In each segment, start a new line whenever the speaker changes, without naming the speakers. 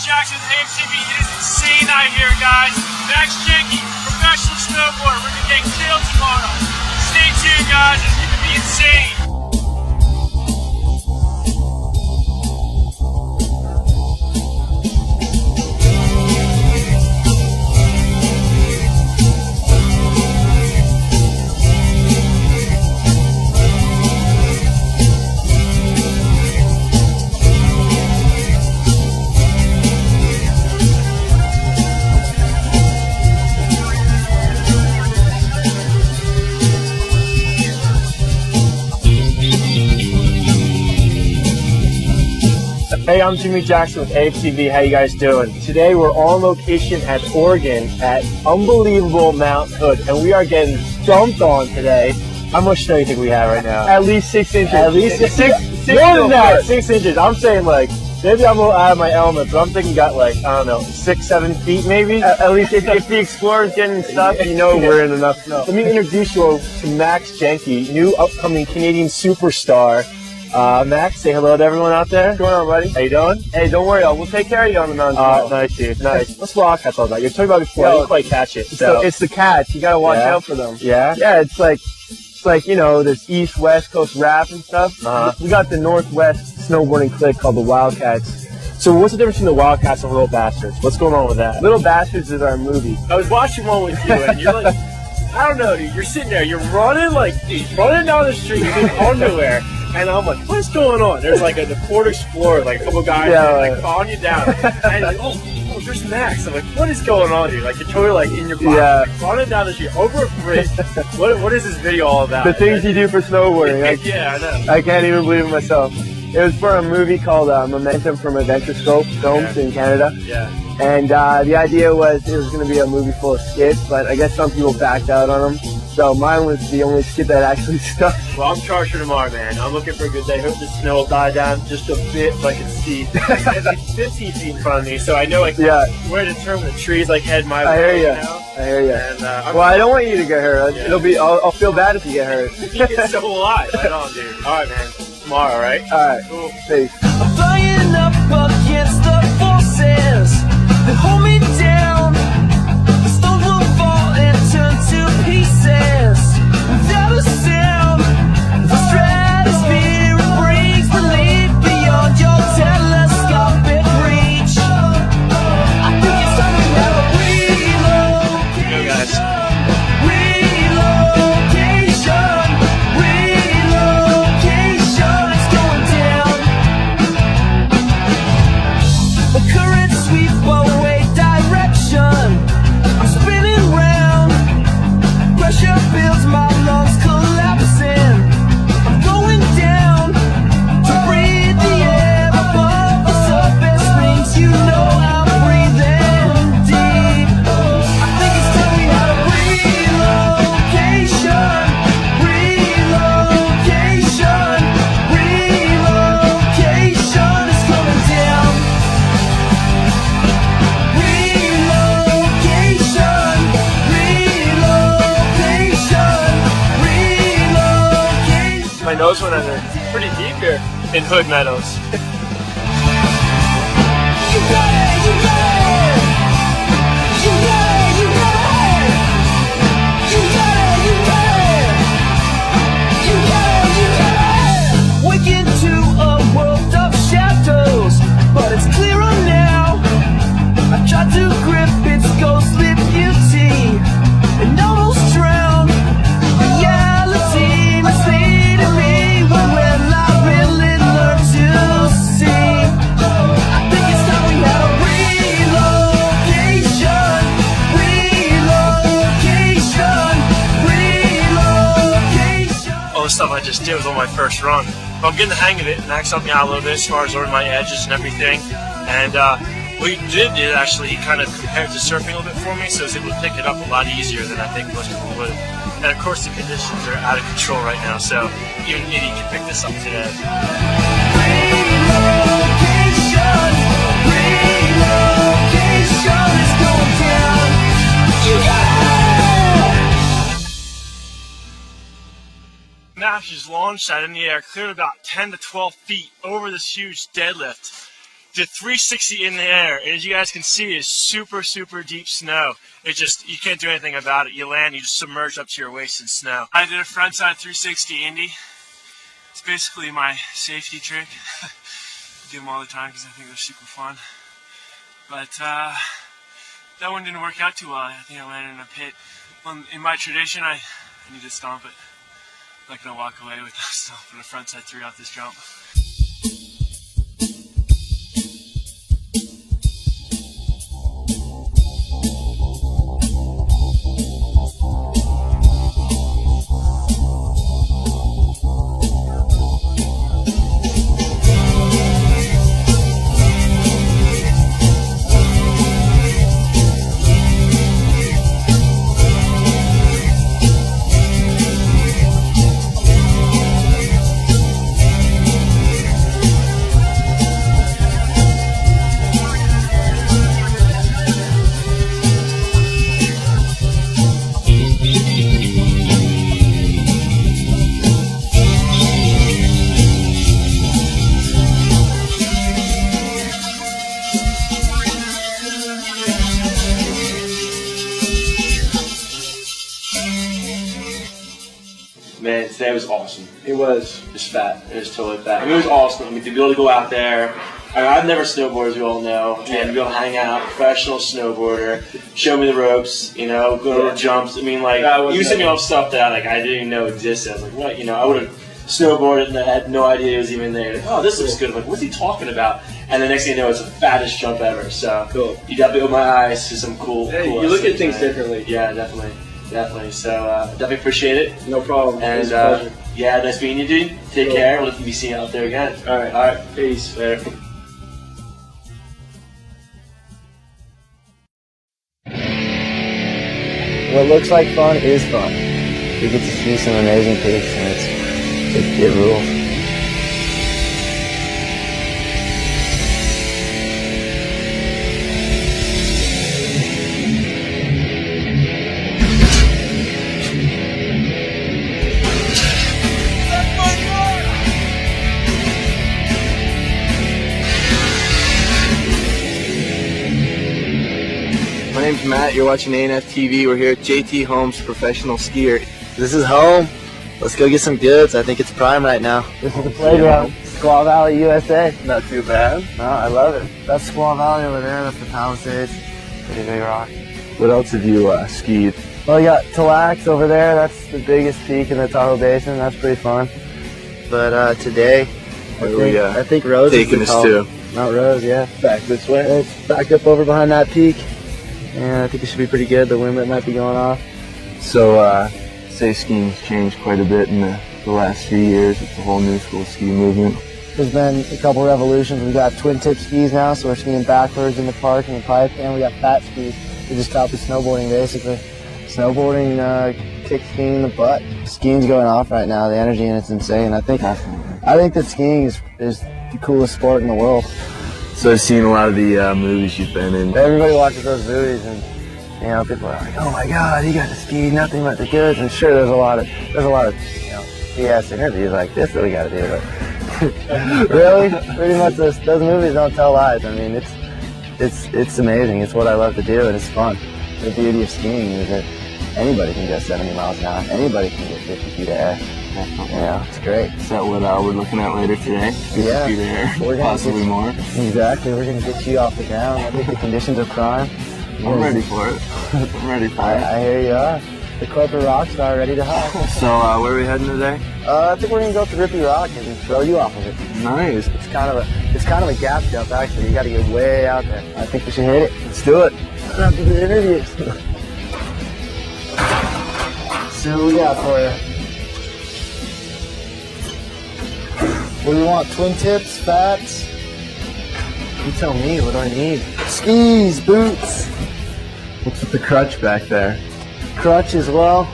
Jackson with AMTV. It is insane out here, guys. Max Jenke, professional snowboarder. We're gonna get killed tomorrow. Stay tuned, guys. It's gonna be insane.
Hey, I'm Jimmy Jackson with AMTV. How you guys doing? Today we're on location at Oregon at unbelievable Mount Hood, and we are getting dumped on today. How much snow do you think we have right now? At least 6 inches. At least six more than that. 6 inches. I'm saying like maybe I'm a little out of my element, but I'm thinking got like I don't know 6-7 feet maybe. At least if the Explorer's getting stuck, you know we're in enough snow. Let me introduce you to Max Jenke, new upcoming Canadian superstar. Max, say hello to everyone out there. What's going on, buddy? How you doing? Hey, don't worry, we'll take care of you on the mountain. Nice, dude. Nice. What's wildcats all about? You were talking about before. I didn't quite catch it. So it's the cats. You gotta watch out for them. Yeah. Yeah. It's like you know, this East West Coast rap and stuff. We got the Northwest snowboarding clique called the Wildcats. So what's the difference between the Wildcats and Little Bastards? What's going on with that? Little Bastards is our movie. I was watching one with you, and you're like, I don't know, dude. You're sitting there, you're running running down the street in underwear. And I'm like, what's going on? There's like a Ford Explorer, like a couple guys like following you down. And like, oh, there's Max. I'm like, what is going on, dude? Like you're totally like in your pocket, like, running down the street over a bridge. What is this video all about? The things you do for snowboarding. Yeah, I know. I can't even believe it myself. It was for a movie called Momentum from Adventure Scope Films in Canada. Yeah. And the idea was it was going to be a movie full of skits, but I guess some people backed out on them. So mine was the only skit that actually stuck. Well, I'm charged for tomorrow, man. I'm looking for a good day. Hope the snow will die down just a bit so I can see. It's like 15 feet in front of me, so I know like where to turn when the trees like head my way. I hear you. I hear you. And, well, I don't want you to get hurt. It'll be. I'll feel bad if you get hurt. So will I. Right on, dude. All right, man. Tomorrow, right? All right. Cool. Peace.
I'm flying up against the forces that hold me down. The stones will fall and turn to pieces without a sound. The stratosphere brings relief beyond your telescopic reach. I think it's time we have a relocation.
Go, guys.
Relocation is going down. The current sweep away direction. I'm spinning round. Pressure builds, my lungs collapsing. I'm going down to breathe the air above the surface means you know I'm breathing deep. I think it's time we had a relocation. Relocation. Relocation is coming down. Relocation. Relocation.
My nose went under pretty deep here in Hood Meadows.
You got it, you got it. You got it, you got it. You got it, you got it. You got it, you got it. Wake into a world of shadows, but it's clearer now. I tried to grip its ghostly beauty and almost drowned. Reality misleading me when I really learned to see. I think it's time we had a relocation. Relocation. Relocation.
All the stuff I just did was on my first run. But I'm getting the hang of it. Max helped me out a little bit as far as learning my edges and everything. And what he did actually, he kind of compared to surfing a little bit for me, so I was able to pick it up a lot easier than I think most people would. And of course the conditions are out of control right now, so even an idiot can pick this up today.
Relocation. Relocation is going down. You got it.
Max just launched that in the air, cleared about 10 to 12 feet over this huge deadlift. did 360 in the air, and as you guys can see, it's super, super deep snow. It just, you can't do anything about it. You land, you just submerge up to your waist in snow. I did a frontside 360 Indy. It's basically my safety trick. I do them all the time because I think they're super fun. But that one didn't work out too well. I think I landed in a pit. Well, in my tradition, I need to stomp it. I'm not going to walk away without stomping a frontside 3 off this jump.
Man, today was awesome. It was just fat. It was totally fat. I mean, it was awesome. I mean, to be able to go out there. I mean, I've never snowboarded, as you all know, and to be able to hang out, professional snowboarder, show me the ropes, you know, go to jumps. I mean, like, you sent me all stuff that like I didn't even know existed. I was like, what? You know, I would have snowboarded and I had no idea it was even there. Like, oh, this looks good. I'm like, what's he talking about? And the next thing you know, it's the fattest jump ever. So cool. You definitely opened my eyes to some cool.
Hey,
cool
you look at things
man.
differently.
Yeah, definitely. Definitely. So definitely appreciate it.
No problem.
And
It's a pleasure.
yeah, nice meeting you, dude. Take care. We'll be seeing you out there again.
All right.
All right.
Peace.
Later.
What looks like fun is fun. We get to see some amazing peaks, and it rules. My name's Matt, you're watching ANF TV. We're here at JT Holmes Professional Skier. This is home. Let's go get some goods. I think it's prime right now. This is the playground. Squaw Valley, USA. Not too bad. No, I love it. That's Squaw Valley over there. That's the Palisades. Pretty big rock.
What else have you skied?
Well, you got Talax over there. That's the biggest peak in the Tahoe Basin. That's pretty fun. But today, I think Rose
taking
is
us to?
Mount Rose, yeah.
Back this way?
It's back up over behind that peak. And I think it should be pretty good. The wind might be going off.
So, say skiing's changed quite a bit in the last few years. It's a whole new school ski movement.
There's been a couple revolutions. We got twin tip skis now, so we're skiing backwards in the park and the pipe, and we got fat skis. We just copy snowboarding basically. Snowboarding kicks skiing in the butt. Skiing's going off right now. The energy in it's insane. I think that skiing is the coolest sport in the world.
So I've seen a lot of the movies you've been in.
Everybody watches those movies, and you know, people are like, "Oh my God, he got to ski nothing but the goods." And sure, there's a lot of BS interviews like this that we got to do. But really, pretty much those movies don't tell lies. I mean, it's amazing. It's what I love to do, and it's fun. The beauty of skiing is that anybody can go 70 miles an hour. Anybody can get 50 feet of air. Yeah, it's great.
Is that what we're looking at later today? 50 feet of air, possibly more.
Exactly. We're going to get you off the ground. I think the conditions are prime.
I'm ready for it. I'm ready for it.
I hear you are. The corporate rock star ready to hop.
So where are we heading today?
I think we're going to go up to Rippy Rock and throw you off of it.
Nice.
It's kind of a gap jump actually. You got to get way out there. I think we should hit it. Let's do it. After the interviews. So what we got for you? What do you want? Twin tips, fats? You tell me, what do I need? Skis, boots.
What's with the crutch back there?
Crutch as well.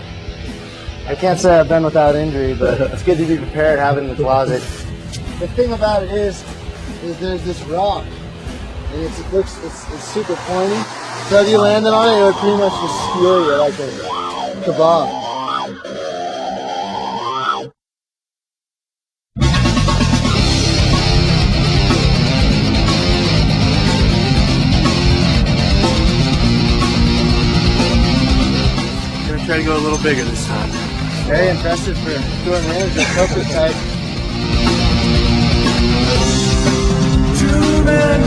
I can't say I've been without injury, but it's good to be prepared, have it in the closet. The thing about it is there's this rock, and it's super pointy. So if you landed on it, it would pretty much just skewer you like a kebab.
little bigger this time.
Very impressive for tour manager, Coker type.
Two men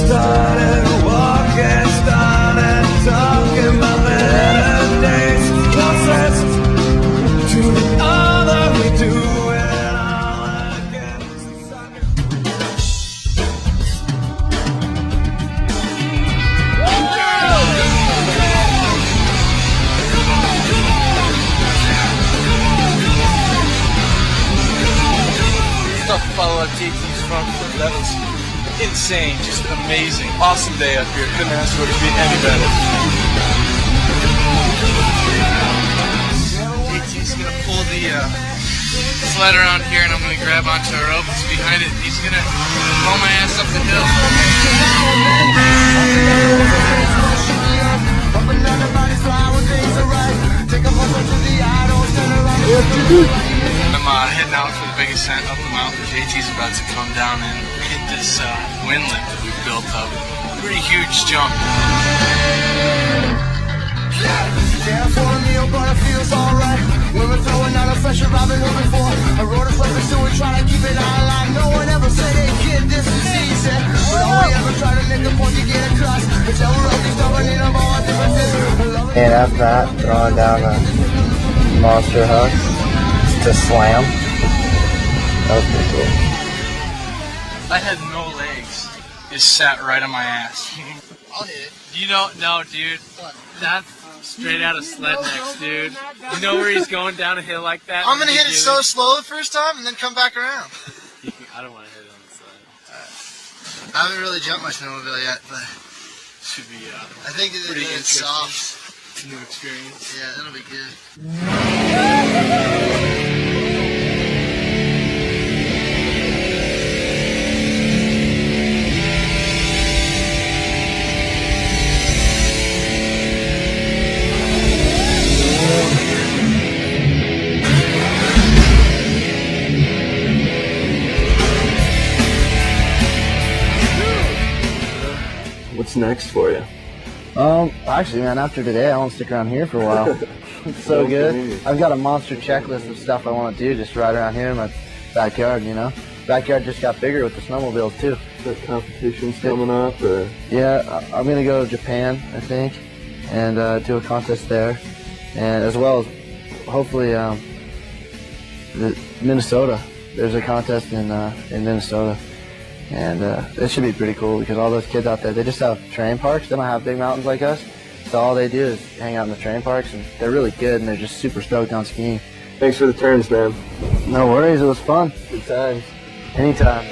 started walking, started talking about better days. One says to the other, we do it all again.
Tough to follow up JT's front foot. That was insane, just amazing. Awesome day up here. Couldn't ask for it to be any better. JT's gonna pull the sled around here and I'm gonna grab onto a rope that's behind it. He's gonna pull my ass up the hill. I'm heading out for the big ascent up the mountain. JT's about to come down and hit this windlet that we've built up. Pretty huge jump.
Yeah, I want a meal, but it feels alright. Women throwing out a pressure I've been looking for. I wrote a purpose to it, trying to keep it online. No one ever said they kid, this is easy. But all we ever try to make a point to get across. It's that we're only stubborn in all differences.
And after that, throwing down the monster hooks to slam. That was pretty cool.
I had no legs. It sat right on my ass.
I'll hit it.
You don't know, dude. That's straight out of sled next, dude. You know where he's going down a hill like that?
I'm gonna hit it so slow the first time and then come back around.
I don't want to hit it on the sled.
I haven't really jumped my snowmobile yet, but
Should be
I think
pretty
it's
interesting.
soft.
New experience.
Yeah, it'll be good.
What's next for you?
Actually, man, after today, I want to stick around here for a while. It's so good. I've got a monster checklist of stuff I want to do just right around here in my backyard, you know? Backyard just got bigger with the snowmobiles, too.
The competition's coming up, or?
Yeah, I'm going to go to Japan, I think, and do a contest there. And as well as, hopefully, Minnesota. There's a contest in Minnesota. And it should be pretty cool because all those kids out there, they just have terrain parks. They don't have big mountains like us. So all they do is hang out in the terrain parks, and they're really good, and they're just super stoked on skiing.
Thanks for the turns, man.
No worries, it was fun.
Good times.
Anytime.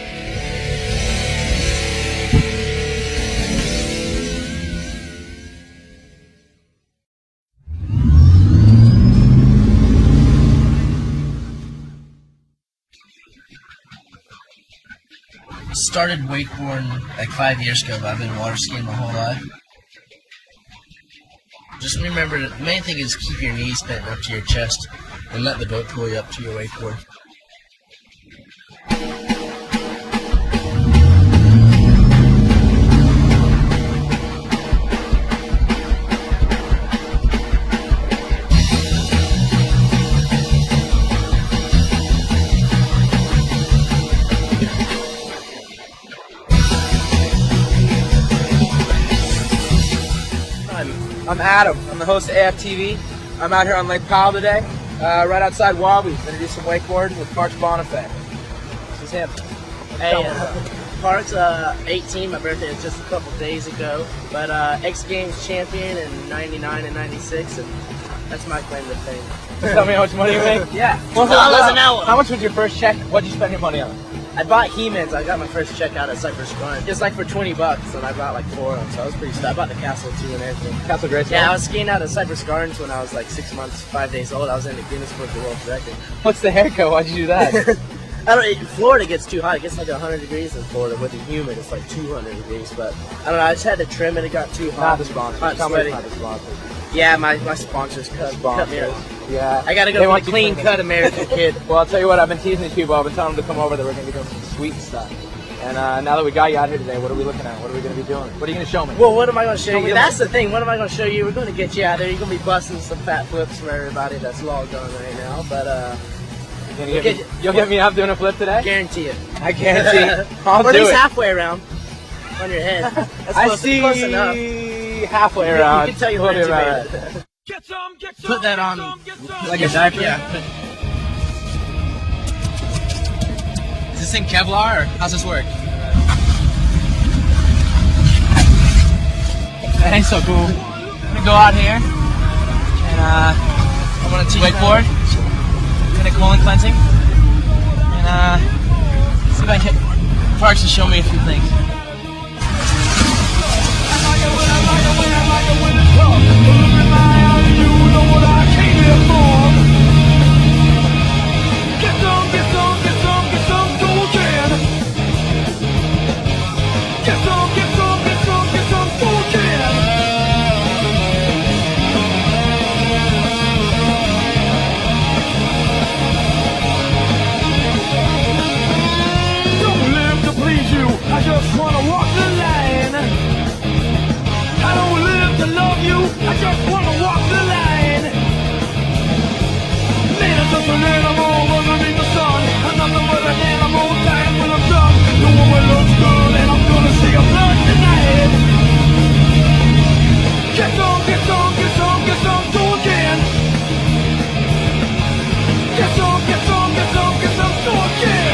Started wakeboarding like 5 years ago, but I've been water skiing my whole life. Just remember, the main thing is keep your knees bent up to your chest and let the boat pull you up to your wakeboard.
I'm Adam. I'm the host of AFTV. I'm out here on Lake Powell today, right outside Wabi. Gonna do some wakeboarding with Parks Bonifay. This is him.
Hey, Park's 18. My birthday was just a couple days ago, but X Games champion in '99 and '96, and that's my claim to fame.
Tell me how much money you make?
Yeah.
Well,
$2 an hour.
How much was your first check? What'd you spend your money on?
I bought He-Mans. I got my first check out at Cypress Gardens. Just like for $20, and I bought like 4 of them, so I was pretty stoked. I bought the castle too and everything.
Castle Grace?
Yeah, I was skiing out at Cypress Gardens when I was like 6 months, 5 days old. I was in the Guinness Book of World Record.
What's the haircut? Why'd you do that?
Florida gets too hot. It gets like 100 degrees in Florida. With the humid, it's like 200 degrees. But I don't know. I just had to trim it. It got too hot.
Not the sponsors.
Hot,
Tell me
sweaty.
it's not the sponsors.
Yeah, my sponsors cut me off.
Yeah.
I gotta
They
go for
want
the
you
clean
to-
cut American kid.
Well, I'll tell you what, I've been teasing these people. I've been telling them to come over that we're going to be doing some sweet stuff. And now that we got you out here today, what are we looking at? What are we going to be doing? What are you going to show me?
Well, what am I going to show you?
me.
That's the thing. What am I going to show you? We're going to get you out there. You're going to be busting some fat flips for everybody that's logged on right now. But
You'll get me out doing a flip today?
guarantee it.
I guarantee. I'll
Or at
do
least
it.
halfway around on your head. That's
I
close,
see
close enough.
halfway around.
You can tell your
Put
friends
it
you
right.
made it. Put that on
Like a diaper?
Yeah.
Is this thing Kevlar or how's this work? That ain't so cool. I'm gonna go out here and I'm gonna teach wakeboard, kind of colon cleansing, and see if I can get Parks to show me a few things.
I just wanna walk the line. I don't live to love you. I just wanna walk the line. Man, I'm just an animal underneath the sun. I'm nothing but an animal dying when I'm done. The woman looks good and I'm gonna see her blood tonight. Get some, get some, get some, get some, do again. Get some, get some, get some, get some, do again.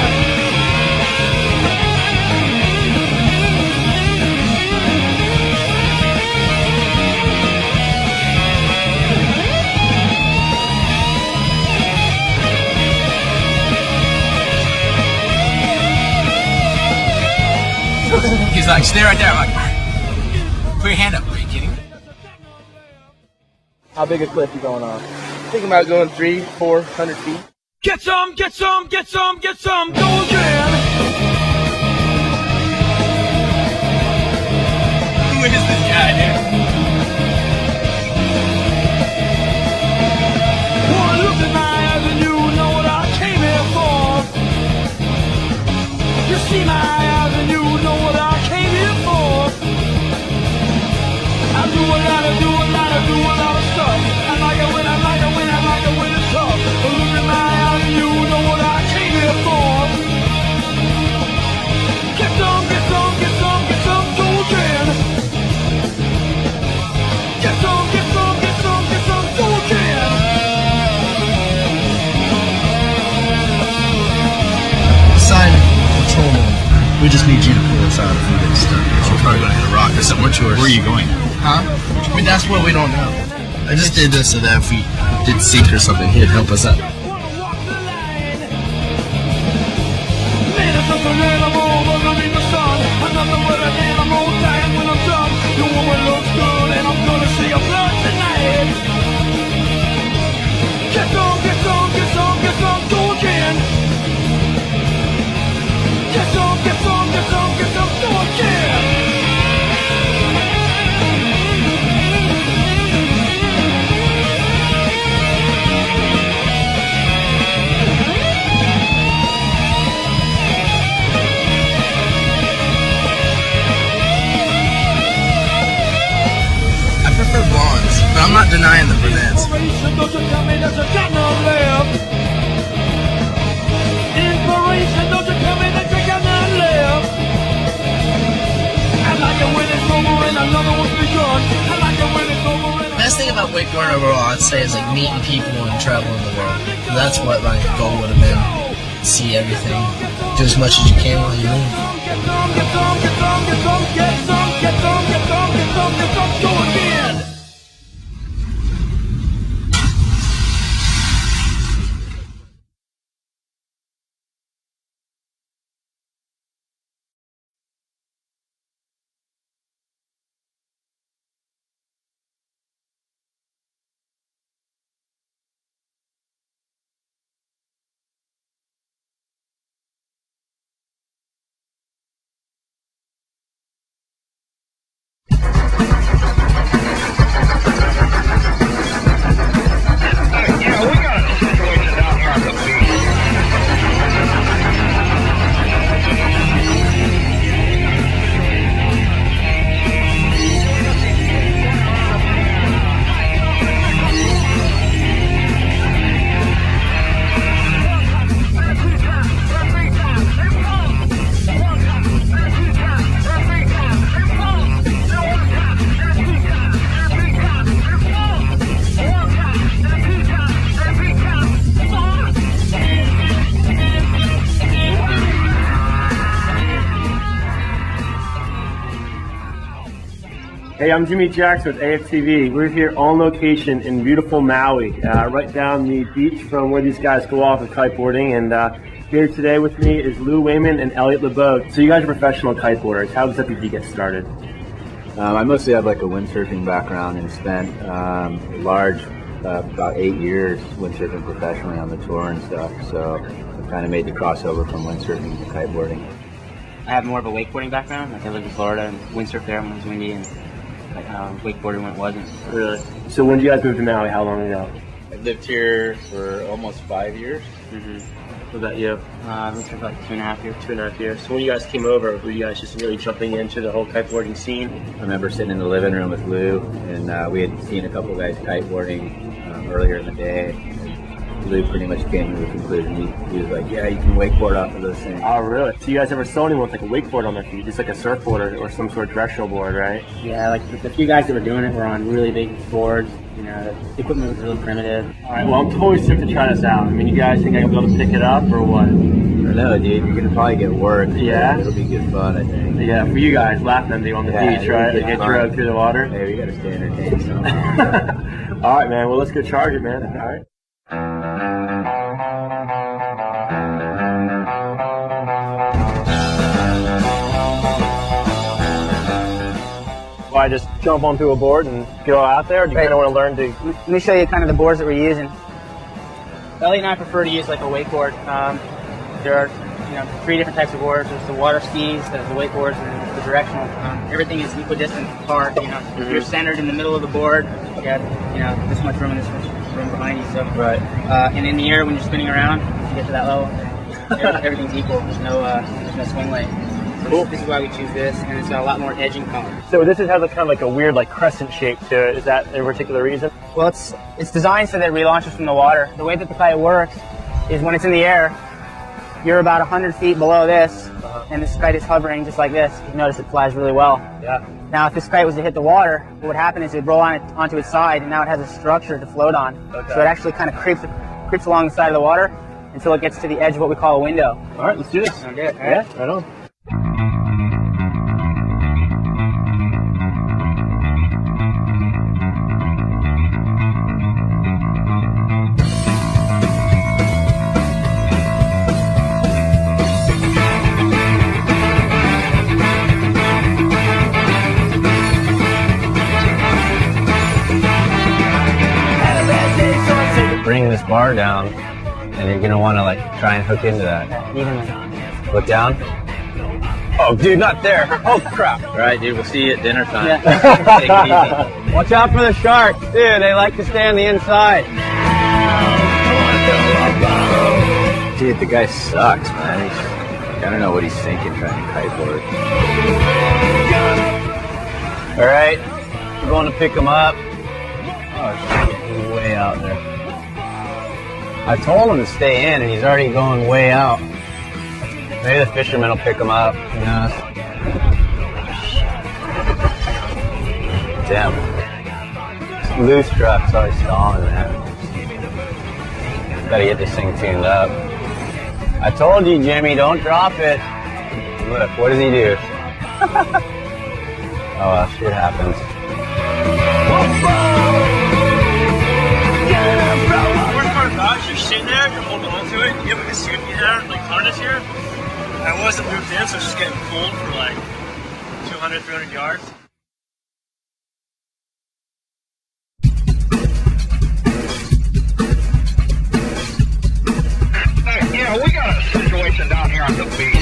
He's like, stay right there. I'm like, put your hand up. Are you kidding? How big a cliff you going on?
Thinking about going 300-400 feet.
Get some, get some, get some, get some, go again.
Who is this guy, dude?
One look in my eyes and you know what I came here for. You see my eyes and you know what I came here for. I do a lot of stuff. I like it when it's tough. But look in my eyes and you know what I came here for. Get some, get some, get some, get some, go again. Get some, get some, get some, get some, go again.
Simon, patrolman. We just need you to pull us out if we get stuck. We're probably gonna hit a rock or something. What's yours? Where are you going? Huh? I mean, that's what we don't know. I just did this so that if we did sink or something, he'd help us out.
Man, it's just an animal underneath the sun. I'm nothing but an animal dying when I'm done. The woman looks good and I'm gonna see her blood tonight. Get some, get some, get some, get some, go again. Get some, get some, get some, get some, go again.
I prefer blondes, but I'm not denying the brunettes.
Inspiration, don't you tell me that you got no left. Inspiration, don't you tell me that you got none left. I like it when it's over and another one's begun. I like it when it's over and
Best thing about wakeboarding overall, I'd say, is like meeting people and traveling the world. That's what my goal would have been. See everything. Do as much as you can while you live.
get some, get some, get some, get some, get some, get some, get some, get some, get some, go again.
Hey, I'm Jimmy Jackson with AFTV. We're here on location in beautiful Maui, right down the beach from where these guys go off with kiteboarding. And here today with me is Lou Wayman and Elliot LeBeau. So you guys are professional kiteboarders. How does FPV get started?
I mostly have like a windsurfing background and spent about 8 years windsurfing professionally on the tour and stuff. So I kind of made the crossover from windsurfing to kiteboarding.
I have more of a wakeboarding background. Like I lived in Florida and windsurfed there when it was windy, and like wakeboarding when it wasn't.
Really? So when did you guys move to Maui? How long ago?
I lived here for almost 5 years.
What about you?
I moved here for like 2.5 years.
2.5 years. So when you guys came over, were you guys just really jumping into the whole kiteboarding scene?
I remember sitting in the living room with Lou, and we had seen a couple guys kiteboarding earlier in the day. Lou pretty much came to the conclusion. He was like, yeah, you can wakeboard off of those things.
Oh, really? So you guys ever saw anyone with like a wakeboard on their feet, just like a surfboard or some sort of directional board, right?
Yeah, like the few guys that were doing it were on really big boards. You know, the equipment was really primitive.
All right, well, I'm totally stoked to try this out. I mean, you guys think I'm going to be able to pick it up or what?
I don't know, dude. You're gonna probably get worked.
Yeah?
It'll be good fun, I think.
Yeah, for you guys, laughing at me on the beach, right? Like get dragged through the water.
Hey, we gotta stay entertained somehow.
All right, man. Well, let's go charge it, man. All right. Well, I just jump onto a board and go out there, or do you kind of want to learn to?
Let me show you kind of the boards that we're using. Elliot and I prefer to use like a wakeboard. There are 3 different types of boards. There's the water skis, there's the wakeboards, and the directional. Everything is equidistant apart. If you're centered in the middle of the board, you got this much room and this much room behind you. So
Right.
And in the air when you're spinning around, you get to that level, everything's equal. There's no swing lane. So
Cool.
This is why we choose this, and it's got a lot more edging power.
So this has a kind of like a weird like crescent shape to it. Is that a particular reason?
Well, it's designed so that it relaunches from the water. The way that the kite works is when it's in the air, you're about 100 feet below this, and this kite is hovering just like this. You notice it flies really well.
Yeah.
Now, if this kite was to hit the water, what would happen is it would roll onto its side, and now it has a structure to float on.
Okay.
So it actually kind of creeps along the side of the water until it gets to the edge of what we call a window.
All right, let's do this.
Sound good? All
Yeah,
right.
right on.
Bring this bar down, and you're gonna want to like try and hook into that.
Evenly.
Look down. Oh, dude, not there. Oh crap!
All right, dude. We'll see you at dinner time.
Yeah.
Take it easy.
Watch out for the sharks, dude. They like to stay on the inside.
Dude, the guy sucks, man. I don't know what he's thinking trying to kiteboard.
All right, we're going to pick him up. Oh shit, he's way out there. I told him to stay in, and he's already going way out. Maybe the fishermen will pick him up. Who knows? Damn. Loose truck's always stalling, man. Gotta get this thing tuned up. I told you, Jimmy, don't drop it. Look, what does he do? Oh, well, shit happens.
Worst part about it, you're sitting there, you're holding on to it, you have like a safety like harness here. I wasn't moved in, so it's just getting pulled for like 200, 300 yards.
Hey, we got a situation down here on the beach.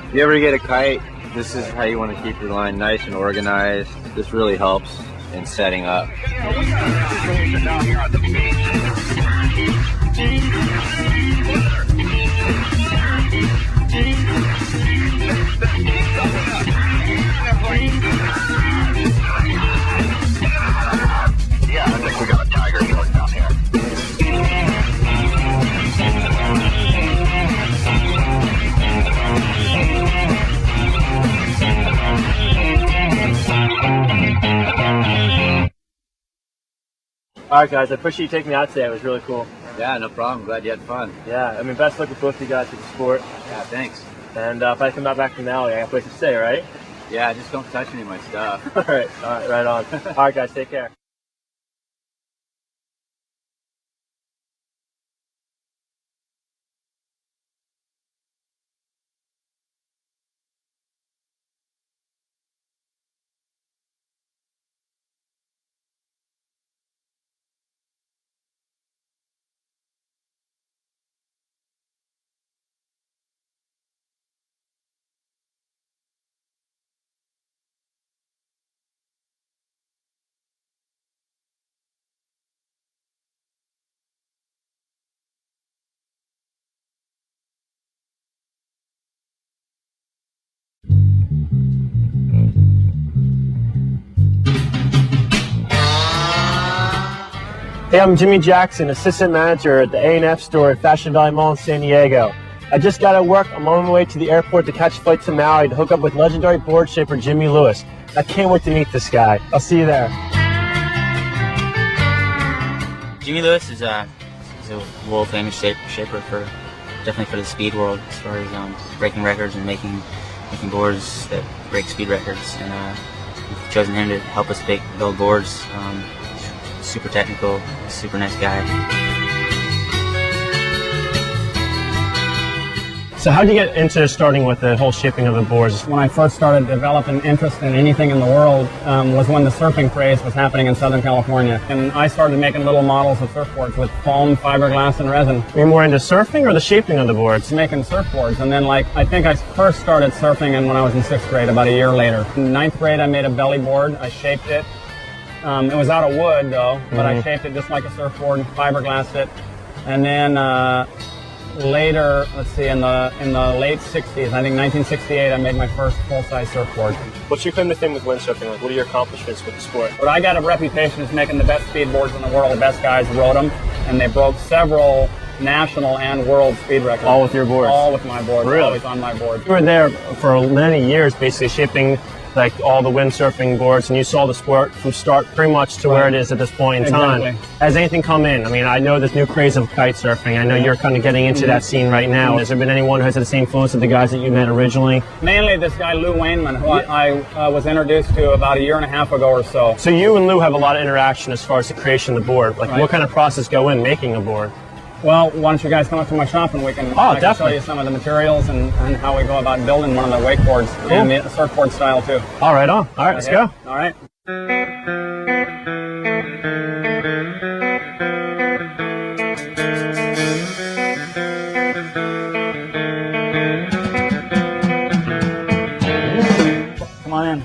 If you ever get a kite, this is how you want to keep your line nice and organized. This really helps in setting up.
We got a situation down here on the beach. Yeah, I think we got a tiger going down here.
All right, guys, I appreciate you taking me out today. It was really cool.
Yeah, no problem. Glad you had fun.
Yeah, I mean, best luck with both of you guys with the sport.
Yeah, thanks.
And if I come back from Maui, I got a place to stay, right?
Yeah, just don't touch any of my stuff.
All right, right on. All right, guys, take care. Hey, I'm Jimmy Jackson, assistant manager at the A&F store at Fashion Valley Mall in San Diego. I just got out of work. I'm on my way to the airport to catch a flight to Maui to hook up with legendary board shaper Jimmy Lewis. I can't wait to meet this guy. I'll see you there.
Jimmy Lewis is a world famous shaper for definitely for the speed world as far as breaking records and making boards that break speed records. And we've chosen him to help us build boards. Super technical, super nice guy.
So how did you get into starting with the whole shaping of the boards?
When I first started developing interest in anything in the world was when the surfing craze was happening in Southern California. And I started making little models of surfboards with foam, fiberglass, and resin.
Were you more into surfing or the shaping of the boards?
Making surfboards. And then I think I first started surfing when I was in 6th grade, about a year later. In 9th grade, I made a belly board. I shaped it. It was out of wood though, but I shaped it just like a surfboard, fiberglassed it. And then later, let's see, in the late 60s, I think 1968, I made my first full-size surfboard.
What's your claim to fame with windsurfing? Like, what are your accomplishments with the sport?
What I got a reputation is making the best speed boards in the world. The best guys rode them, and they broke several national and world speed records.
All with your boards?
All with my board.
Really?
Always on my board.
You were there for many years, basically shaping like all the windsurfing boards, and you saw the sport from start pretty much to where it is at this point in time.
Exactly.
Has anything come in? I mean, I know this new craze of kite surfing. I know you're kind of getting into that scene right now. Has there been anyone who has had the same influence of the guys that you met originally?
Mainly this guy, Lou Wainman, who I was introduced to about a year and a half ago or so.
So you and Lou have a lot of interaction as far as the creation of the board. Like, what kind of process go in making a board?
Well, why don't you guys come up to my shop and I can show you some of the materials and how we go about building one of the wakeboards and the surfboard style too.
All right, on. All right, let's go.
All right. Come on in.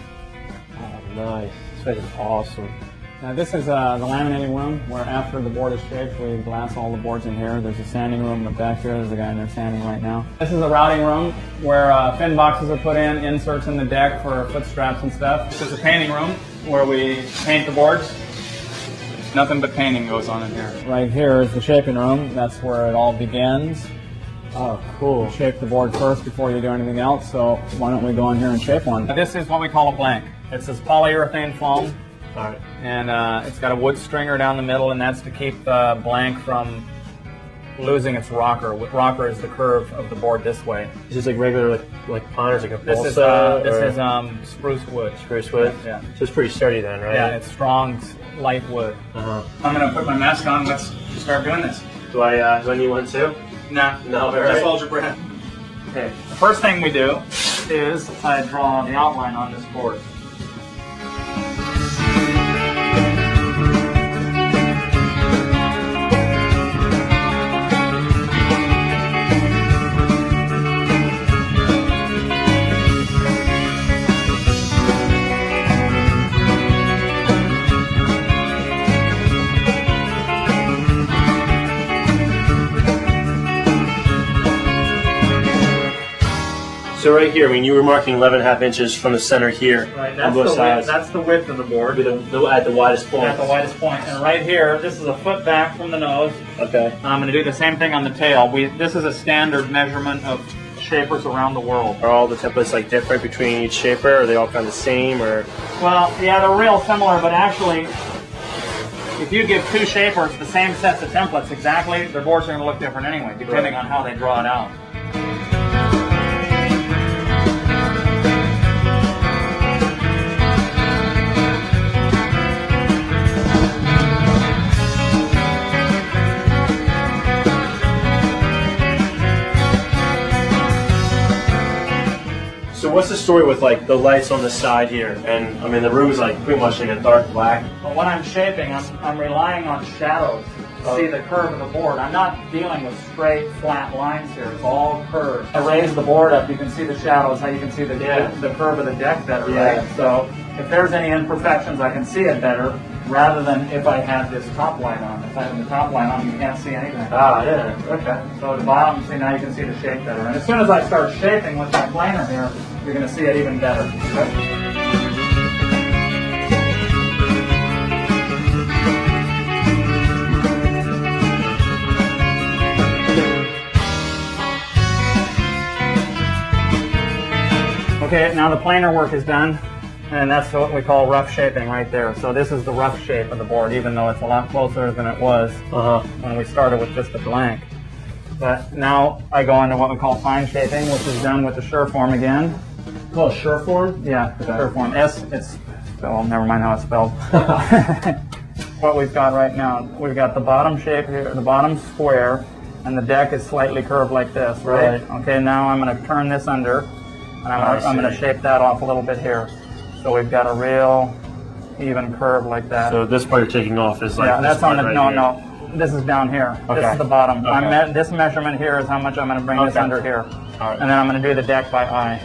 Oh, nice. This place is awesome.
Now this is the laminating room where after the board is shaped, we glass all the boards in here. There's a sanding room in the back here. There's a guy in there sanding right now. This is a routing room where fin boxes are put in, inserts in the deck for foot straps and stuff. This is a painting room where we paint the boards. Nothing but painting goes on in here. Right here is the shaping room. That's where it all begins.
Oh, cool.
You shape the board first before you do anything else, so why don't we go in here and shape one. This is what we call a blank. It's this polyurethane foam.
All right.
And it's got a wood stringer down the middle, and that's to keep the blank from losing its rocker. Rocker is the curve of the board this way.
Is this like regular like ponders, like a
This is spruce wood.
Spruce wood?
Yeah.
So it's pretty sturdy then, right?
Yeah, it's strong, light wood.
Uh-huh.
I'm going to put my mask on. Let's start doing this.
Do I need one too?
Nah.
No,
Just hold your breath.
Okay.
The first thing we do is I draw the outline on this board.
So right here, I mean, you were marking 11.5 inches from the center here.
Right,
on both sides.
that's the width of the board.
At the widest point.
At the widest point. And right here, this is a foot back from the nose.
Okay.
I'm going to do the same thing on the tail. This is a standard measurement of shapers around the world.
Are all the templates like different between each shaper? Are they all kind of the same, or?
Well, yeah, they're real similar, but actually, if you give two shapers the same sets of templates exactly, their boards are going to look different anyway, depending on how they draw it out.
So what's the story with like the lights on the side here? And I mean the room is like pretty much like a dark black.
But when I'm shaping, I'm relying on shadows to see the curve of the board. I'm not dealing with straight, flat lines here. It's all curved. I raise the board up, you can see the shadows, how you can see the curve of the deck better, right? So if there's any imperfections, I can see it better, rather than if I had this top light on. If I have the top light on, you can't see anything.
Ah, yeah, okay.
So the bottom, see, now you can see the shape better. And as soon as I start shaping with my planer here, you're going to see it even better. Okay, now the planer work is done, and that's what we call rough shaping right there. So this is the rough shape of the board, even though it's a lot closer than it was when we started with just a blank. But now I go into what we call fine shaping, which is done with the Sureform again.
Oh, Sureform?
Yeah, Sureform. It's spelled, never mind how it's spelled. What we've got right now, we've got the bottom shape here, the bottom square, and the deck is slightly curved like this, right? Okay, now I'm going to turn this under, and I'm going to shape that off a little bit here. So we've got a real even curve like that.
So this part you're taking off is like
that's on the, no, this is down here. Okay. This is the bottom.
Okay.
This measurement here is how much I'm going to bring this under here.
All right.
And then I'm going to do the deck by eye.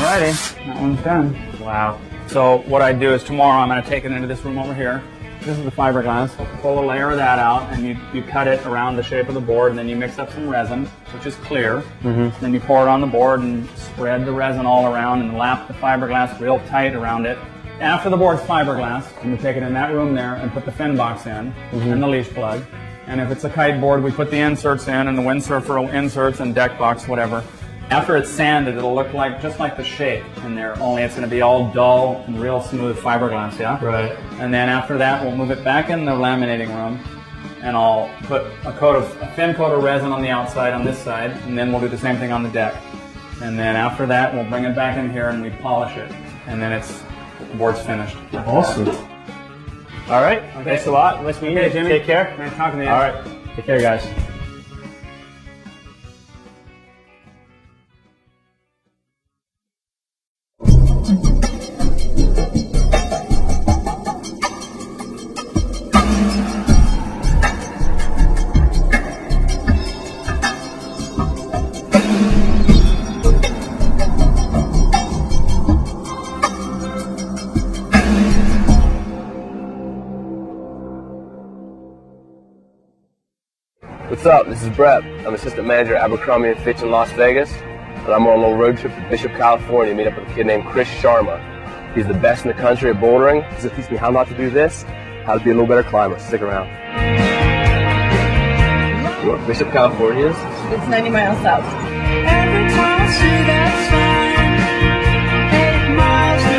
Alrighty, that one's done.
Wow.
So what I do is tomorrow I'm going to take it into this room over here. This is the fiberglass. Pull a layer of that out, and you cut it around the shape of the board, and then you mix up some resin, which is clear. Then you pour it on the board and spread the resin all around and lap the fiberglass real tight around it. After the board's fiberglass, we take it in that room there and put the fin box in and the leash plug. And if it's a kite board, we put the inserts in, and the windsurfer inserts and deck box, whatever. After it's sanded, it'll look like just like the shape in there, only it's going to be all dull and real smooth fiberglass, yeah?
Right.
And then after that, we'll move it back in the laminating room, and I'll put a thin coat of resin on the outside on this side, and then we'll do the same thing on the deck. And then after that, we'll bring it back in here and we polish it, and then the board's finished.
Awesome. All right. Okay. Thanks a lot. Nice meeting you, Jimmy. Take care.
Nice talking to you.
All right. Take care, guys.
What's up? This is Brett. I'm assistant manager at Abercrombie Fitch in Las Vegas, and I'm on a little road trip to Bishop, California to meet up with a kid named Chris Sharma. He's the best in the country at bouldering. He's going to teach me how not to do this, how to be a little better climber. Stick around. You know what Bishop, California is?
It's 90 miles south.
Every time I see that sign, 8 miles to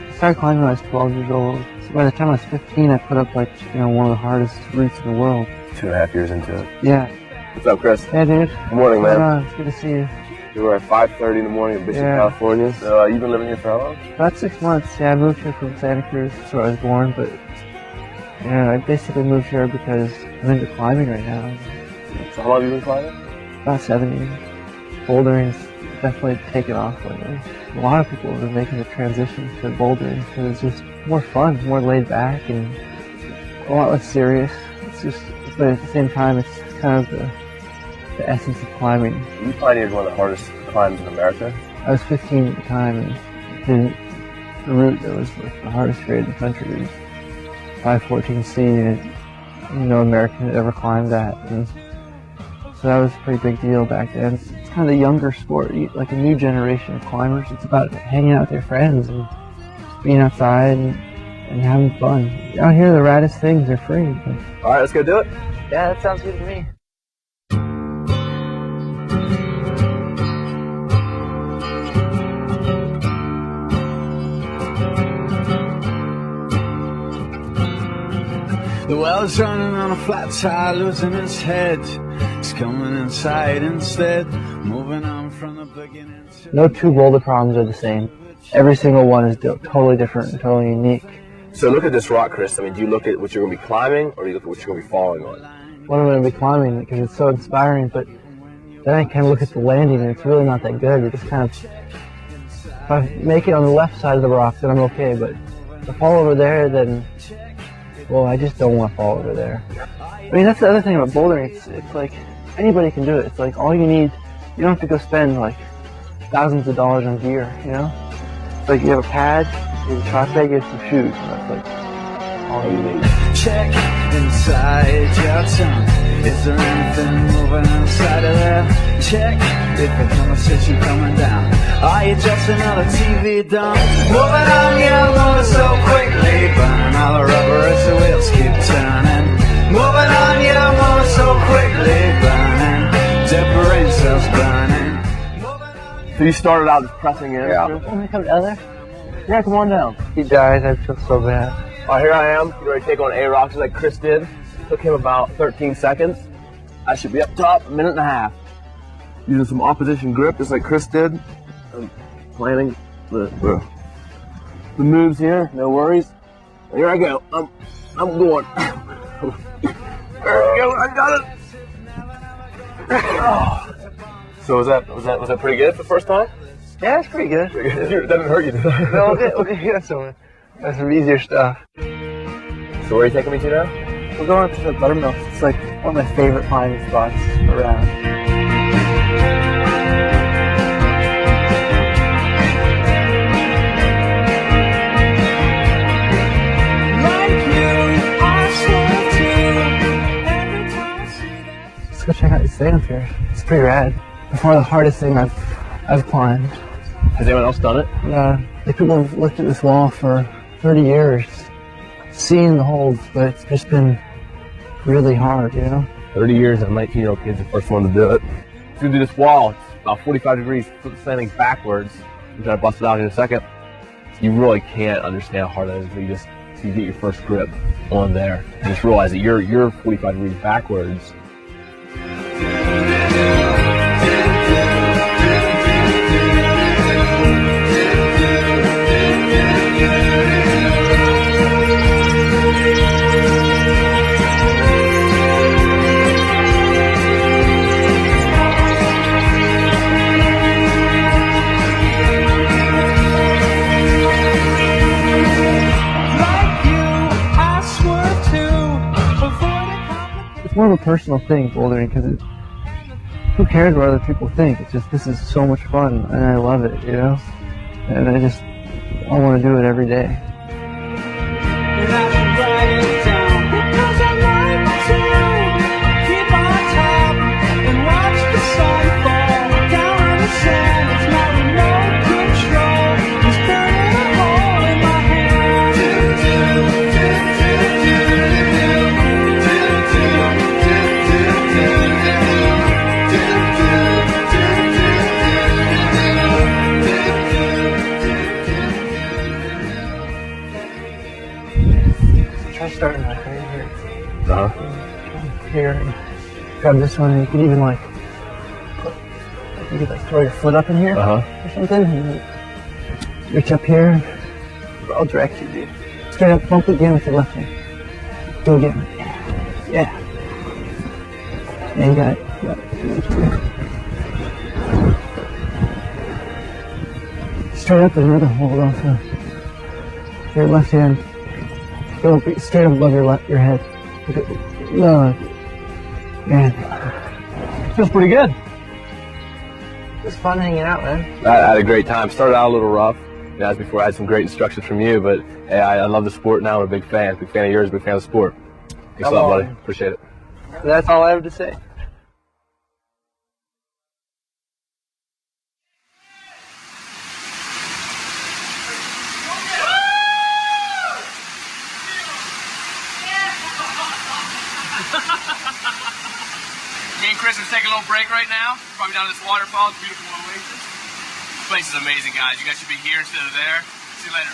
Utah.
I started climbing when I was 12 years old. So by the time I was 15, I put up like, one of the hardest routes in the world.
2.5 years into it.
Yeah.
What's up, Chris?
Hey, dude.
Good morning, man.
It's good to see you.
You were at 5:30 in the morning in Bishop, California. So you've been living here for how long?
About 6 months. Yeah, I moved here from Santa Cruz. That's where I was born, but I basically moved here because I'm into climbing right now.
So how long have you been climbing?
About 7 years. Bouldering's definitely taken off lately. A lot of people have been making the transition to bouldering because it's just more fun, more laid back, and a lot less serious. It's but at the same time, it's kind of the essence of climbing.
You pioneered one of the hardest climbs in America.
I was 15 at the time and did the route that was like the hardest grade in the country. It was 514C, and no American had ever climbed that. And so that was a pretty big deal back then. It's kind of a younger sport, like a new generation of climbers. It's about hanging out with your friends and being outside and having fun. Out here, the raddest things are free.
All right, let's go do it.
Yeah, that sounds good to me.
The well's running on a flat tire, losing its head. It's coming inside instead, moving on from the beginning.
No two boulder problems are the same. Every single one is totally different and totally unique.
So look at this rock, Chris. I mean, do you look at what you're going to be climbing, or do you look at what you're going to be falling on?
What I'm going to be climbing, because it's so inspiring, but then I kind of look at the landing and it's really not that good. It's kind of, if I make it on the left side of the rock, then I'm okay, but if I fall over there, then, well, I just don't want to fall over there. I mean, that's the other thing about bouldering. It's like, anybody can do it. It's like, all you need, you don't have to go spend like thousands of dollars on gear, you know? It's like you have a pad, you have a shot bag, you have some shoes, and that's like all you need.
Check inside your tongue. Is there anything moving inside of there? Check if the conversation coming down. Are you just another TV dump? Moving on your motor so quickly, burning all the rubber as the wheels keep turning. Moving on your motor so quickly, burning, the brain cells burning.
So you started out just pressing in?
Yeah. Want me to come down there?
Yeah, come on down.
He died, I feel so bad.
All right, here I am. Getting ready to take on A rocks like Chris did. Took him about 13 seconds. I should be up top, a minute and a half. Using some opposition grip, just like Chris did. I'm planning the moves here, no worries. Here I go. I'm going. There we go. I got it. So was that pretty good for the first time?
Yeah, it's pretty good.
It didn't hurt you, did it?
No, okay, that's some easier stuff.
So where are you taking me to now?
We're going up to the Buttermilk. It's like one of my favorite climbing spots around. Let's go check out the stands here. It's pretty rad. It's one of the hardest things I've climbed.
Has anyone else done it?
Yeah, people have looked at this wall for 30 years, seen the holds, but it's just been really hard, you know?
30 years and a 19-year-old kid's the first one to do it. He's gonna do this wall. It's about 45 degrees, flip the standing backwards. We're gonna bust it out in a second. You really can't understand how hard that is until you get your first grip on there. You just realize that you're 45 degrees backwards.
It's more of a personal thing, bouldering, because who cares what other people think? It's just, this is so much fun, and I love it, you know? And I want to do it every day. Starting like right here. Here, and grab this one, and you can even like, you could like throw your foot up in here or something, and reach up here. I'll direct you, dude. Straight up, bump again with your left hand. Go again. Yeah. Yeah, you got it. You got it. Straight up, there's another hold also. Your left hand. Go straight up above your head. No,
Feels pretty good.
It's fun hanging out, man.
I had a great time. Started out a little rough. As before, I had some great instructions from you, but hey, I love the sport now. I'm a big fan. Big fan of yours, big fan of the sport. Thanks a lot, buddy. Appreciate it.
That's all I have to say.
Me and Chris are taking a little break right now. Probably down to this waterfall. It's beautiful oasis. This place is amazing, guys. You guys should be here instead of there. See you later.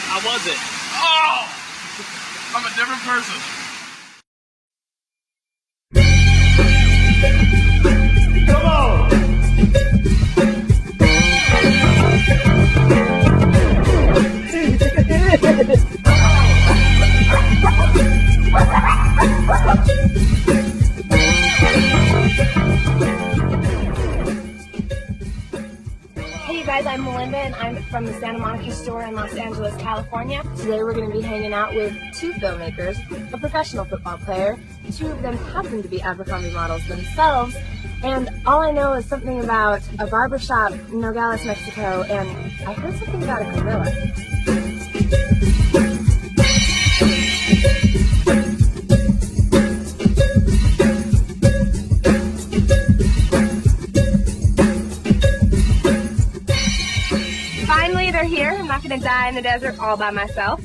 How was it? Oh! I'm a different person. Come on!
Hey you guys, I'm Melinda and I'm from the Santa Monica store in Los Angeles, California. Today we're going to be hanging out with two filmmakers, a professional football player, two of them happen to be Abercrombie models themselves, and all I know is something about a barbershop in Nogales, Mexico, and I heard something about a gorilla. Finally, they're here. I'm not going to die in the desert all by myself.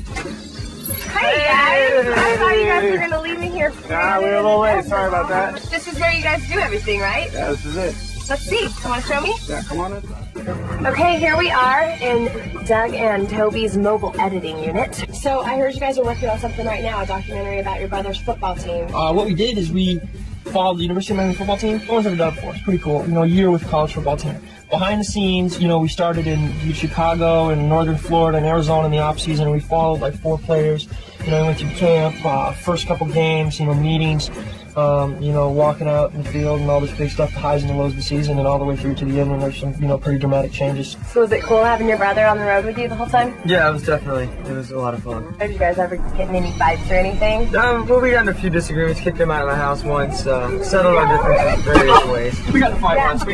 Hey guys! I thought you guys were going to leave me here.
Nah, we were a little late. Sorry about that.
This is where you guys do everything, right?
Yeah, this is it.
Let's see. You want to show me?
Yeah, come on in.
Okay, here we are in Doug and Toby's mobile editing unit. So I heard you guys are working on something right now, a documentary about your brother's football team.
What we did is we followed the University of Miami football team. No one's ever done it before. It's pretty cool. You know, a year with college football team. Behind the scenes, you know, we started in Chicago and northern Florida and Arizona in the off season, and we followed like 4 players. You know, we went to camp, first couple games, you know, meetings, you know, walking out in the field and all this big stuff, the highs and the lows of the season, and all the way through to the end when there's some, you know, pretty dramatic changes.
So was it cool having your brother on the road with you the whole time?
Yeah, it was a lot of fun.
Did you guys ever get in any fights or anything?
Well, we got in a few disagreements, kicked him out of my house once, settled our differences in various ways.
We got in a fight once.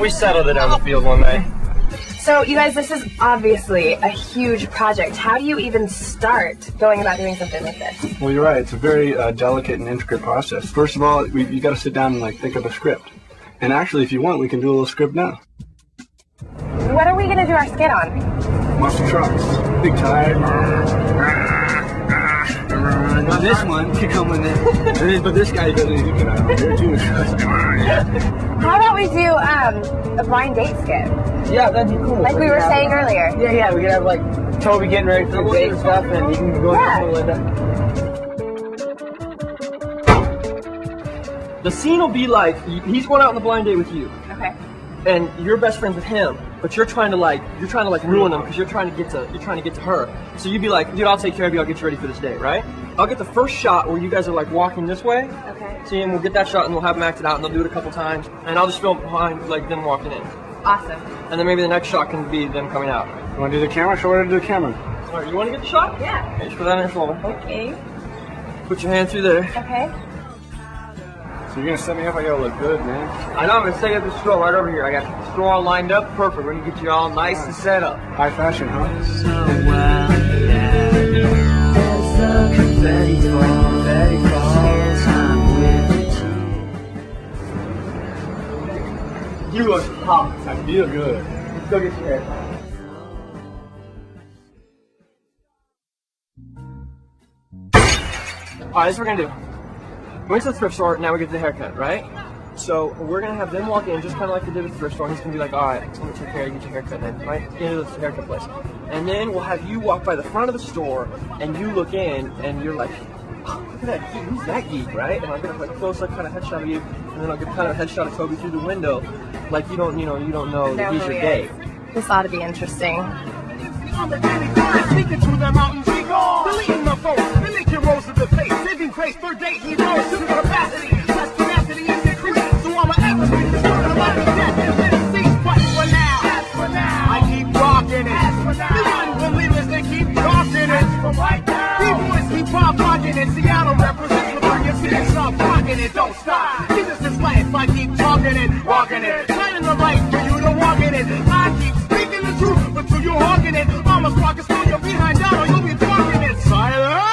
We settled it on the field one day.
So you guys, this is obviously a huge project. How do you even start going about doing something like this?
Well, you're right. It's a very delicate and intricate process. First of all, you got to sit down and like think of a script. And actually, if you want, we can do a little script now.
What are we going to do our skit on?
Monster trucks, big tire.
Now this one could come in there, but this guy doesn't even get out there too.
How about we do a blind date skit?
Yeah, that'd be cool.
Like we were saying earlier.
Yeah, we could have like Toby getting ready for the date and stuff, and you can go
Yeah.
to Melinda.
The scene will be like, he's going out on a blind date with you.
Okay.
And you're best friends with him, but you're trying to ruin him because you're trying to get to her. So you'd be like, dude, I'll take care of you. I'll get you ready for this date, right? I'll get the first shot where you guys are like walking this way.
Okay.
See, and we'll get that shot and we'll have them acted out and they'll do it a couple times, and I'll just film behind like them walking in.
Awesome.
And then maybe the next shot can be them coming out.
You want to do the camera? Show her to do the camera.
All right, you want to get the shot?
Yeah.
Okay, just put that in your shoulder.
Okay.
Put your hand through there.
Okay.
So you're gonna set me up? I gotta look good, man.
I know, I'm gonna set you up the straw right over here. I got the straw all lined up, perfect. We're gonna get you all nice and set up.
High fashion, huh?
You look hot.
I feel good.
Let's go get your hair. Alright, this is what we're gonna do. We went to the thrift store, now we get the haircut, right? So we're gonna have them walk in just kinda like they did at the thrift store. He's gonna be like, alright, I'm gonna take care of you, get your haircut then, right? Get into the haircut place. And then we'll have you walk by the front of the store and you look in and you're like, oh, look at that geek, who's that geek, right? And I'll get a like close up kind of headshot of you, and then I'll get kind of a headshot of Toby through the window, like you don't know that he's your date.
This ought to be interesting.
Sneaking through the mountains, we go. Deleting the phone, and making rolls to the face. Saving grace, third date, he knows to the capacity. Less tenacity is decreased, so I'm an athlete. rocking it, don't stop. Jesus is life, I keep talking it, walking it, shining the light for you to walk in it. I keep speaking the truth until you're hawking it. Mama's rocking, slow your behind down or you'll be talking it. Silence!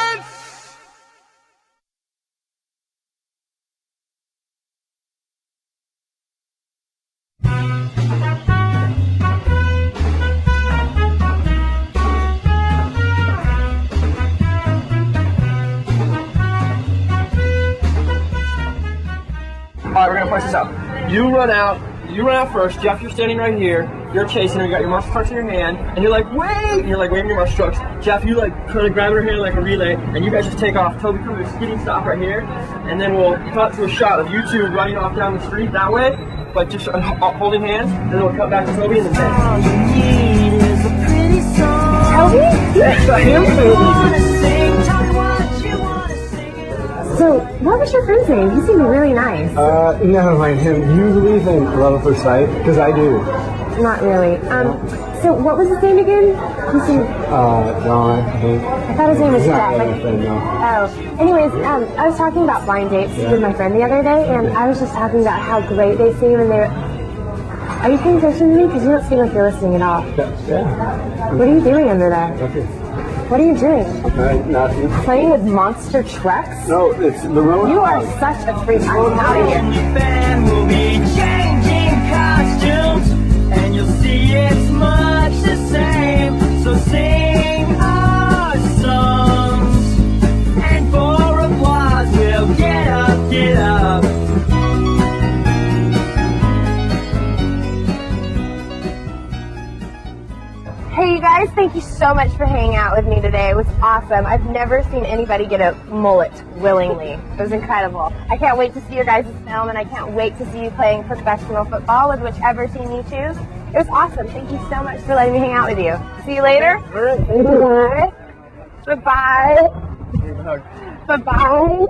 Alright, we're gonna place this out. You run out first. Jeff, you're standing right here. You're chasing her, you got your marching trucks in your hand, and you're like, wait! And you're like waving your marching trucks. Jeff, you like kind of grab her hand like a relay, and you guys just take off. Toby, come to a skidding stop right here, and then we'll cut to a shot of you two running off down the street that way, but just holding hands, and then we'll cut back to Toby and then
all you need is a pretty song.
Toby? Yes, I am
So, what was your friend's name? He seemed really nice.
Never mind him. You believe in love at first sight? Because I do.
Not really. So what was his name again? He seemed...
Don, I think.
I thought his name was
He's not
Jeff.
really a friend, no.
Oh. Anyways, I was talking about blind dates with my friend the other day, and I was just talking about how great they seem, and they were... Are you paying attention to me? Because you don't seem like you're listening at all.
Yeah.
What are you doing under there?
Okay.
What are you doing?
Nothing.
Playing with monster trucks?
No, it's the road.
You are such a freak. I'm out of here.
Band will be changing costumes, and you'll see it's much the same. So sing our songs, and for applause we'll get up, get up.
Hey you guys, thank you so much for hanging out with me today. It was awesome. I've never seen anybody get a mullet willingly. It was incredible. I can't wait to see your guys' film, and I can't wait to see you playing professional football with whichever team you choose. It was awesome. Thank you so much for letting me hang out with you. See you later. Bye-bye. Bye-bye.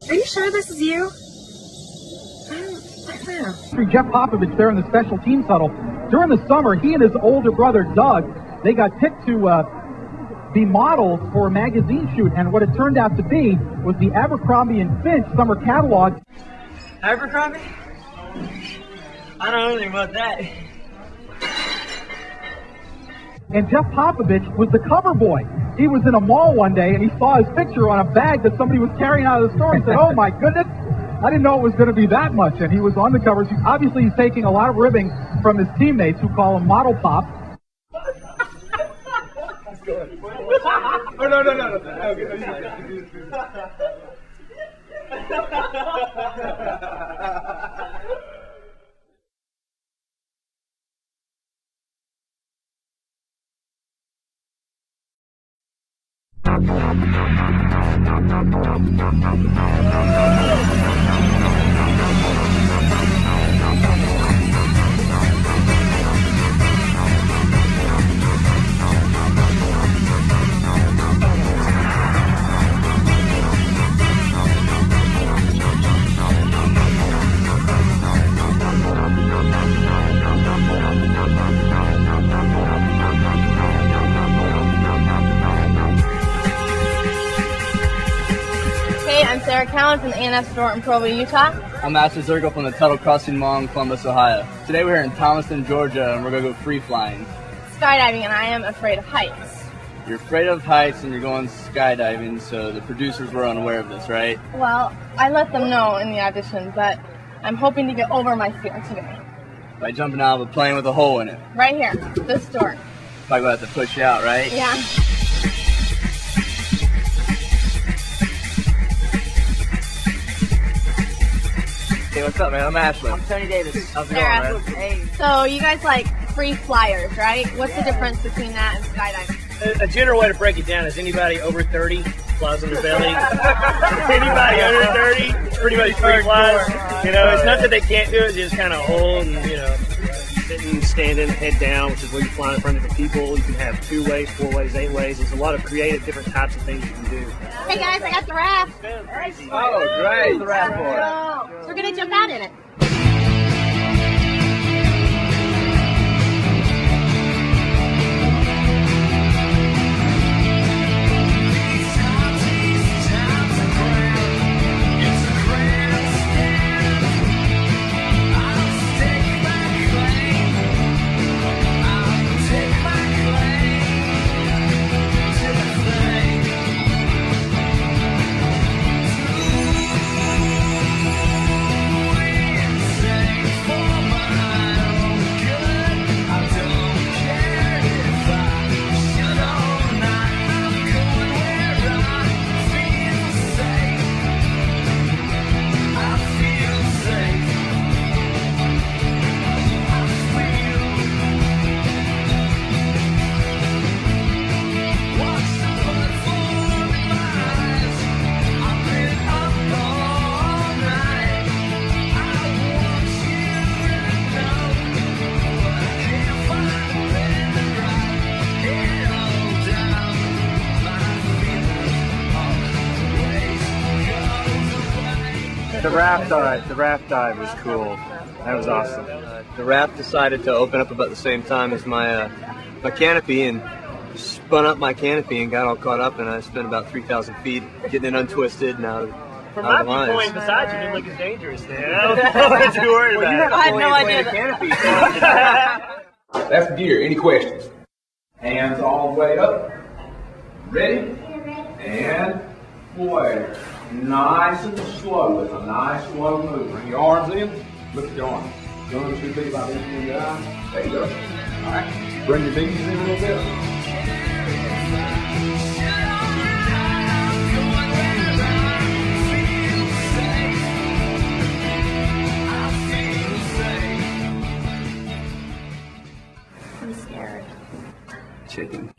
Are you sure this is you?
Jeff Popovich there in the special teams huddle. During the summer, he and his older brother, Doug, they got picked to be models for a magazine shoot, and what it turned out to be was the Abercrombie & Fitch summer catalog.
Abercrombie? I don't know anything about that.
And Jeff Popovich was the cover boy. He was in a mall one day, and he saw his picture on a bag that somebody was carrying out of the store, and said, oh my goodness, I didn't know it was going to be that much, and he was on the covers. Obviously, he's taking a lot of ribbing from his teammates who call him Model Pop.
Oh, no.
Hey, I'm Sarah Callan from the A&F store in Provo, Utah.
I'm Master Zirkle from the Tuttle Crossing Mall in Columbus, Ohio. Today we're here in Thomaston, Georgia, and we're going to go free flying.
Skydiving, and I am afraid of heights.
You're afraid of heights and you're going skydiving, so the producers were unaware of this, right?
Well, I let them know in the audition, but I'm hoping to get over my fear today.
By jumping out of a plane with a hole in it.
Right here, this door.
Probably going to have to push you out, right?
Yeah.
Hey, what's up, man? I'm Ashley.
I'm Tony Davis.
How's it going, man?
Hey. So you guys like free flyers, right? What's the difference between that and skydiving?
A general way to break it down is anybody over 30 flies on their belly. Anybody under 30 pretty much free flies. You know, it's not that they can't do it, just kind of hold and, you know, sitting, standing, head down, which is where you fly in front of different people. You can have 2 ways, 4 ways, 8 ways. There's a lot of creative different types of things you can do.
Hey guys, I got the raft.
Oh, great. The raft board.
So we're gonna jump out in it.
The raft dive was cool. That was awesome.
The raft decided to open up about the same time as my my canopy, and spun up my canopy and got all caught up, and I spent about 3,000 feet getting it untwisted and out of
From
out
my
of the lines.
viewpoint, besides, you didn't look as dangerous there. I wasn't too worried about it.
I had no idea that.
That's the gear. Any questions? Hands all the way up. Ready? And away. Nice and slow. It's a nice slow move. Bring your arms in. Lift your arms. Guns should be about this in your eye. There you go. All right. Bring your knees in a little bit.
I'm scared.
Chicken.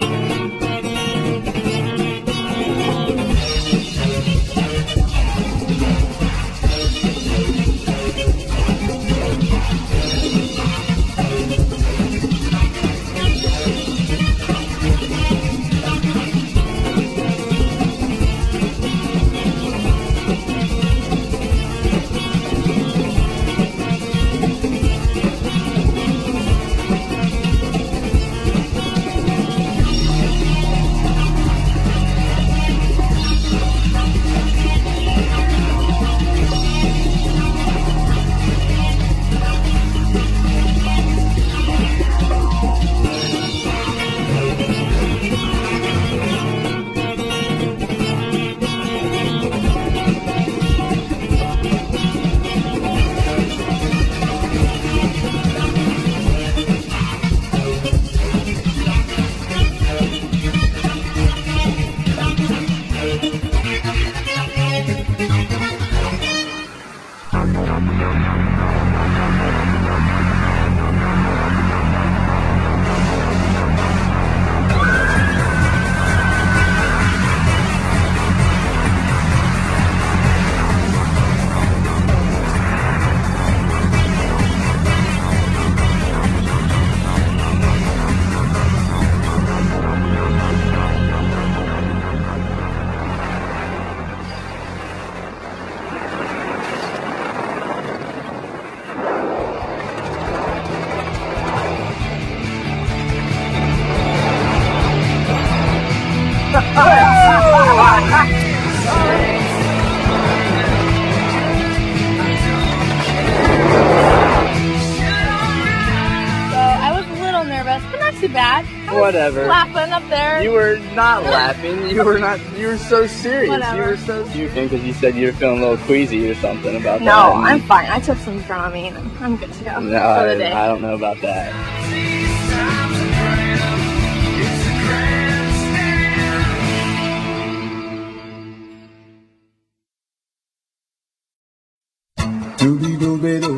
Too bad.
Whatever.
Laughing up there.
You were not laughing. You were not. You were so serious.
Whatever.
You were so. You think because you said you were feeling a little queasy or something about that.
No, I'm fine. I took some Dramamine and I'm good to go
No,
for the day.
I don't know about that.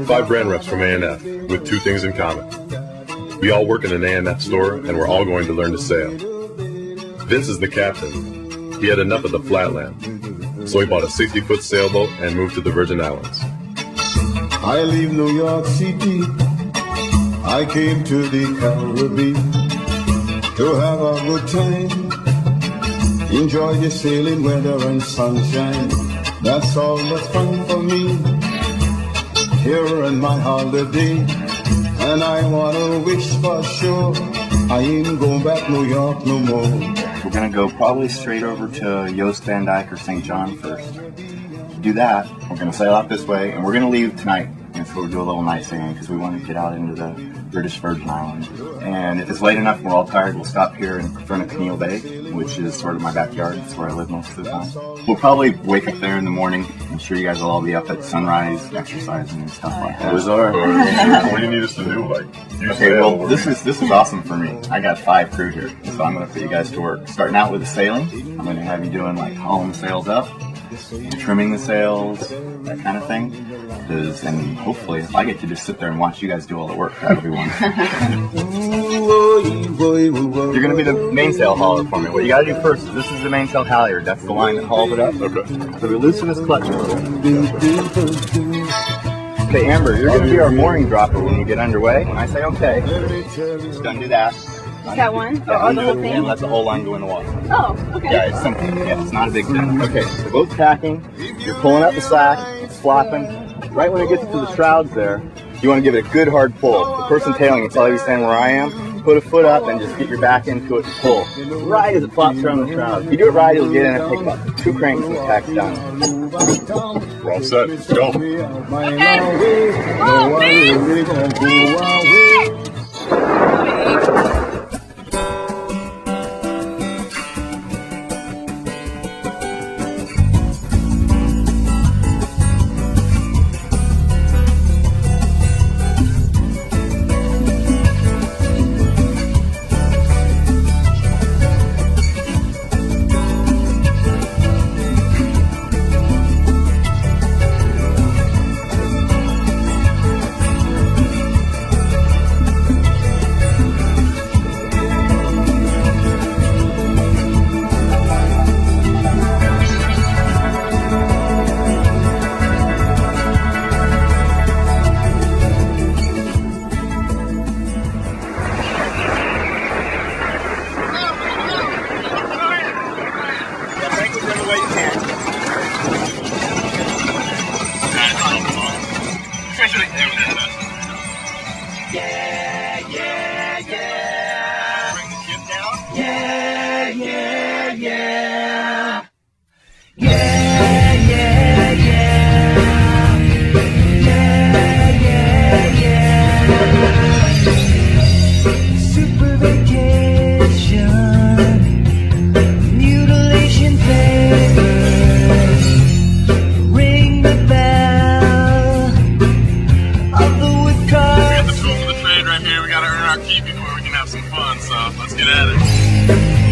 5 brand reps from A&F with 2 things in common. We all work in an A&F store, and we're all going to learn to sail. Vince is the captain. He had enough of the flatland, so he bought a 60-foot sailboat and moved to the Virgin Islands.
I leave New York City. I came to the Caribbean to have a good time. Enjoy the sailing weather and sunshine. That's all that's fun for me. Here in my holiday, and I wanna wish for sure I ain't going back New York no more.
We're gonna go probably straight over to Yost Van Dyke or St. John first. To do that, we're gonna sail out this way, and we're gonna leave tonight. And so we'll do a little night sailing because we want to get out into the British Virgin Islands. And if it's late enough and we're all tired, we'll stop here in front of Keneal Bay, which is sort of my backyard. It's where I live most of the time. We'll probably wake up there in the morning. I'm sure you guys will all be up at sunrise, exercising and stuff like that.
What do you need us to do?
Okay, well, this is awesome for me. I got 5 crew here, so I'm going to put you guys to work. Starting out with the sailing, I'm going to have you doing like hauling the sails up, trimming the sails, that kind of thing. And hopefully, if I get to just sit there and watch you guys do all the work, that'll be wonderful. You're going to be the mainsail hauler for me. What you got to do first is this is the mainsail halyard. That's the line that hauls it up. Okay. So we loosen this clutch a little bit. Okay, Amber, you're going to be our mooring dropper when we get underway. When I say okay, just undo that.
Got one?
Yeah,
Oh, the whole thing?
and let the whole line go in the water.
Oh, okay.
Yeah, it's simple. Yeah, it's not a big thing. Okay, so boat's tacking. You're pulling up the slack. flapping. Right when it gets to the shrouds there, you want to give it a good hard pull. The person tailing it's already standing where I am. Put a foot up and just get your back into it and pull. Right as it flops around the shrouds. If you do it right, you'll get in and take about 2 cranks and the tack's done.
We're all set. Let's go.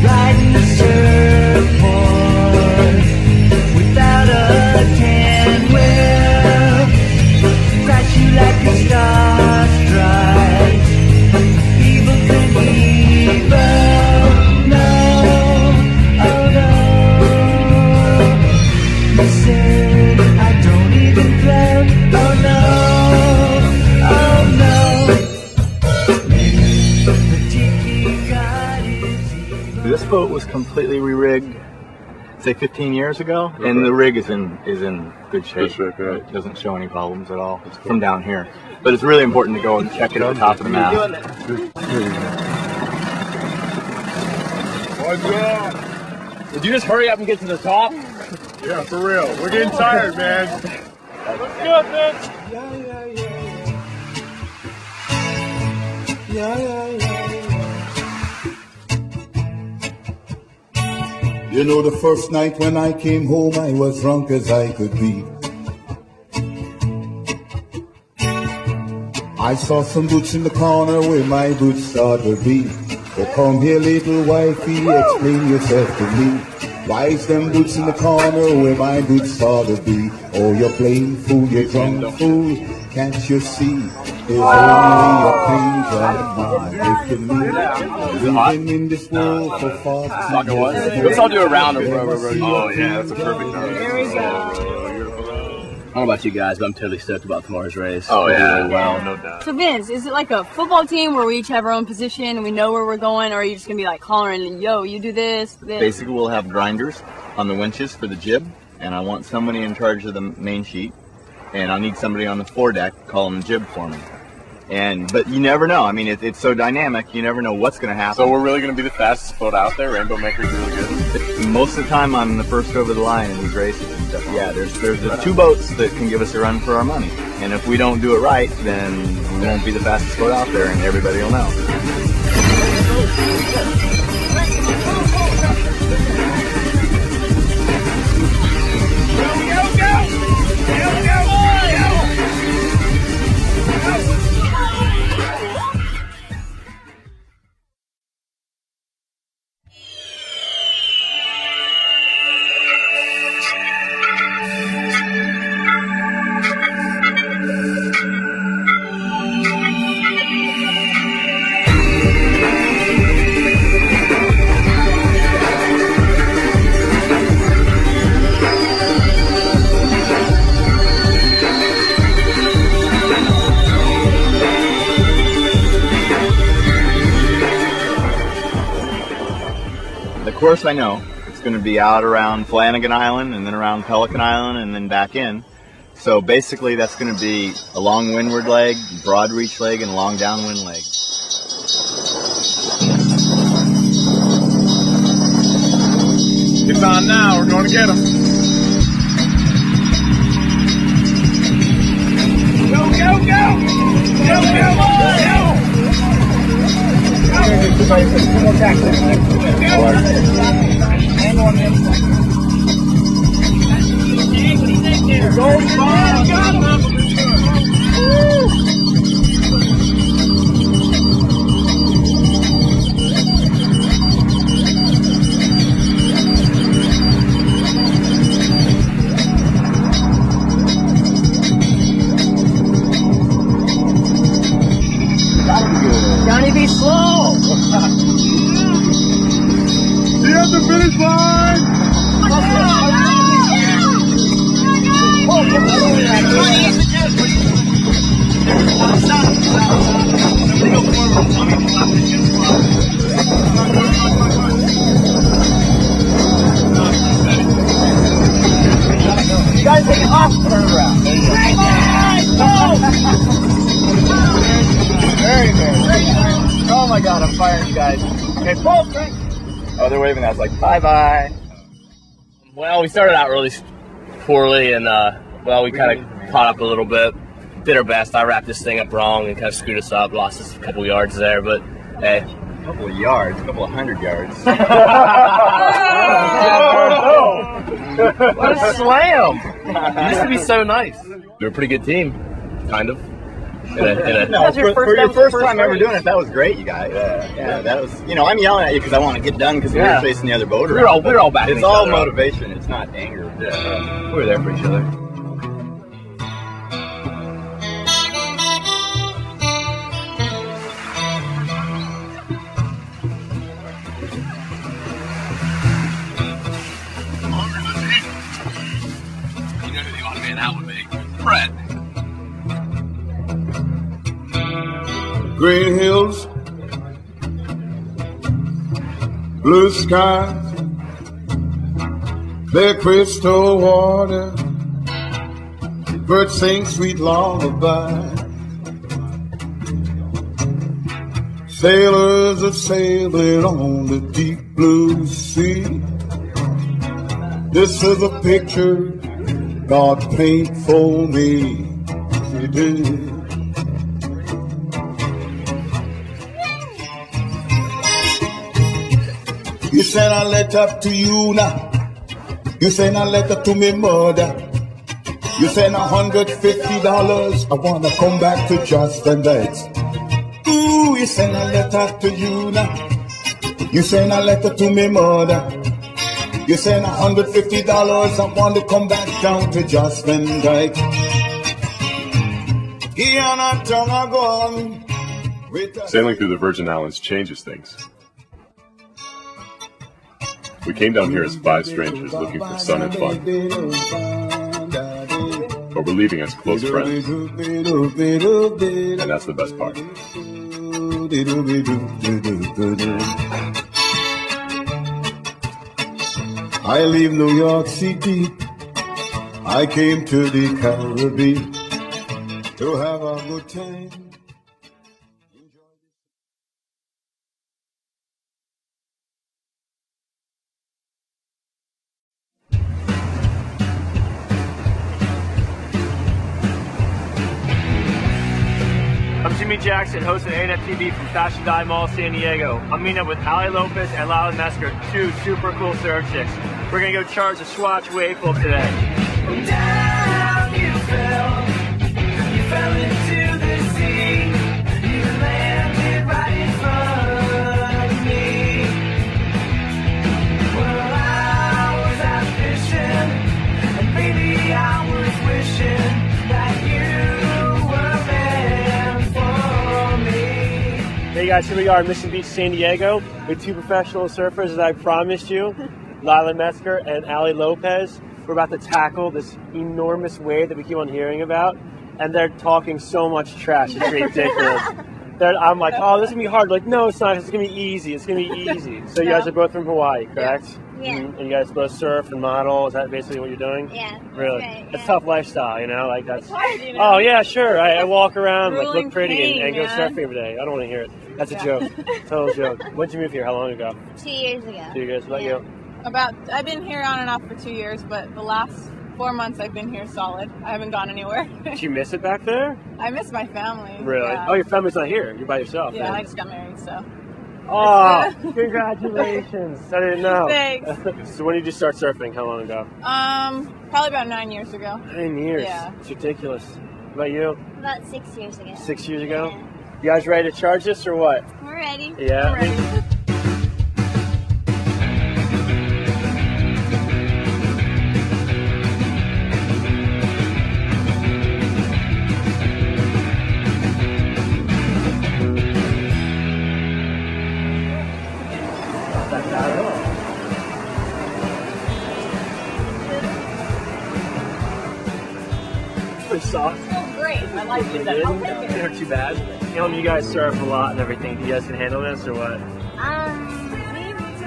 Riding the surfboard without a tan wheel, crash you like a star strike. Evil Knievel, no, oh no. You said I don't even care, oh no, oh no. The tiki god is
This boat was completely re-rigged, say 15 years ago, and the rig is in good shape. It doesn't show any problems at all from down here. But it's really important to go and check it at the top of the mast.
Did you just hurry up and get to the top?
Yeah, for real. We're getting tired, man.
Let's do it, man.
You know, the first night when I came home, I was drunk as I could be. I saw some boots in the corner where my boots ought to be. Oh, come here, little wifey, explain yourself to me. Why is them boots in the corner where my boots ought to be? Oh, you're playing fool, you're drunk fool, can't you see? There's only a page on my life to me. Living in this world for 40 years.
Let's all do a round of row.
Oh, yeah, that's a perfect round.
There we go.
I don't know about you guys, but I'm totally stoked about tomorrow's race.
Oh, yeah, well, no doubt.
So Vince, is it like a football team where we each have our own position and we know where we're going, or are you just gonna be like hollering, yo, you do this?
Basically, we'll have grinders on the winches for the jib, and I want somebody in charge of the main sheet, and I need somebody on the foredeck calling the jib for me. But you never know. I mean, it's so dynamic. You never know what's going to happen.
So we're really going to be the fastest boat out there. Rainbow Maker's really good.
Most of the time, I'm the first over the line in these races and stuff. Yeah, there's the 2 boats that can give us a run for our money. And if we don't do it right, then we won't be the fastest boat out there, and everybody will know. The course I know, it's going to be out around Flanagan Island and then around Pelican Island and then back in. So basically that's going to be a long windward leg, broad reach leg, and a long downwind leg.
It's on now. We're going to get him. Go, go, go! Go, go, go! Two more tacks. And one in. Go, got him!
Johnny, be slow!
See you at the finish line!
You guys take it off, turn around. Very, very. Oh my God, I'm firing you guys. Okay, pull, Frank.
Oh, they're waving. I was like, bye-bye.
Well, we started out really poorly, and well, we kind of caught up a little bit. Did our best. I wrapped this thing up wrong and kind of screwed us up. Lost us a couple of yards there, but hey.
A couple of yards, a couple of 100 yards.
What a slam! It used to be so nice. They're a pretty good team, kind of.
No, for your first time ever doing it, that was great, you guys. Yeah, that was. You know, I'm yelling at you because I want to get done because we were facing the other boat.
We're all back.
It's all motivation. It's not anger.
Yeah, we're there for each other.
You know who the odd man out would be? Brett.
Green hills, blue skies, their crystal water, birds sing sweet lullaby. Sailors are sailing on the deep blue sea. This is a picture God painted for me. He did. You send a letter to you now. You send a letter to me mother. You send $150. I wanna come back to Justin Bates. Ooh, you send a letter to you now. You send a letter to me mother. You send $150. I want to come back down to Justin Dyke.
Sailing through the Virgin Islands changes things. We came down here as 5 strangers looking for sun and fun. But we're leaving as close friends. And that's the best part.
I leave New York City. I came to the Caribbean to have a good time.
I'm Jimmy Jackson, host of A&F TV from Fashion Dye Mall, San Diego. I'm meeting up with Ali Lopez and Lila Mesker, 2 super cool surf chicks. We're gonna go charge a Swatch wave pool today.
Down you fell into the sea. You landed right in front of me. Well, I was out fishing, and baby, I was wishing that you were meant for me.
Hey guys, here we are in Mission Beach, San Diego, with 2 professional surfers, as I promised you, Lila Mesker and Ali Lopez. We're about to tackle this enormous wave that we keep on hearing about, and they're talking so much trash, it's ridiculous. I'm like, oh, this is gonna be hard. Like, no, it's not. It's gonna be easy. It's gonna be easy. So you guys are both from Hawaii, correct?
Yeah.
And you guys both surf and model. Is that basically what you're doing?
Yeah.
Really?
Right,
It's a tough lifestyle, you know. Like that's.
It's hard, you know?
Oh yeah, sure. I walk around, like
Grueling
look pretty,
pain,
and go
man.
surfing every day. I don't want to hear it. That's a joke. Total joke. When'd you move here? How long ago?
2 years ago.
2 years. What about you?
I've been here on and off for 2 years, but the last 4 months I've been here solid. I haven't gone anywhere.
Did you miss it back there?
I miss my family.
Really?
Yeah.
Oh, your family's not here. You're by yourself.
Yeah,
then.
I just got married, so.
Oh, congratulations! I didn't know.
Thanks.
So when did you start surfing? How long ago?
Probably about 9 years ago.
9 years.
Yeah.
It's ridiculous. What about you?
About 6 years ago.
6 years ago? You guys ready to charge this or what?
We're ready.
Yeah?
We're ready.
Pretty soft.
Oh, great. I like it. I'll take it.
They're too bad. You guys surf a lot and everything. You guys can handle this or what?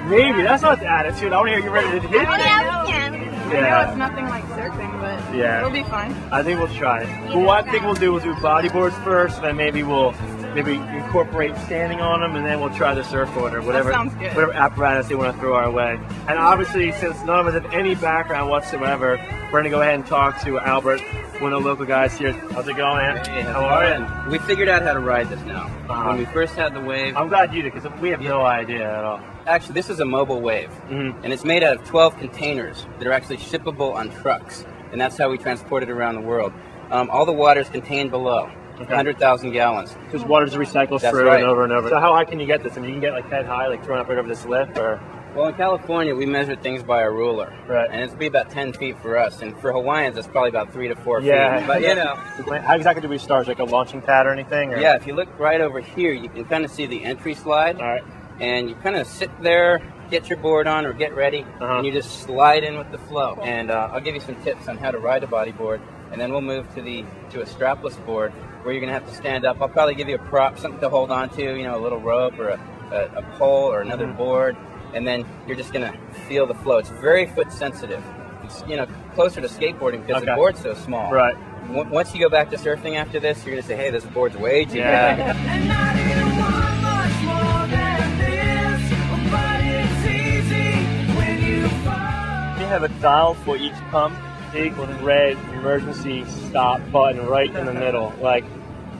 Maybe. That's not the attitude. I want to hear you ready to hit it.
Yeah, we can.
I know it's nothing like surfing, but
Yeah.
we'll be fine.
I think we'll try it. Well, what I think we'll do is do bodyboards first, and then maybe we'll incorporate standing on them, and then we'll try the surfboard or whatever,
sounds good.
whatever apparatus they want to throw our way. And obviously, since none of us have any background whatsoever, we're going to go ahead and talk to Albert, one of the local guys here. How's it going, man?
Hey,
How are you?
We figured out how to ride this now. When we first had the wave,
I'm glad you did, because we have no idea at all.
Actually, this is a mobile wave, and it's made out of 12 containers that are actually shippable on trucks, and that's how we transport it around the world. All the water is contained below, 100,000 gallons.
Because water's recycled
That's
through
right.
and over and over. So how high can you get this? I mean, you can get like head high, like thrown up right over this lip, or?
Well, in California, we measure things by a ruler,
right?
And it's be about 10 feet for us, and for Hawaiians, it's probably about 3 to 4
Yeah.
feet. But you know,
How exactly do we start? Like a launching pad or anything? Or?
yeah, if you look right over here, you can kind of see the entry slide.
All right.
And you kind of sit there, get your board on or get ready, and you just slide in with the flow. And I'll give you some tips on how to ride a bodyboard, and then we'll move to a strapless board where you're going to have to stand up. I'll probably give you a prop, something to hold on to, you know, a little rope or a pole or another board, and then you're just going to feel the flow. It's very foot sensitive. It's, you know, closer to skateboarding because the board's so small.
Right.
Once you go back to surfing after this, you're going to say, hey, this board's way too big.
We have a dial for each pump, big with red emergency stop button right in the middle. Like,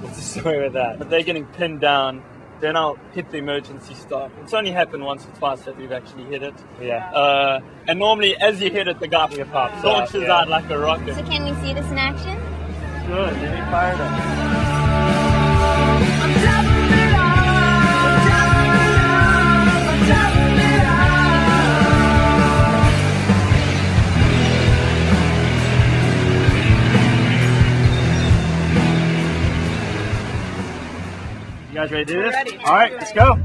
what's the story with that?
But they're getting pinned down. Then I'll hit the emergency stop. It's only happened once or twice that we've actually hit it.
Yeah.
And normally, as you hit it, the guy
pops
launches out like a rocket.
So can we see this in action?
Good. Get me fired up. You guys ready to do this?
Ready.
All right, let's go.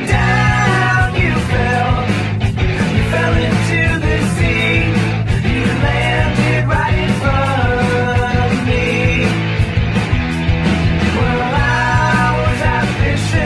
Down you fell into the sea. You landed right in front of me. Well, I was out fishing.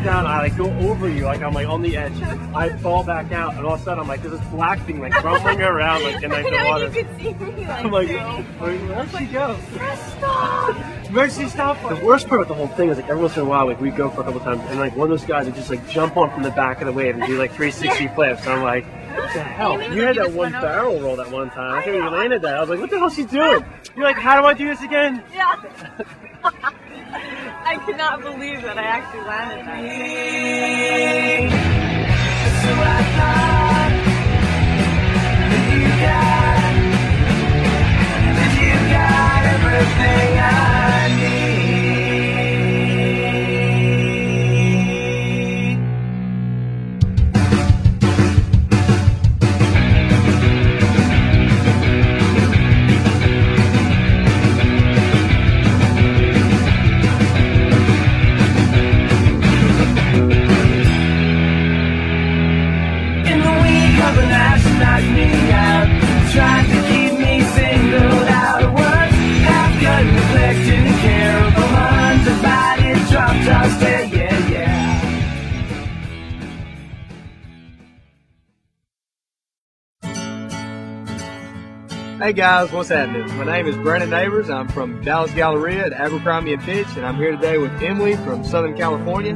down, I like go over you, like I'm like on the edge. I fall back out, and all of a sudden I'm like, there's this black thing like rumbling around like in like the water.
You could see me like,
I'm like, where'd she go? Where'd she stop? The worst part of the whole thing is like every once in a while, like we go for a couple times, and like one of those guys would just like jump on from the back of the wave and do like 360 flips. And I'm like, what the hell? You had that one barrel roll that one time. I think you landed that. I was like, what the hell is she doing? You're like, how do I do this again?
Yeah. I could not believe that I actually landed that.
So I thought that you got everything I need. Trying to keep me singled out of words, half-cut reflection, terrible undivided drop toss, yeah.
Hey guys, what's happening? My name is Brandon Neighbors. I'm from Dallas Galleria at Abercrombie Fitch, and I'm here today with Emily from Southern California.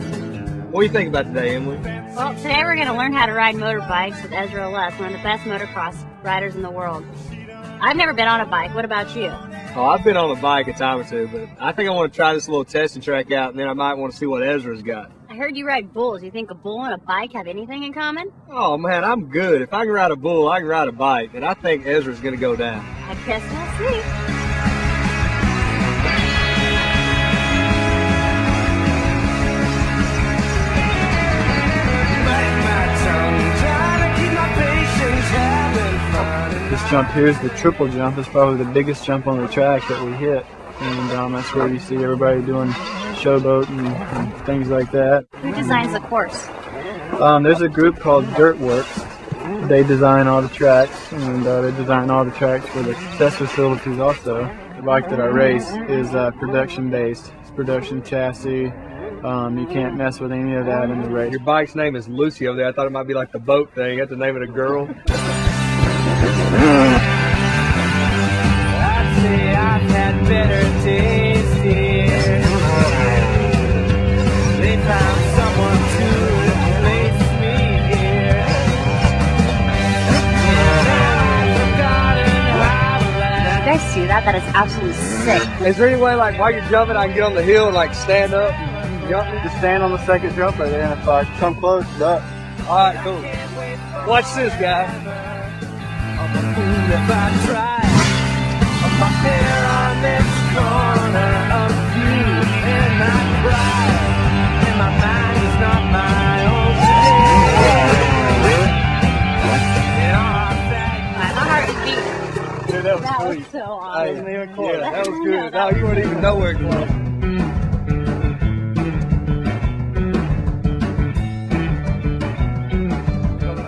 What do you think about today, Emily?
Well, today we're going to learn how to ride motorbikes with Ezra Les, one of the best motocross riders in the world. I've never been on a bike. What about you?
Oh, I've been on a bike a time or two, but I think I want to try this little testing track out, and then I might want to see what Ezra's got.
I heard you ride bulls. You think a bull and a bike have anything in common?
Oh man, I'm good. If I can ride a bull, I can ride a bike, and I think Ezra's going to go down.
I guess we'll see.
This jump here is the triple jump. It's probably the biggest jump on the track that we hit. And that's where you see everybody doing showboat and things like that.
Who designs the course?
There's a group called Dirtworks. They design all the tracks, and they design all the tracks for the test facilities also. The bike that I race is production based. It's production chassis. You can't mess with any of that in the race.
Your bike's name is Lucy over there. I thought it might be like the boat thing. That's the name of the girl.
I'd say I've had better taste here. They found someone to replace me here.
You guys see that? That is absolutely sick.
Is there any way, like, while you're jumping, I can get on the hill and, like, stand up and jump?
Just stand on the second jump right there, and if I come close, duck.
All right, cool. Watch this, guy.
If I try, I'm up there on this corner of you and I cry, and my mind is not my own
My heart is beating.
Dude, that was
That
sweet.
was so awesome.
Hey, wasn't even close. Yeah, that was good. No, you weren't even nowhere close.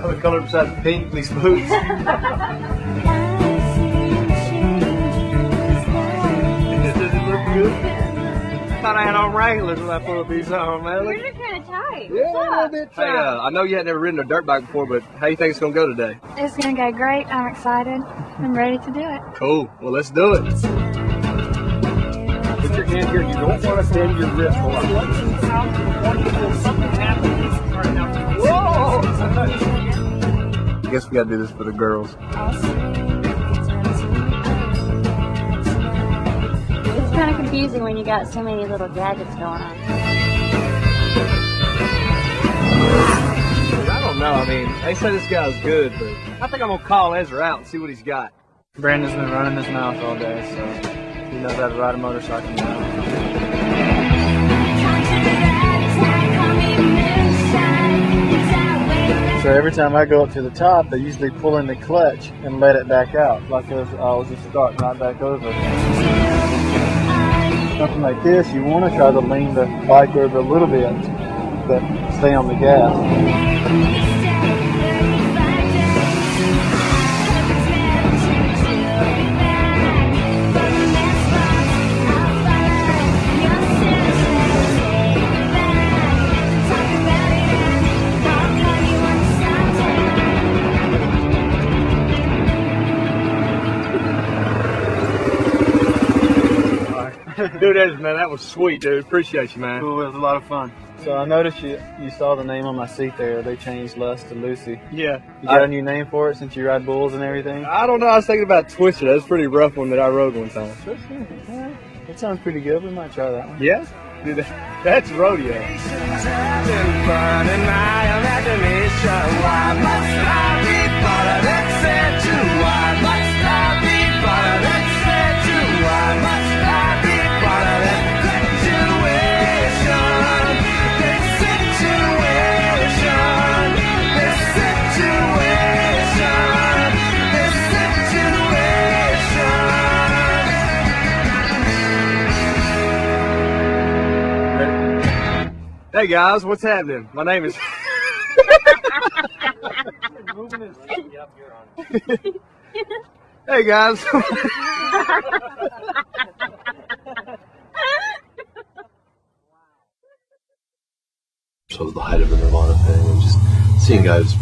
What color besides pink? These boots.
Does it look good? Thought I had on Wranglers when I put these on, man.
Yours are kind of tight.
Yeah,
What's
a little
up?
bit tight. Hey, I know you had never ridden a dirt bike before, but how do you think it's going to go today?
It's going to go great. I'm excited. I'm ready to do it.
Cool. Well, let's do it.
Put your hand here. You don't want to bend your wrist. Hold on.
Whoa! I guess we got to do this for the girls.
It's kind of confusing when you got so many little gadgets going on.
I don't know. I mean, they say this guy's good, but I think I'm going to call Ezra out and see what he's got.
Brandon's been running his mouth all day, so he knows how to ride a motorcycle now. So every time I go up to the top, they usually pull in the clutch and let it back out, like if I was just starting right back over. Something like this, you want to try to lean the bike over a little bit, but stay on the gas.
Dude, man, that was sweet, dude. Appreciate you, man.
Cool, it was a lot of fun. So I noticed you saw the name on my seat there. They changed Les to Lucy.
Yeah.
You got a new name for it since you ride bulls and everything?
I don't know. I was thinking about Twister. That's a pretty rough one that I rode one time.
Twister? It sounds pretty good. We might try that one.
Yeah? Dude, that's rodeo. Hey guys, what's happening? My name is. Hey guys.
So it was the height of the Nirvana thing, and just seeing guys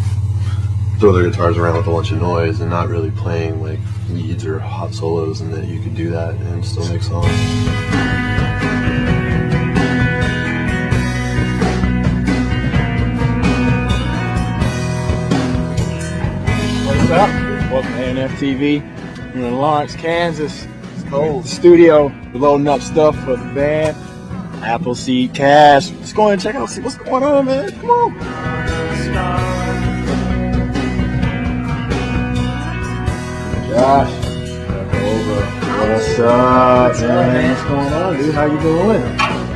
throw their guitars around with a bunch of noise and not really playing like leads or hot solos, and that you could do that and still make songs.
What's up? Welcome to ANF TV. I'm in Lawrence, Kansas. It's cold. Studio. We're loading up stuff for the band. Appleseed Cast. Let's go and check out, see what's going on, man. Come on. Josh. What's up, man? What's going on, dude? How you doing?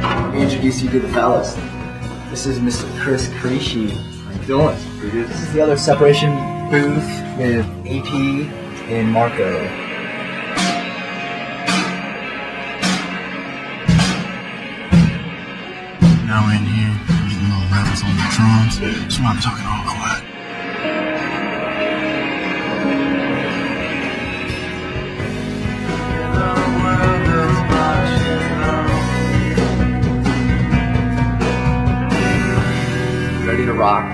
Let me introduce you to the fellas. This is Mr. Chris Creasy. How you doing? Pretty good. This is the other separation booth with AP and Marco.
Now we're in here, getting little rattles on the drums, so I'm talking all quiet.
Ready to rock.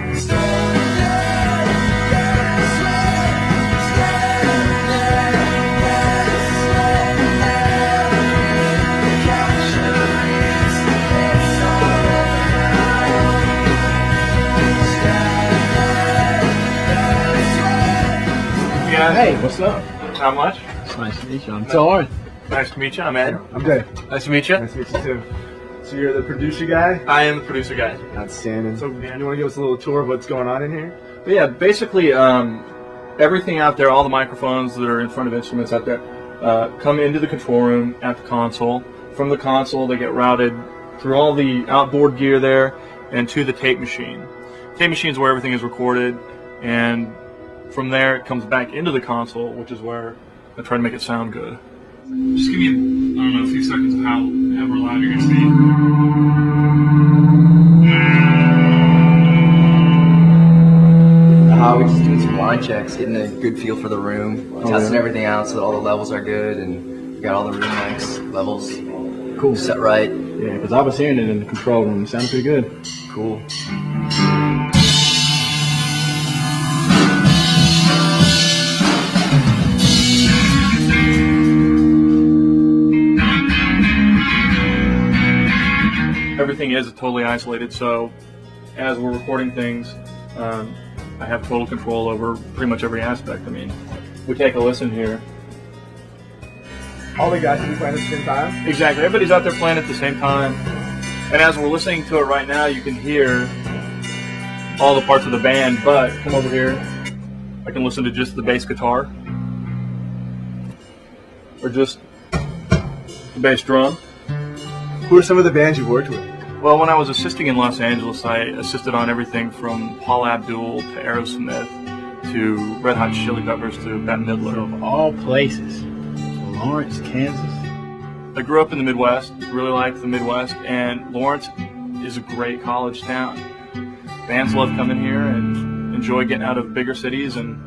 Yeah.
Hey, what's up?
How much?
It's nice to meet you. I'm Torrin.
Nice to meet you. I'm Ed.
I'm good.
Nice to meet you.
Nice to meet you too. So you're the producer guy?
I am the producer guy.
Outstanding.
So, man, you want to give us a little tour of what's going on in here?
But yeah, basically, everything out there, all the microphones that are in front of instruments out there, come into the control room at the console. From the console, they get routed through all the outboard gear there and to the tape machine. Tape machine is where everything is recorded, and from there it comes back into the console, which is where I try to make it sound good. Just give me, I don't know, a few seconds of however loud you're going to be.
We're just doing some line checks, getting a good feel for the room, testing everything out so that all the levels are good, and we got all the room mics, levels,
cool,
set right.
Yeah, because I was hearing it in the control room. It sounded pretty good.
Cool.
Everything is totally isolated, so as we're recording things, I have total control over pretty much every aspect. I mean, we take a listen here.
All the guys will be playing at the same time?
Exactly. Everybody's out there playing at the same time. And as we're listening to it right now, you can hear all the parts of the band, but come over here, I can listen to just the bass guitar. Or just the bass drum.
Who are some of the bands you've worked with?
Well, when I was assisting in Los Angeles, I assisted on everything from Paul Abdul to Aerosmith to Red Hot Chili Peppers to Bette Midler.
Of all places, Lawrence, Kansas.
I grew up in the Midwest, really liked the Midwest, and Lawrence is a great college town. Bands love coming here and enjoy getting out of bigger cities and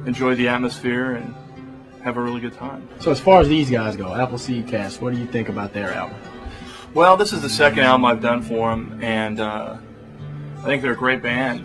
enjoy the atmosphere and have a really good time.
So as far as these guys go, Appleseed Cast, what do you think about their album?
Well, this is the second album I've done for them, and I think they're a great band.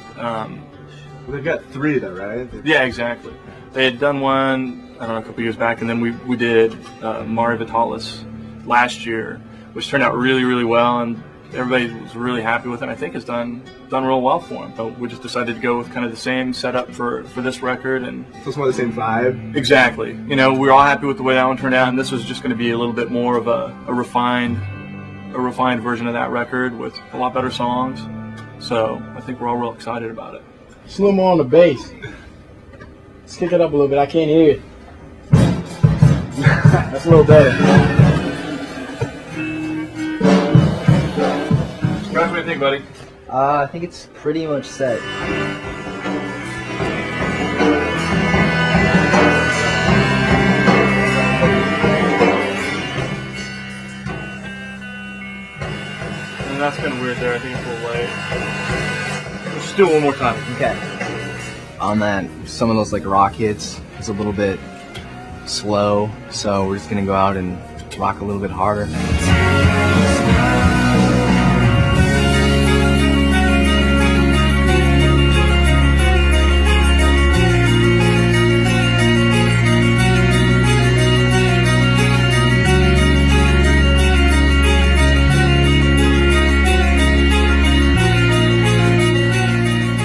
They've got three, though, right?
Yeah, exactly. They had done one, I don't know, a couple years back, and then we did Mari Vitalis
last year, which turned out really, really well, and everybody was really happy with it. I think it's done real well for him. But we just decided to go with kind of the same setup for this record, and
So it's more the same vibe.
exactly. You know, we're all happy with the way that one turned out, and this was just going to be a little bit more of a refined version of that record with a lot better songs. So I think we're all real excited about it.
Just a little more on the bass. Let's kick it up a little bit. I can't hear it. That's a little better.
What do you think, buddy?
I think it's pretty much set.
And that's kind of weird there. I think it's a little late. Let's just do it one more time.
Okay. On that, some of those like rock hits is a little bit slow, so we're just gonna go out and rock a little bit harder.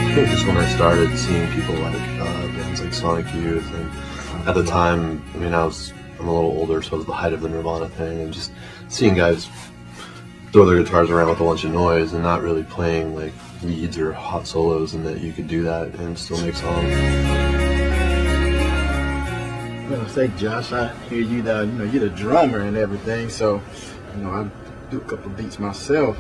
I think just when I started seeing people like bands like Sonic Youth, and at the time, I mean, I'm a little older, so it was the height of the Nirvana thing, and just seeing guys throw their guitars around with a bunch of noise and not really playing like leads or hot solos, and that you could do that and still make songs.
Well, say, Josh, I hear you you're the drummer and everything, so I do a couple of beats myself.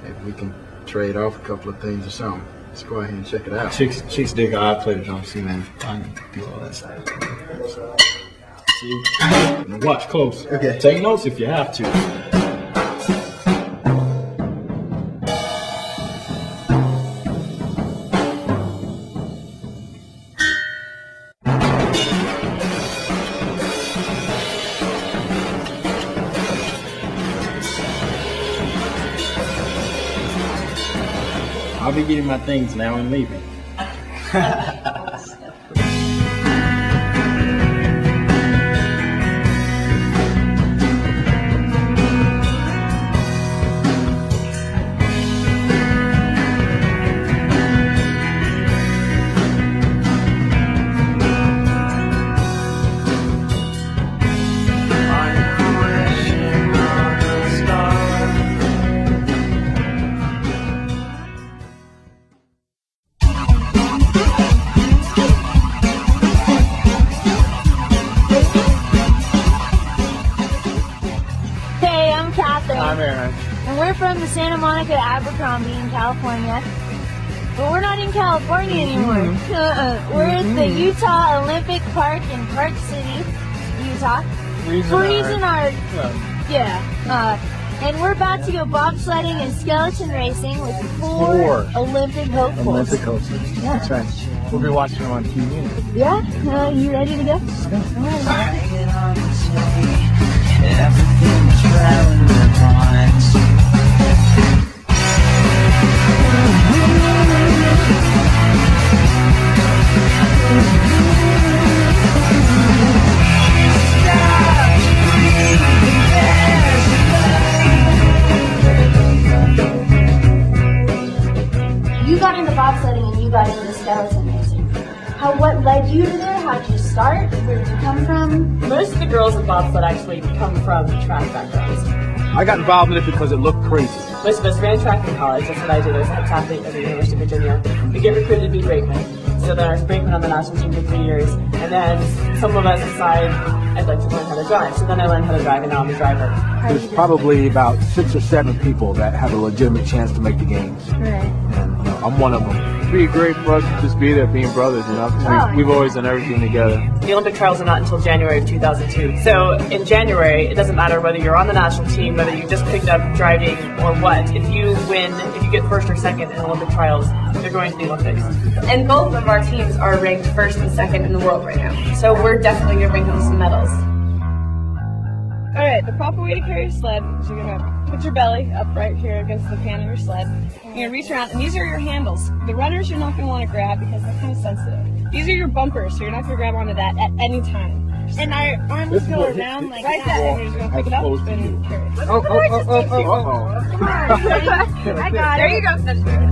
Maybe we can trade off a couple of things or something. Let's go ahead and check it out.
Chicks dig I play the drums too, man. I can do all that stuff.
See? Now watch close.
Okay.
Take notes if you have to. I'll be getting my things now and leaving.
Hey, I'm Catherine.
I'm Aaron.
And we're from the Santa Monica Abercrombie in California. But we're not in California anymore. We're at the Utah Olympic Park in Park City, Utah. Cuisinart. And we're about to go bobsledding and skeleton racing with four Olympic hopefuls.
Olympic hopefuls.
Yeah.
That's right. We'll be watching them on TV.
Yeah? You ready to go? You got into bobsledding and you got into skeleton racing. What led you to there? How'd you start? Where did you come from?
Most of the girls in bobsled actually come from track backgrounds.
I got involved in it because it looked crazy.
Most of us ran track in college. That's what I did. I was a head athlete at the University of Virginia. We get recruited to be brakemen. So then I was brakeman on the national team for 3 years. And then some of us decide I'd like to learn how to drive. So then I learned how to drive, and now I'm a driver.
There's probably about 6 or 7 people that have a legitimate chance to make the games.
Right.
And I'm one of them. It'd be great for us to just be there being brothers, we've always done everything together.
The Olympic trials are not until January of 2002. So in January, it doesn't matter whether you're on the national team, whether you just picked up driving or what. If you get first or second in Olympic trials, you're going to the Olympics.
And both of our teams are ranked first and second in the world right now. So we're definitely going to bring home some medals.
All right, the proper way to carry your sled is you're going to put your belly up right here against the pan of your sled. You're going to reach around, and these are your handles. The runners you're not going to want to grab because they're kind of sensitive. These are your bumpers, so you're not going to grab onto that at any time. And our arms
This is
go
what
around like
hits
that,
the
and you're just
wall
gonna pick it
as
up
opposed to
and
you.
carry it.
I
got
there
it.
you go.
That's good.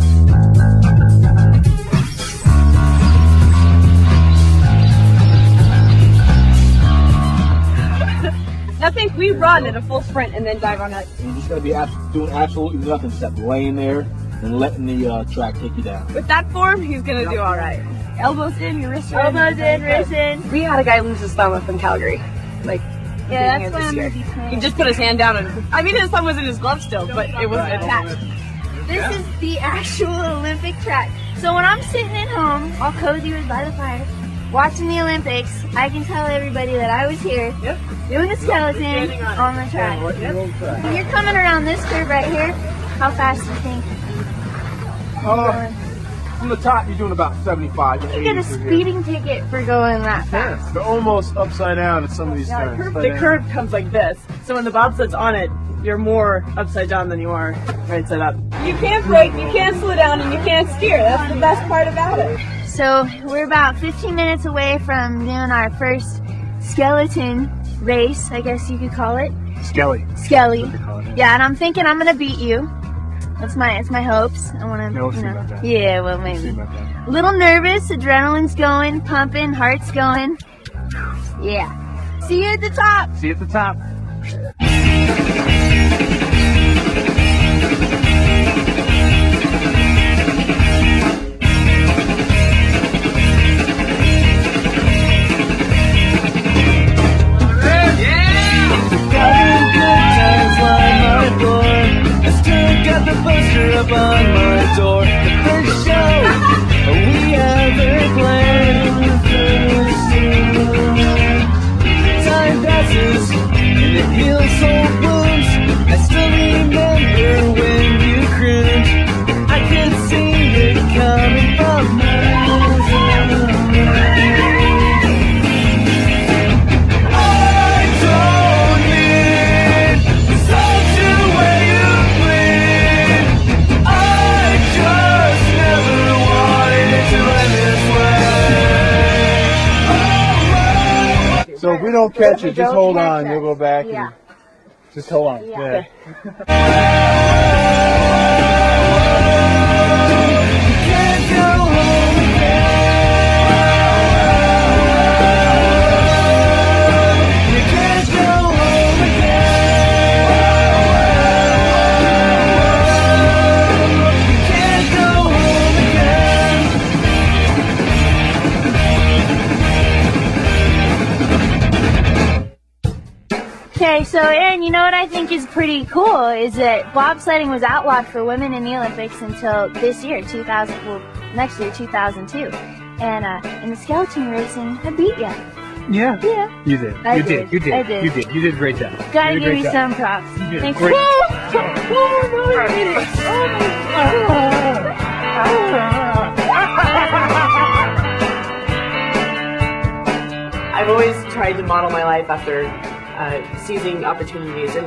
I think we run at a full sprint and then dive on it.
You're just going to be doing absolutely nothing except laying there and letting the track take you down.
With that form, he's gonna do all right. Elbows in, your wrists in.
Elbows in, wrists in. We had a guy lose his thumb up in Calgary. Like,
Yeah,
beginning
that's
of
why
this
I'm
year.
gonna be playing. He just put his hand down and I mean his thumb was in his glove still, but it wasn't attached.
This is the actual Olympic track. So when I'm sitting at home, all cozy with by the fire, watching the Olympics, I can tell everybody that I was here doing a skeleton on the track. When you're coming around this curve right here, how fast do you think?
From the top, you're doing about 75 to 80.
You get a speeding ticket for going that fast.
They're almost upside down at some of these turns.
The curve comes like this. So when the bobsled's on it, you're more upside down than you are right side up. You can't brake, you can't slow down, and you can't steer. That's the best part about it.
So we're about 15 minutes away from doing our first skeleton race, I guess you could call it.
Skelly.
Yeah, and I'm thinking I'm gonna beat you. It's my hopes. I wanna,
Yeah, we'll see about that.
Yeah, well maybe. A little nervous, adrenaline's going, pumping, heart's going. Yeah. See you at the top.
See you at the top.
Got the poster up on my door. The first show we ever played. Time passes and it heals soul wounds. I still remember when you crooned. I could see it coming from miles away. I don't need such a way to bleed. I just never wanted it to end this way.
So if we don't catch it, just hold on. You'll go back and just hold on. Yeah.
Can't go home again. You can't go home again. You can't go home again.
Okay, so Aaron, you know what I think is pretty cool is that bobsledding was outlawed for women in the Olympics until this year, next year, 2002. And in the skeleton racing, I beat ya.
Yeah.
Yeah.
You did.
I
You
did.
did. You did.
I did.
You did. You did a great job.
Gotta
You did a
give
great
you
job.
some props.
You did a
Thanks.
great
I've always tried to model my life after seizing opportunities, and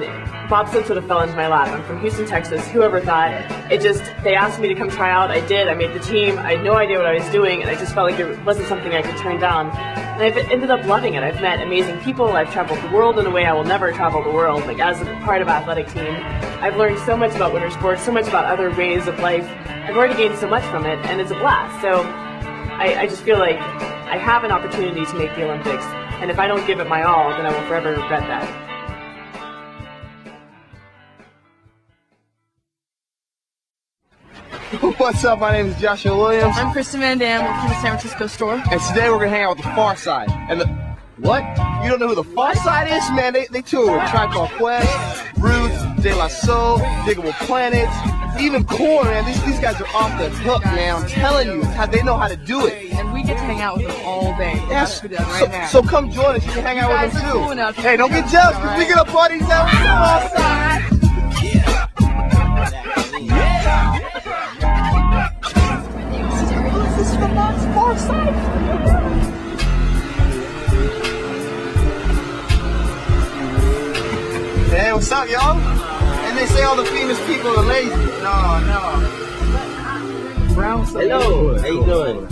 bobsled sort of fell into my lap. I'm from Houston, Texas. Whoever thought? They asked me to come try out. I did. I made the team. I had no idea what I was doing, and I just felt like it wasn't something I could turn down. And I've ended up loving it. I've met amazing people. I've traveled the world in a way I will never travel the world. Like as a part of athletic team, I've learned so much about winter sports, so much about other ways of life. I've already gained so much from it, and it's a blast. So I just feel like I have an opportunity to make the Olympics, and if I don't give it my all, then I will forever regret that.
What's up? My name is Joshua Williams.
I'm Kristen Van Dam from the San Francisco store.
And today we're gonna hang out with the Far Side. And the what? You don't know who the Far Side is, man? They tour with Tribe Called Quest, Roots, De La Soul, Diggable Planets, even Core, man. These guys are off the hook, man. I'm telling you, they know how to do it.
And we get to hang out with them all day.
Yes.
That's what we're doing right now.
So come join us. You can hang out with them too.
Cool enough.
Hey, don't get jealous, because we get a buddies out with the Far Side. This is the Far Side. Hey, what's up, y'all? And they say all the famous people are lazy. No.
Hello, how you doing?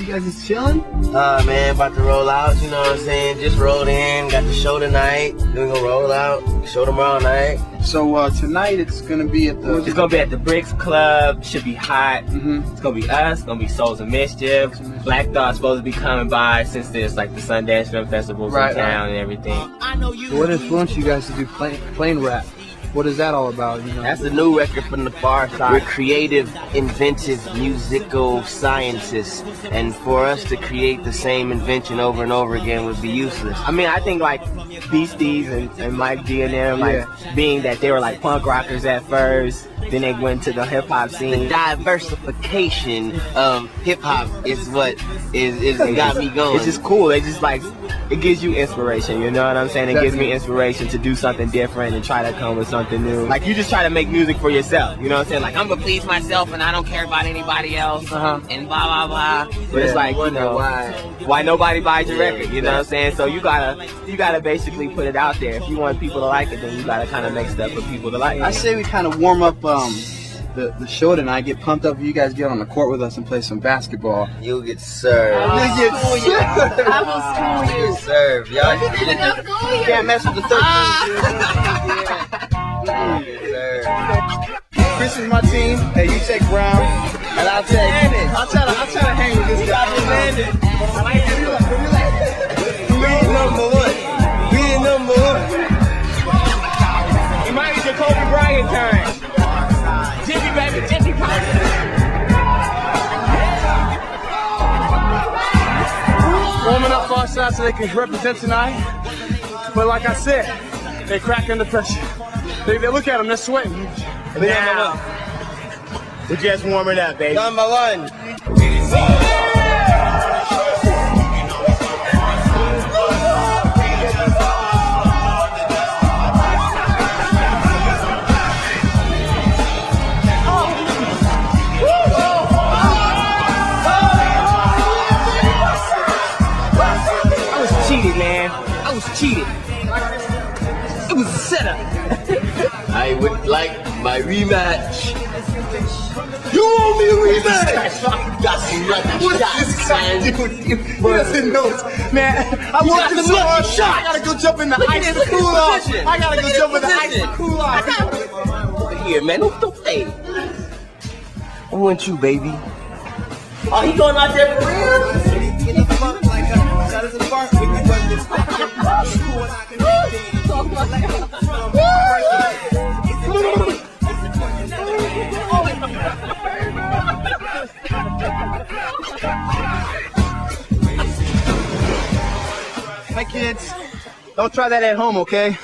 guys just chilling?
Man, about to roll out, you know what I'm saying? Just rolled in, got the show tonight. Then we gonna roll out, show tomorrow night.
So tonight it's gonna be at the...
It's gonna be at the Bricks Club, should be hot. It's gonna be us, gonna be Souls of Mischief. Black Thought's supposed to be coming by since there's like the Sundance Film Festivals in town and everything.
What influenced you guys to do plain rap? What is that all about? You know?
That's a new record from the Far Side. We're creative, inventive, musical scientists, and for us to create the same invention over and over again would be useless.
I mean, I think like Beasties and Mike D and them, like being that they were like punk rockers at first, then they went to the hip hop scene.
The diversification of hip hop is what is got me going.
It's just cool. It's just like, it gives you inspiration, you know what I'm saying? It gives me inspiration to do something different and try to come with something new. Like, you just try to make music for yourself, you know what I'm saying? Like, I'm gonna please myself and I don't care about anybody else and blah, blah, blah. But it's like, you know, why nobody buys your record, you know what I'm saying? So you gotta basically put it out there. If you want people to like it, then you gotta kind of make stuff for people to like it.
I say we kind of warm up the show tonight, get pumped up, you guys get on the court with us and play some basketball.
You'll get served.
You'll get served.
I will school you. You'll get served, y'all.
You can't mess with the 13. Chris is my team. Hey, you take Brown, and I'll take. I'll try to hang with this guy.
We number one.
You might get your Kobe Bryant turn. Jimmy, baby, Jimmy.
Warming up Far Side so they can represent tonight. But like I said, they crack under pressure. They look at them, they're sweating.
Now,
we're just warming up, baby.
Number one.
Cheated. It was a setup.
I would like my rematch. You owe me a rematch. Got some lucky shots, man.
He doesn't know it. Man, I want this hard shot. I gotta go jump in the ice to cool off. I gotta go jump in the ice to cool off.
Here, man, don't play. I want you, baby.
Oh, he going out there for real?
Get the fuck like that is a bark with you.
Hey kids, don't try that at home, okay?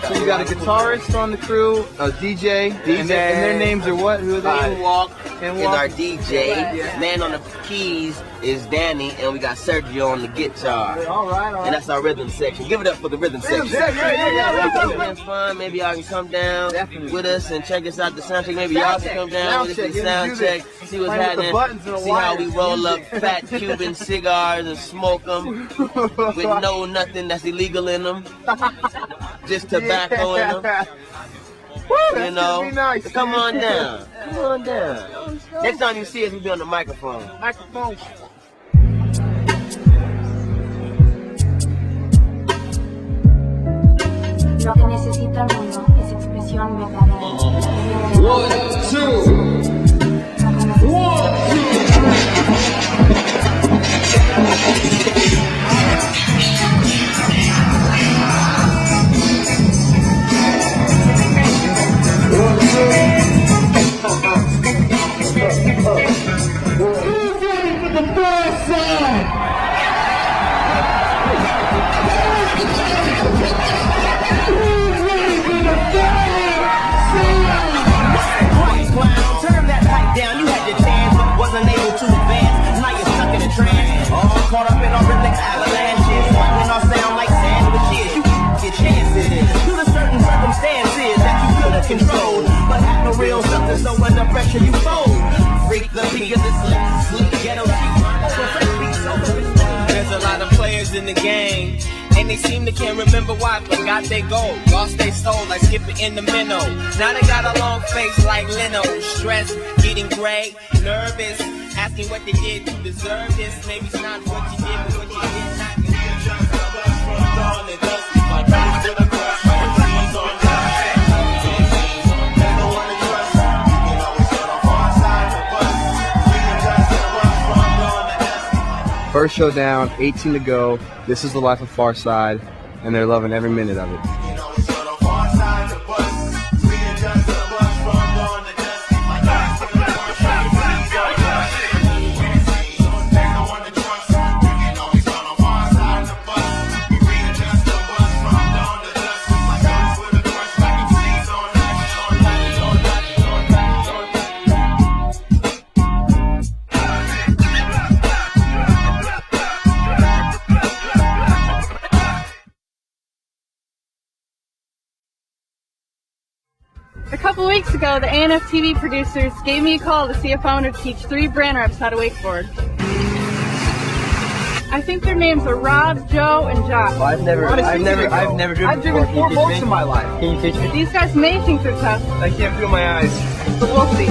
So you got a guitarist on the crew, a DJ, and their names are what? Who are they?
Walk is our DJ. Man on the keys is Danny, and we got Sergio on the guitar.
All right.
And that's our rhythm section. Give it up for the rhythm section. It's fun. Maybe y'all can come down with us and check us out the sound check. Maybe y'all can come down with us and sound check. See what's happening. See how we roll up fat Cuban cigars and smoke them with no nothing that's illegal in them. Just tobacco in them. You know, come on down. Come on down. Next time you see us, we'll be on the microphone.
Lo que necesita el mundo es expresión verdadera.
1, 2. 1,
Caught up in our rhythmic avalanches, when our sound like sandwiches. You get chances to the certain circumstances that you could have controlled, but had no real substance, so under pressure you fold. Freak the beat of this sleep ghetto. There's a lot of players in the game, And they seem to can't remember why, forgot they goal. Lost their soul like skipping in the minnow. Now they got a long face like Leno. Stressed, getting gray, nervous, asking what they did to deserve this. Maybe it's not what you did, but what you did not.
First show down, 18 to go. This is the life of Farside, and they're loving every minute of it.
A couple weeks ago, the ANF TV producers gave me a call to see if I wanted to teach 3 brand reps how to wakeboard. I think their names are Rob, Joe, and Josh.
Well, I've never driven 4 boats in my life. Can you teach me?
These guys may think they're tough,
I can't feel my eyes.
but we'll see.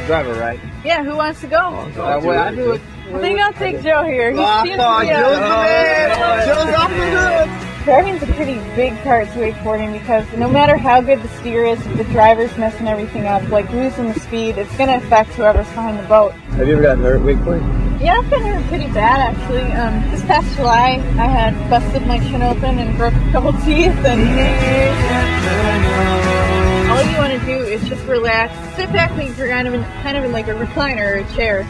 Driver, right?
Yeah, who wants to go?
I do it.
I think I'll take Joe here. He seems to be
Joe's the man! Joe's off the hood!
Driving's a pretty big part to wakeboarding because no matter how good the steer is, if the driver's messing everything up, like losing the speed, it's going to affect whoever's behind the boat.
Have you ever gotten hurt wakeboarding?
Yeah, I've been hurt pretty bad actually. This past July, I had busted my chin open and broke a couple teeth. And all you want to do is just relax, sit back like you're kind of in like a recliner or a chair.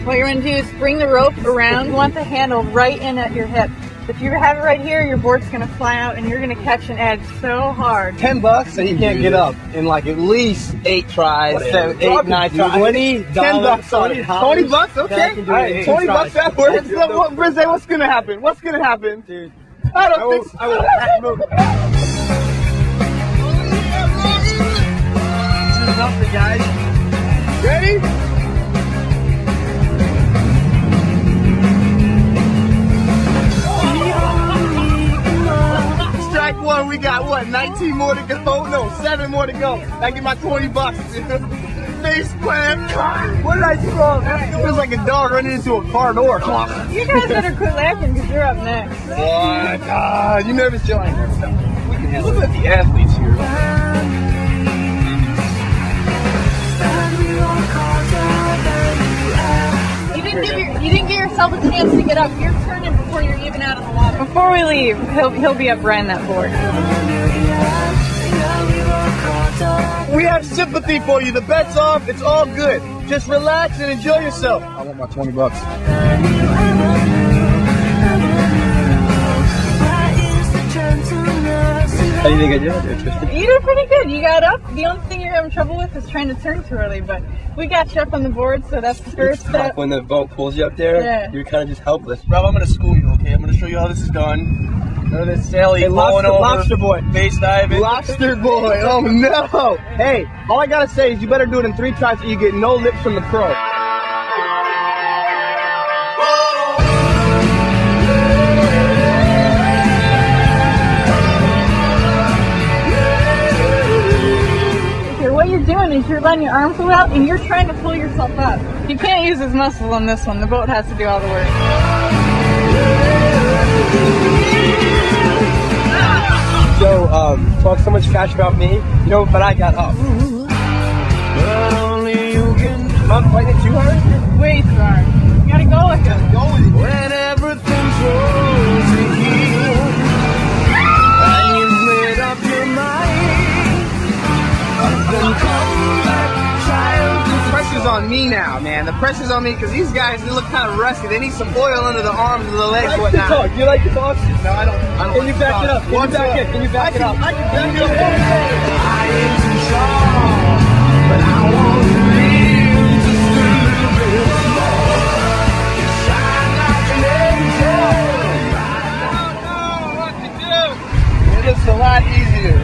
What you're going to do is bring the rope around. You want the handle right in at your hip. If you have it right here, your board's going to fly out and you're going to catch an edge so hard.
$10 and you can't get up in like at least 8 tries, 7, 8, 9 tries. $20, $10 on it. $20, okay. All right, $20 that works. Brizzy, what's going to happen? What's going to happen? Dude, I don't think so. I will This is nothing, guys. Ready? Strike one, we got what, 19 more to go? No, 7 more to go. I get my $20. Face plant. What did I throw? It feels like a dog running into a car door.
You guys better quit laughing because you're up next.
What? You nervous, Joe? Look at the athletes here.
You didn't give yourself a chance to get up. You're turning before you're even out of the water. Before we leave, he'll be up riding that board.
We have sympathy for you. The bet's off. It's all good. Just relax and enjoy yourself. I want my $20. How do you think I did?
You did pretty good. You got up. The only thing you're having trouble with is trying to turn too early, but we got you up on the board, so that's the first step.
When the boat pulls you up there,
yeah,
you're kind of just helpless. Rob, I'm going to school you, okay? I'm going to show you how this is done. None of this sailing, blowing over, lobster boy, base diving. Lobster boy, oh no! Hey, all I gotta say is you better do it in 3 tries so you get no lips from the pro.
What you're doing is you're letting your arms go out and you're trying to pull yourself up. You can't use his muscles on this one. The boat has to do all the work.
So, talk so much trash about me, you know, but I got up. I'm fighting it too hard?
Way too hard. You gotta go with it.
When everything's rosy here, and you've made up
on me now, man. The pressure's on me because these guys, they look kind of rusty. They need some oil under the arms and the legs and whatnot.
You like to talk?
No, I don't.
Can you back it up? Can you back it? Can you back it up?
I can back it up.
I ain't too strong, but I want to live just a little bit more. Shine like an angel.
It looks a lot easier.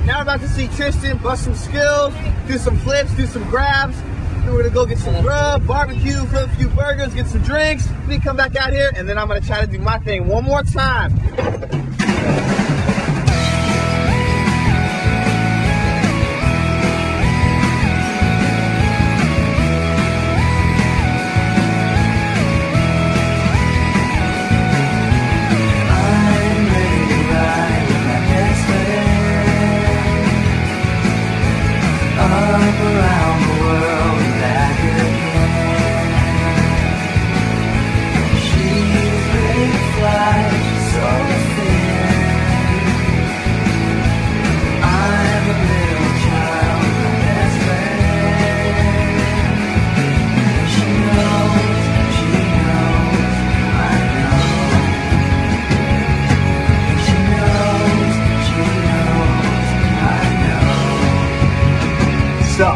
Now we're about to see Tristan bust some skills, do some flips, do some grabs. Then we're gonna go get some grub, barbecue, flip a few burgers, get some drinks. Then come back out here, and then I'm gonna try to do my thing one more time.
Around the world and back again. She's ready to fly, so thin. I'm a little child, my best friend. She knows, I know. She knows, I know.
So,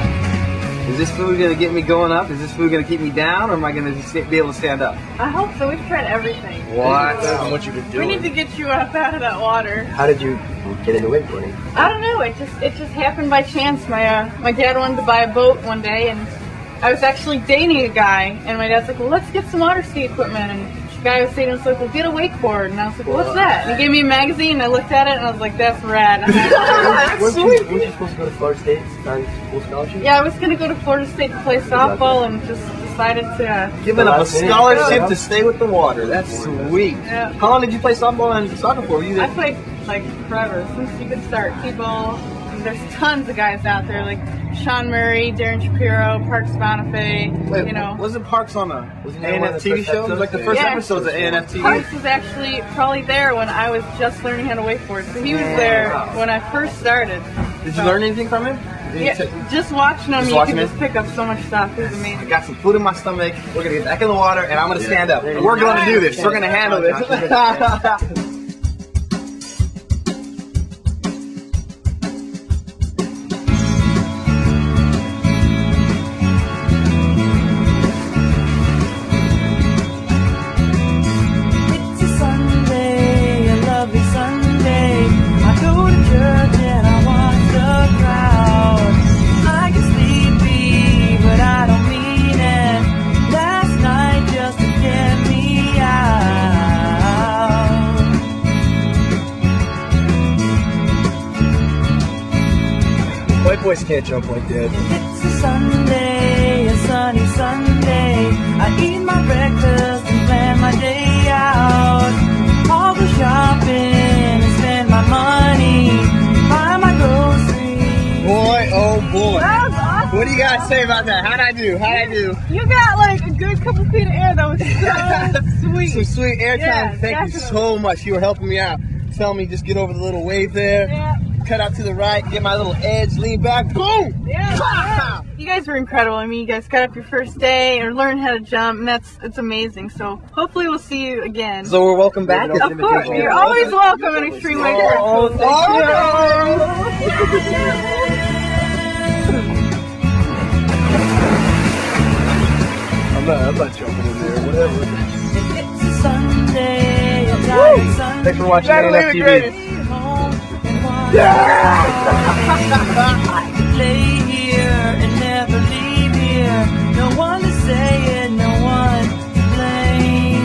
is this food gonna get me going up? Is this food gonna keep me down, or am I gonna just be able to stand up?
I hope so. We've tried everything.
What? What you been
We need to get you up out of that water.
How did you get into wakeboarding?
I don't know. It just happened by chance. My dad wanted to buy a boat one day, and I was actually dating a guy, and my dad's like, "Well, let's get some water ski equipment." And the guy was saying, "I was like, well, get a wakeboard." And I was like, well, "What's that?" And he gave me a magazine, and I looked at it, and I was like, "That's rad."
Weren't you supposed to go to Florida State on full scholarship?
Yeah, I was gonna go to Florida State to play softball, and just decided to
Giving up a scholarship to stay with the water. That's sweet.
Yeah.
How long did you play softball and soccer for?
I played like forever, since you could start. T-ball. There's tons of guys out there like Sean Murray, Darren Shapiro, Parks Bonifay.
Wait,
you know,
wasn't Parks on a
Wasn't
A&F TV show? It was like the first episodes of A&F TV.
Parks was actually probably there when I was just learning how to wakeboard. So he was there when I first started.
Did you learn anything from him?
Yeah, just watching him, you can just pick up so much stuff. It was amazing.
I got some food in my stomach. We're gonna get back in the water, and I'm gonna stand up. And we're gonna do this. We're gonna handle this.
It's a Sunday, a lovely Sunday. I go to church and I watch the crowd. I get sleepy, but I don't mean it. Last night just to get me out.
White boys can't jump like that.
It's a Sunday, a sunny Sunday. I eat my breakfast and plan my day out. I'll go shopping and spend my money, buy my groceries.
Boy, oh boy.
That was awesome.
What do you guys say about that? How'd I do?
You got like a good couple feet of air. That was so sweet.
Some sweet airtime.
Yeah,
Thank you
definitely.
so much. You were helping me out. Telling me just get over the little wave there.
Yeah.
Cut out to the right, get my little edge, lean back, boom!
Yeah. You guys were incredible. I mean, you guys got up your first day or learned how to jump, and it's amazing. So hopefully we'll see you again.
So we're welcome back.
Of course, you're always welcome in Extreme Wakeboard.
Oh, thank
I'm not jumping in there, whatever.
It's a Sunday, a tired Sunday.
Thanks for watching A&F TV.
I could lay here and never leave here. No one to say it, no one to blame.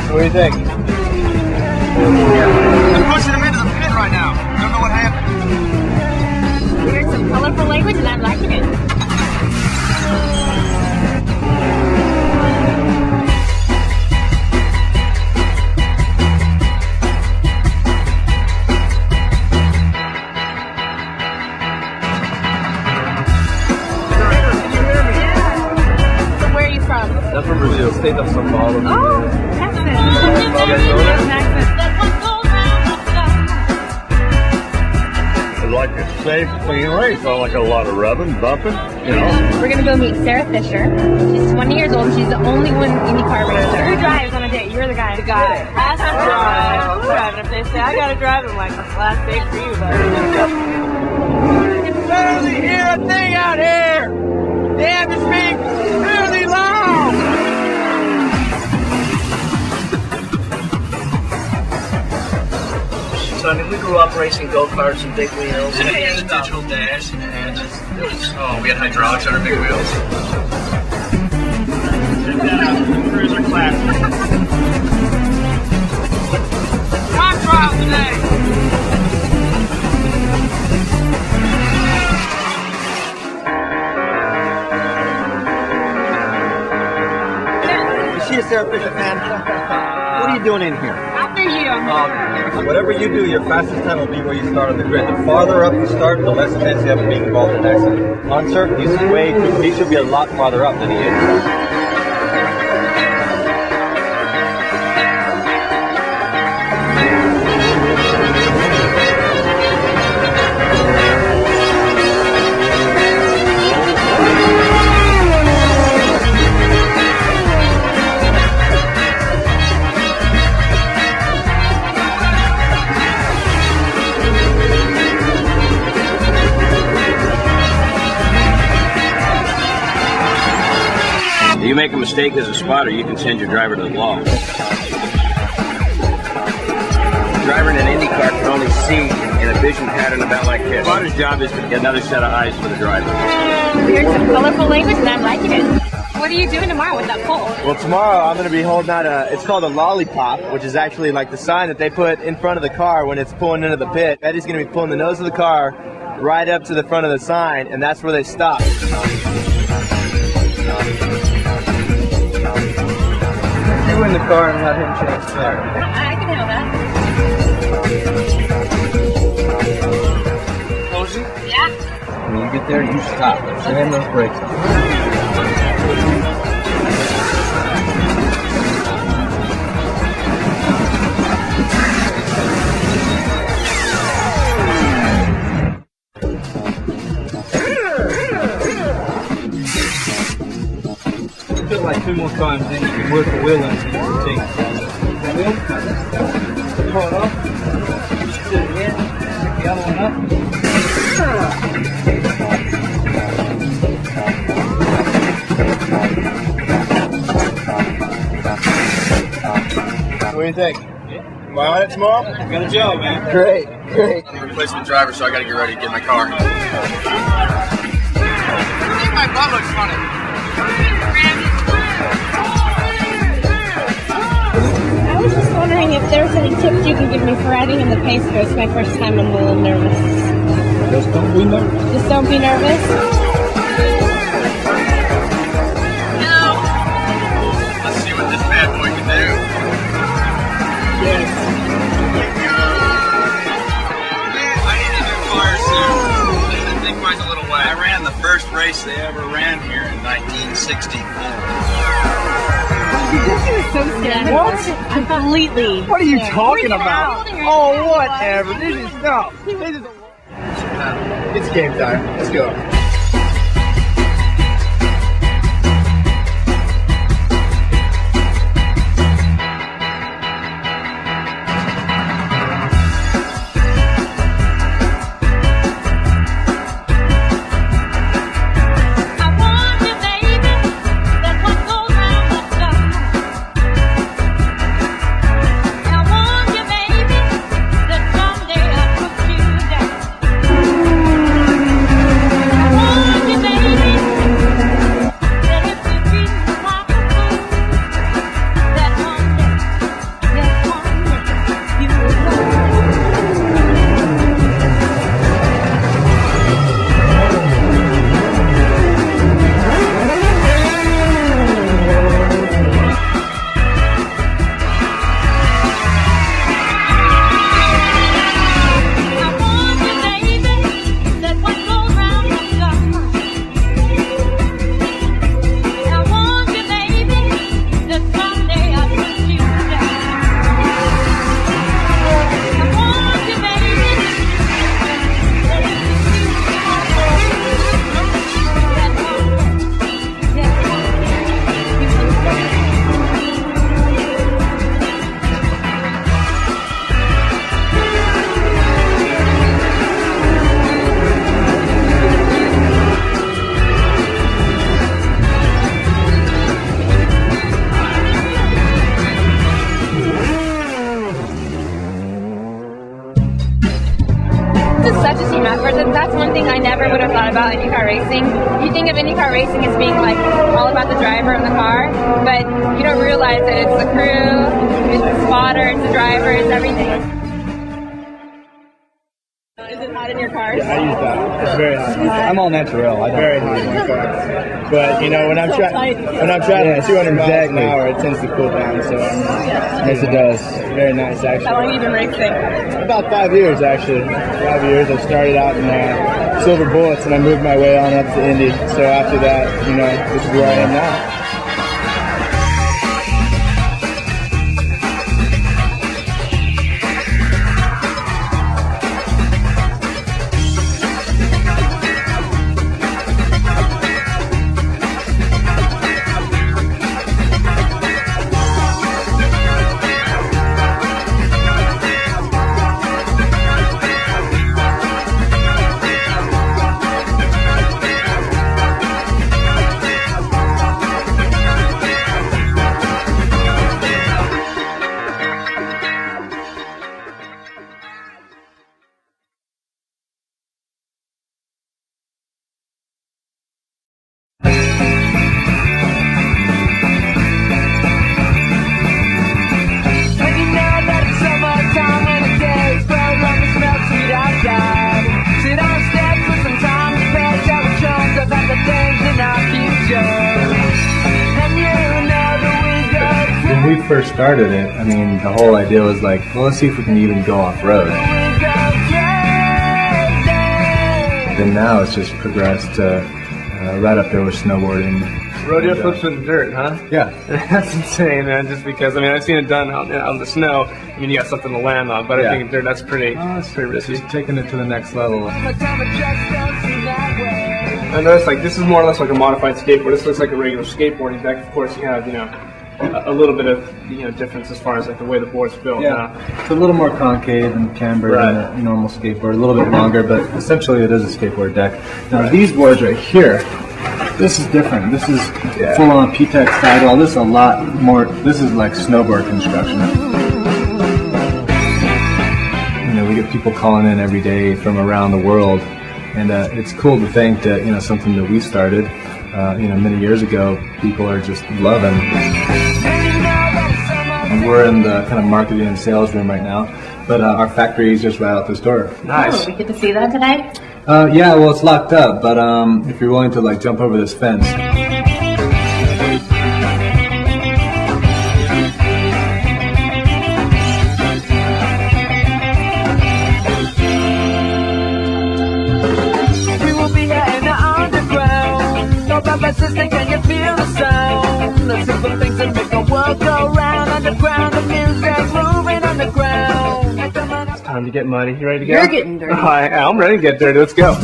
What do you think? I'm pushing him into the pit right now. I don't know what happened.
We heard some colorful language and I'm liking it.
Julio, state of Sao Paulo.
Oh, Texas.
It's like a safe, clean race. I like a lot of rubbing, bumping, you know.
We're gonna go meet Sarah Fisher. She's 20 years old. She's the only one IndyCar racer.
Who drives on a date? You're the guy.
The guy has to drive. I'm driving. If they say I gotta drive, I'm like, it's the last date for you, buddy.
You can barely hear a thing out here. Damn, it's being really loud.
So I mean, we grew up racing go-karts and big wheels.
And it had a digital dash, and it had just, we had hydraulics on our big wheels.
Check that out, the Cruiser Classic.
Time trial today.
Is she a Sarah Fisher fan? What are you doing in here?
After you.
Whatever you do, your fastest time will be where you start on the grid. The farther up you start, the less chance you have of being involved in an accident. On certain, he's way too, he should be a lot farther up than he is.
If you make a mistake as a spotter, you can send your driver to the law. The driver in an IndyCar can only see in a vision pattern about like this. The spotter's job is to get another set of eyes for the driver.
We heard some colorful language and I'm liking it. What are you doing tomorrow with that pole?
Well, tomorrow I'm going to be holding out it's called a lollipop, which is actually like the sign that they put in front of the car when it's pulling into the pit. Eddie's going to be pulling the nose of the car right up to the front of the sign, and that's where they stop.
You in the car and let him change tires.
I can handle that.
Cozy?
Yeah.
When you get there, you stop. Slam those brakes on. Put like 2 more times in, you can work the wheel in and take the wheel, pull it off, do it again, pick the other one
What do you think? Am I on it tomorrow?
Got a job, man.
Great, great.
Replacement driver, so I got to get ready to get my car.
I think my butt looks funny.
I was just wondering if there's any tips you can give me for riding in the pace car. It's my first time. I'm a little nervous.
Just don't be nervous.
Just don't be nervous.
Let's see what this bad boy can do.
Yes.
I need a new car soon. I think mine's a little wet. I ran the first race they ever ran here in 1964.
What? Completely.
What are you talking
about?
Oh, whatever. This is no.
It's game time. Let's go.
racing, you think of IndyCar racing as being like all about the driver and the car, but you don't realize that it's the crew, it's the spotter, it's the driver, it's everything.
Is it hot in your car?
Yeah, I use that. It's very hot.
I'm all natural. I don't
Very hot in my car. But you know, when I'm traveling 200 miles an hour, it tends to cool down. So yes, it does. Very nice, actually.
How long have you been racing?
About 5 years, actually. 5 years. I started out in Silver Bullets, and I moved my way on up to Indy. So after that, you know, this is where I am now.
When we first started it, I mean, the whole idea was like, well, let's see if we can even go off-road. Then now it's just progressed to right up there with snowboarding.
Rodeo flips in the dirt, huh?
Yeah.
That's insane, man, just because, I mean, I've seen it done on the snow. I mean, you got something to land on, but I think in dirt, that's pretty risky.
Just taking it to the next level.
I noticed, like, this is more or less like a modified skateboard. This looks like a regular skateboarding deck. Of course, you have, you know, a little bit of, you know, difference as far as like the way the board's built.
Yeah, it's a little more concave and cambered than a normal skateboard, a little bit longer, but essentially it is a skateboard deck. Now these boards right here, this is different. This is full-on P-Tech sidewall. This is a lot more. This is like snowboard construction. You know, we get people calling in every day from around the world, and it's cool to think that, you know, something that we started, you know, many years ago, people are just loving. We're in the kind of marketing and sales room right now, but our factory is just right out this door.
Nice.
Oh, we get to see that today?
Yeah, well, it's locked up, but if you're willing to like jump over this fence.
We will be here in the underground. No bad sister, can you feel the sound? The simple things that make the world go round. Underground, the music's moving underground.
It's time to get muddy. You ready to go?
You're getting dirty.
I'm ready to get dirty. Let's go.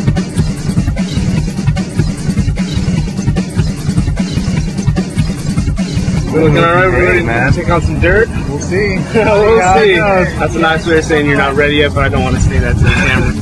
We're looking all right. We're ready to take on some dirt.
We'll see.
We'll see. That's a nice way of saying you're not ready yet, but I don't want to say that to the camera.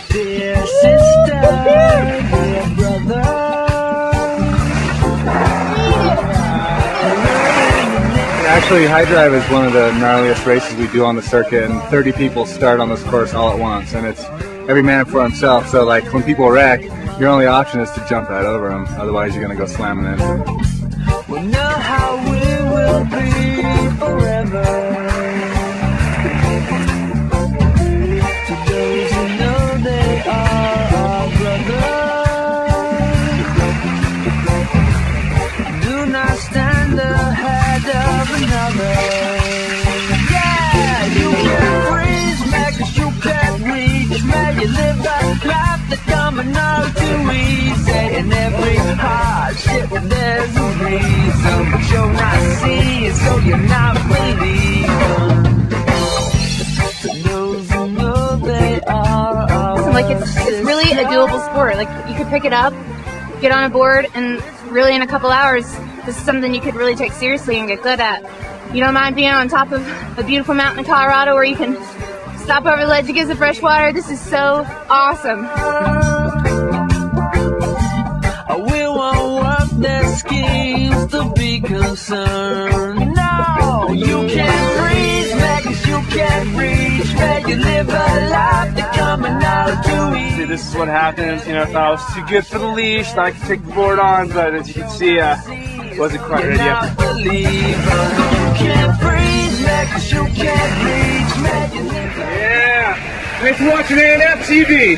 Dear sister, dear brother.
Actually, High Drive is one of the gnarliest races we do on the circuit, and 30 people start on this course all at once, and it's every man for himself. So, like, when people wreck, your only option is to jump right over them. Otherwise, you're gonna go slamming into.
We'll know how we will be forever. To those who know they are our brothers, do not stand ahead of another. Yeah, you can freeze, man, 'cause you can't reach, man. You live that life that coming out too easy. In every hardship there's a reason, but you're not seeing, so you're not believing. To those who know they are our
Like it's really a doable sport. Like you could pick it up, get on a board, and really in a couple hours this is something you could really take seriously and get good at. You don't mind being on top of a beautiful mountain in Colorado where you can stop over the ledge and get the fresh water. This is so awesome.
We won't work their schemes to be concerned. No, you can't reach me, 'cause you can't reach me. You live a life that coming out of too easy.
See, this is what happens, you know, if I was too good for the leash, I could take the board on, but as you can see, wasn't quite ready yet.
You can't reach me, 'cause you can't reach me.
Yeah! Thanks for watching A&F TV!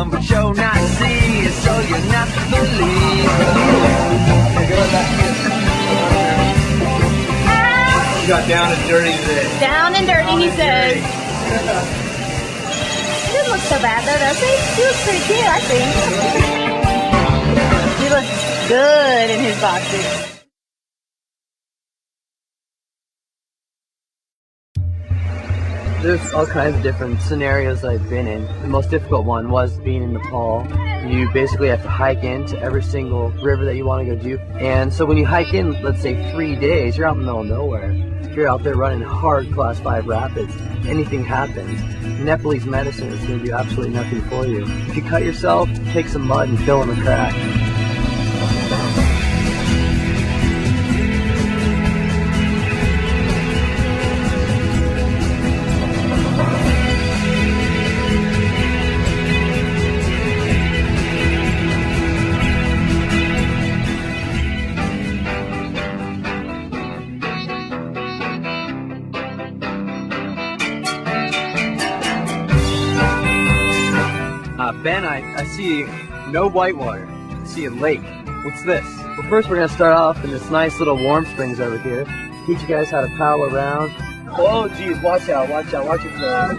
But you're not seeing, so you're not believing.
You got down and dirty today.
Down and dirty, he says. He doesn't look so bad though, does he? He looks pretty cute, I think. He looks good in his boxers.
There's all kinds of different scenarios I've been in. The most difficult one was being in Nepal. You basically have to hike into every single river that you want to go do. And so when you hike in, let's say 3 days, you're out in the middle of nowhere. If you're out there running hard class 5 rapids, anything happens. Nepalese medicine is going to do absolutely nothing for you. If you cut yourself, take some mud and fill in the crack. Ben, I see no whitewater. I see a lake. What's this? Well, first we're going to start off in this nice little warm springs over here. Teach you guys how to paddle around. Oh, geez, watch out, watch out, watch it throw.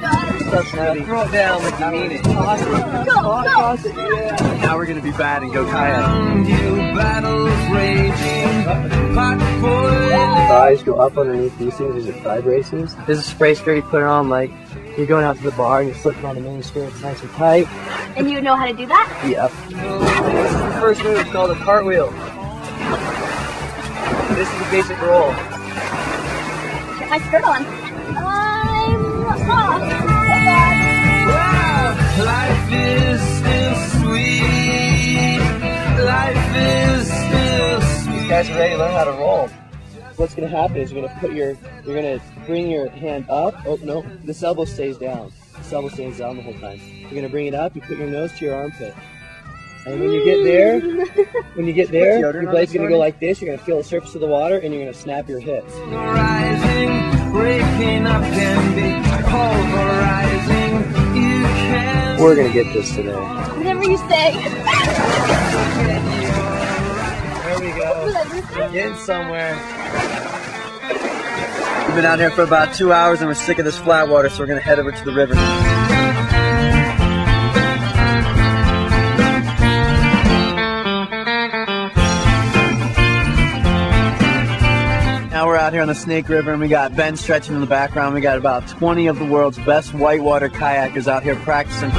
Stuff's heavy. Throw it down like you mean it. Toss it. Toss it, yeah. Now we're going to be bad and go kayak. Thighs go up underneath these things. These are thigh braces. This is a spray skirt you put it on like you're going out to the bar and you're slipping on the mini skirt. It's nice and tight.
And you would know how to do that?
Yep. This is the first move. It's called a cartwheel. This is the basic roll.
Get my skirt on. I'm off.
Wow, life is still sweet. Life is still sweet.
These guys are ready to learn how to roll. What's going to happen is you're going to bring your hand up. Oh, no, this elbow stays down. This elbow stays down the whole time. You're going to bring it up, you put your nose to your armpit. And when you get there, your blade's going to go like this. You're going to feel the surface of the water, and you're going to snap your hips.
Rising, breaking up can be pulverizing. You can.
We're going to get this today.
Whatever you say.
There we go. We're getting somewhere. We've been out here for about 2 hours and we're sick of this flat water, so we're going to head over to the river. Now we're out here on the Snake River and we got Ben stretching in the background. We got about 20 of the world's best whitewater kayakers out here practicing.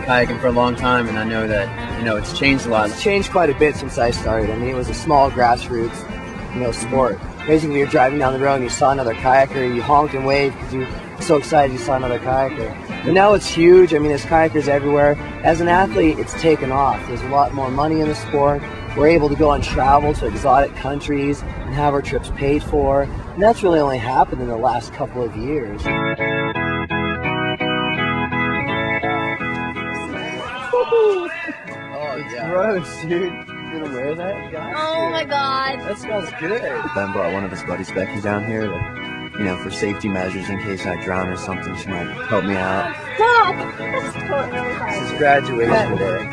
Kayaking for a long time, and I know that it's changed a lot. It's changed quite a bit since I started. I mean, it was a small grassroots sport. Basically, you're driving down the road and you saw another kayaker, you honked and waved because you were so excited you saw another kayaker. But now it's huge. I mean, there's kayakers everywhere. As an athlete, it's taken off. There's a lot more money in the sport. We're able to go and travel to exotic countries and have our trips paid for. And that's really only happened in the last couple of years. Oh, yeah. Gross, dude. You gonna wear that?
Oh my god.
That smells good. Ben brought one of his buddies, Becky, down here to, for safety measures in case I drown or something. She might help me out.
Stop! That's totally fine.
This is graduation day.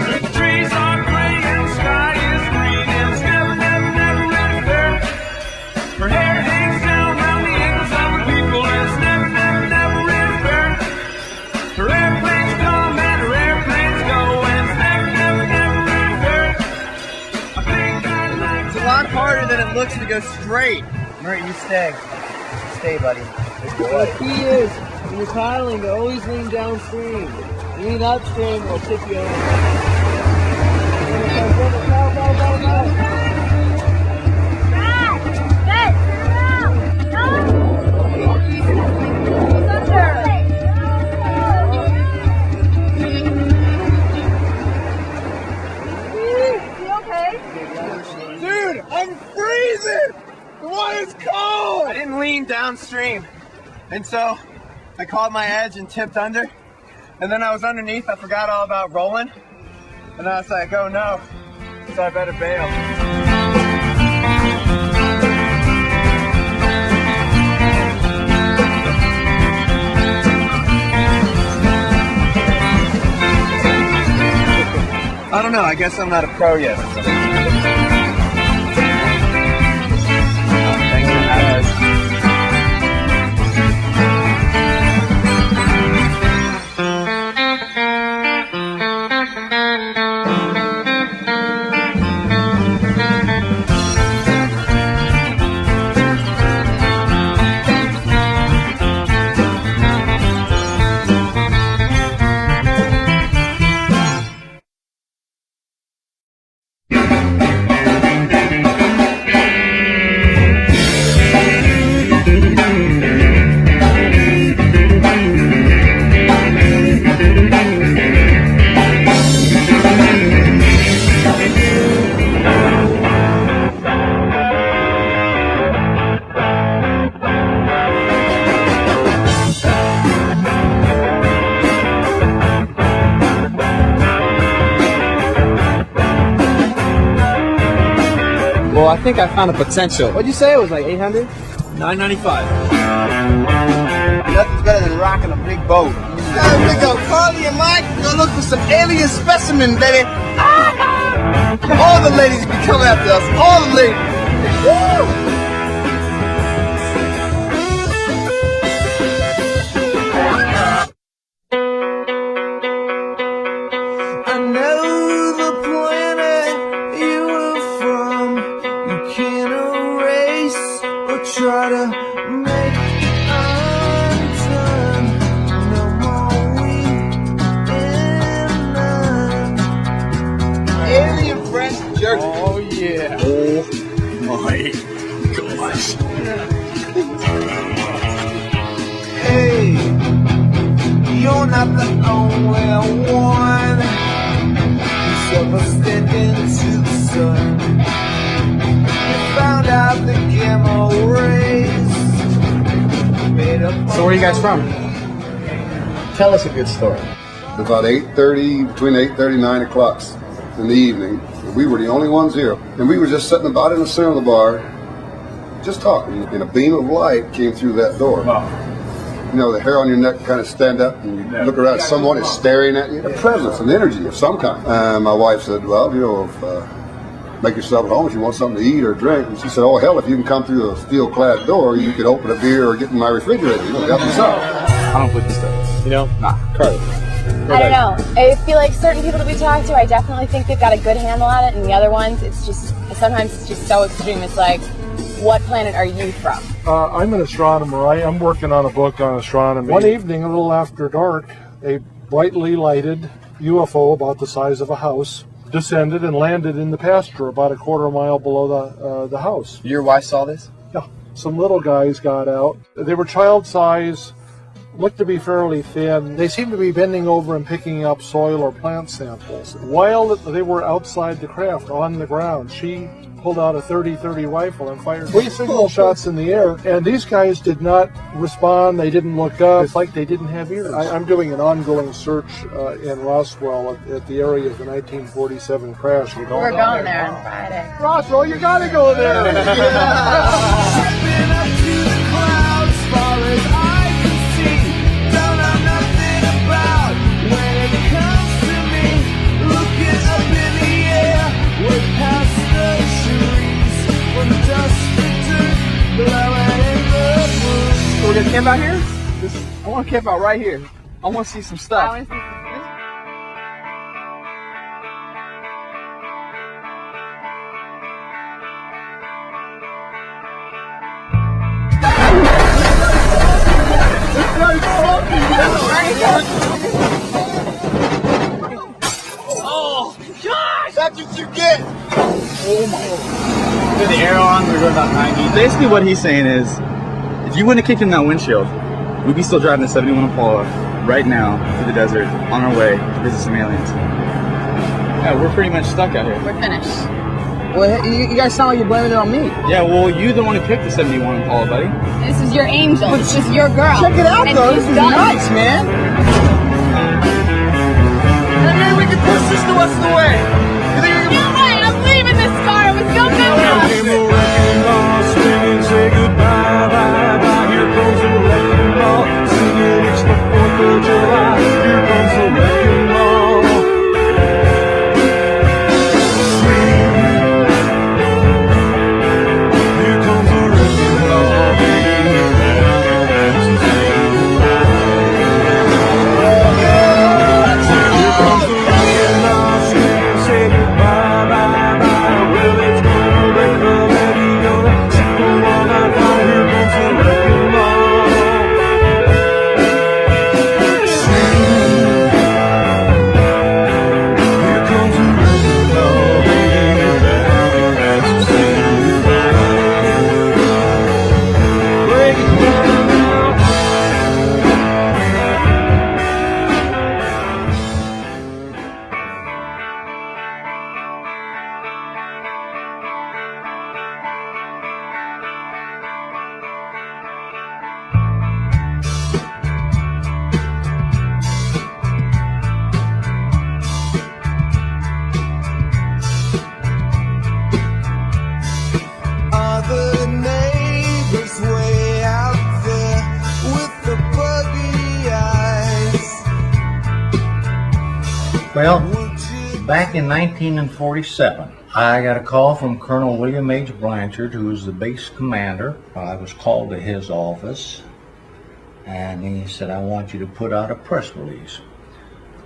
The trees are gray and sky is green and it's never really fair. Her hair hangs down round the ankles of the people and it's never really fair. Her airplanes come and her airplanes go and it's never really fair. I think I'd like
It's a lot harder than it looks to go straight. Murray, you stay. Stay, buddy.
The key is, when you're paddling, to always lean downstream. Lean upstream, will tip you over.
Dude, I'm freezing! The water's cold!
I didn't lean downstream. And so I caught my edge and tipped under. And then I was underneath, I forgot all about rolling. And I was like, oh no, so I better bail. I don't know, I guess I'm not a pro yet. Well, I think I found a potential. What'd you say? It was like 800? $995. Nothing's better than rocking a big boat.
We go Carly and Mike, go look for some alien specimen, baby. All the ladies be coming after us. All the ladies. Woo!
Try to make undone. No more weak and none.
Alien French jerky.
Oh yeah.
Oh my gosh.
Hey, you're not the only one who's ever stepped into the sun. Found out the gamma rays made up.
So where are you guys from? Tell us a good story.
About 8:30, between 8:30 and 9 o'clock in the evening, we were the only ones here. And we were just sitting about in the center of the bar, just talking. And a beam of light came through that door.
Wow.
You know, the hair on your neck kind of stand up and you look around, someone is staring at you. A presence, an energy of some kind. My wife said, well, you know, make yourself at home if you want something to eat or drink. And she said, oh, hell, if you can come through a steel-clad door, you could open a beer or get in my refrigerator. You know, help yourself.
I don't put this stuff. You know? Nah. Carly.
I don't know. I feel like certain people that we talk to, I definitely think they've got a good handle on it, and the other ones, it's just, sometimes it's just so extreme. It's like, what planet are you from?
I'm an astronomer. I'm working on a book on astronomy. One evening, a little after dark, a brightly lighted UFO about the size of a house descended and landed in the pasture about a quarter mile below the house.
Your wife saw this?
Yeah. Some little guys got out. They were child size, looked to be fairly thin. They seemed to be bending over and picking up soil or plant samples. While they were outside the craft on the ground, she pulled out a .30-30 rifle and fired 3 signal shots in the air, and these guys did not respond. They didn't look up. It's like they didn't have ears. I'm doing an ongoing search in Roswell at the area of the 1947 crash.
We're going there on Friday.
Roswell, you gotta go there.
So we're gonna camp out here? I want to camp out right here. I want to see some stuff.
I want to see some
Oh, gosh! That's what you get!
Oh my. The air on, we're going about 90. Basically what he's saying is, if you wouldn't have kicked in that windshield, we'd be still driving the 71 Impala right now through the desert on our way to visit some aliens. Yeah, we're pretty much stuck out here.
We're finished. Well, you guys sound like you're blaming it on me.
Yeah, well, you're the one who picked the 71 Impala, buddy.
This is your angel. This is your girl.
Check it out,
And
though.
she's
This is
done.
nice, man.
Maybe we can push this the rest of the way. You think we can...
No way! I'm leaving this car. It was so good.
Say goodbye, bye, bye. Here comes the wrecking ball. Singing it's the 4th of July. Here comes the wrecking ball. Here comes the wrecking ball, baby. Here comes the wrecking ball. Say goodbye, bye, bye. Well, it's gonna wreck the levee.
Well, back in 1947, I got a call from Colonel William H. Blanchard, who was the base commander. I was called to his office, and he said, I want you to put out a press release.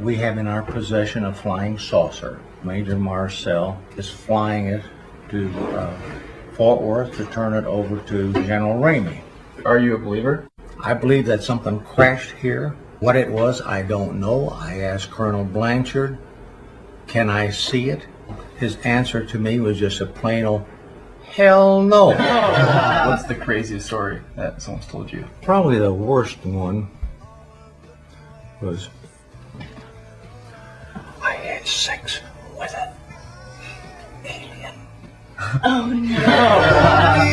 We have in our possession a flying saucer. Major Marcel is flying it to Fort Worth to turn it over to General Ramey.
Are you a believer?
I believe that something crashed here. What it was, I don't know. I asked Colonel Blanchard, can I see it? His answer to me was just a plain old, hell no.
What's the craziest story that someone's told you?
Probably the worst one was I had sex with an alien.
Oh no.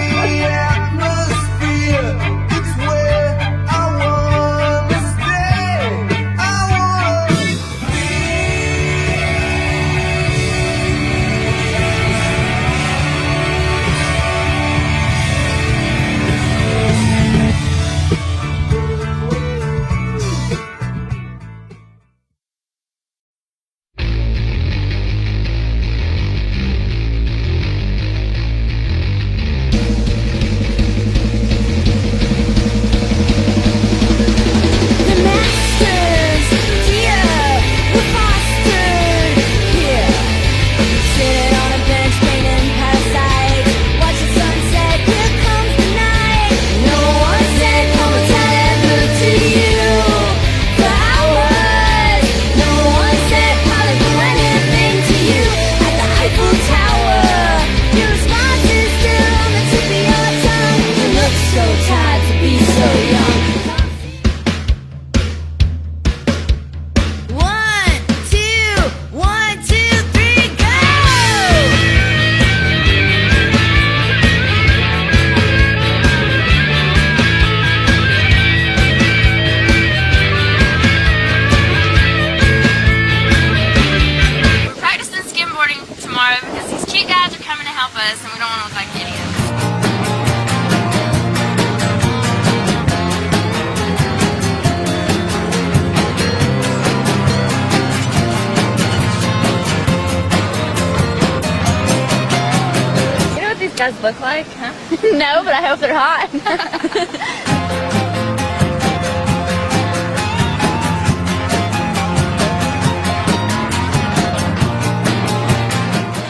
Guys look like, huh? No, but I hope they're hot.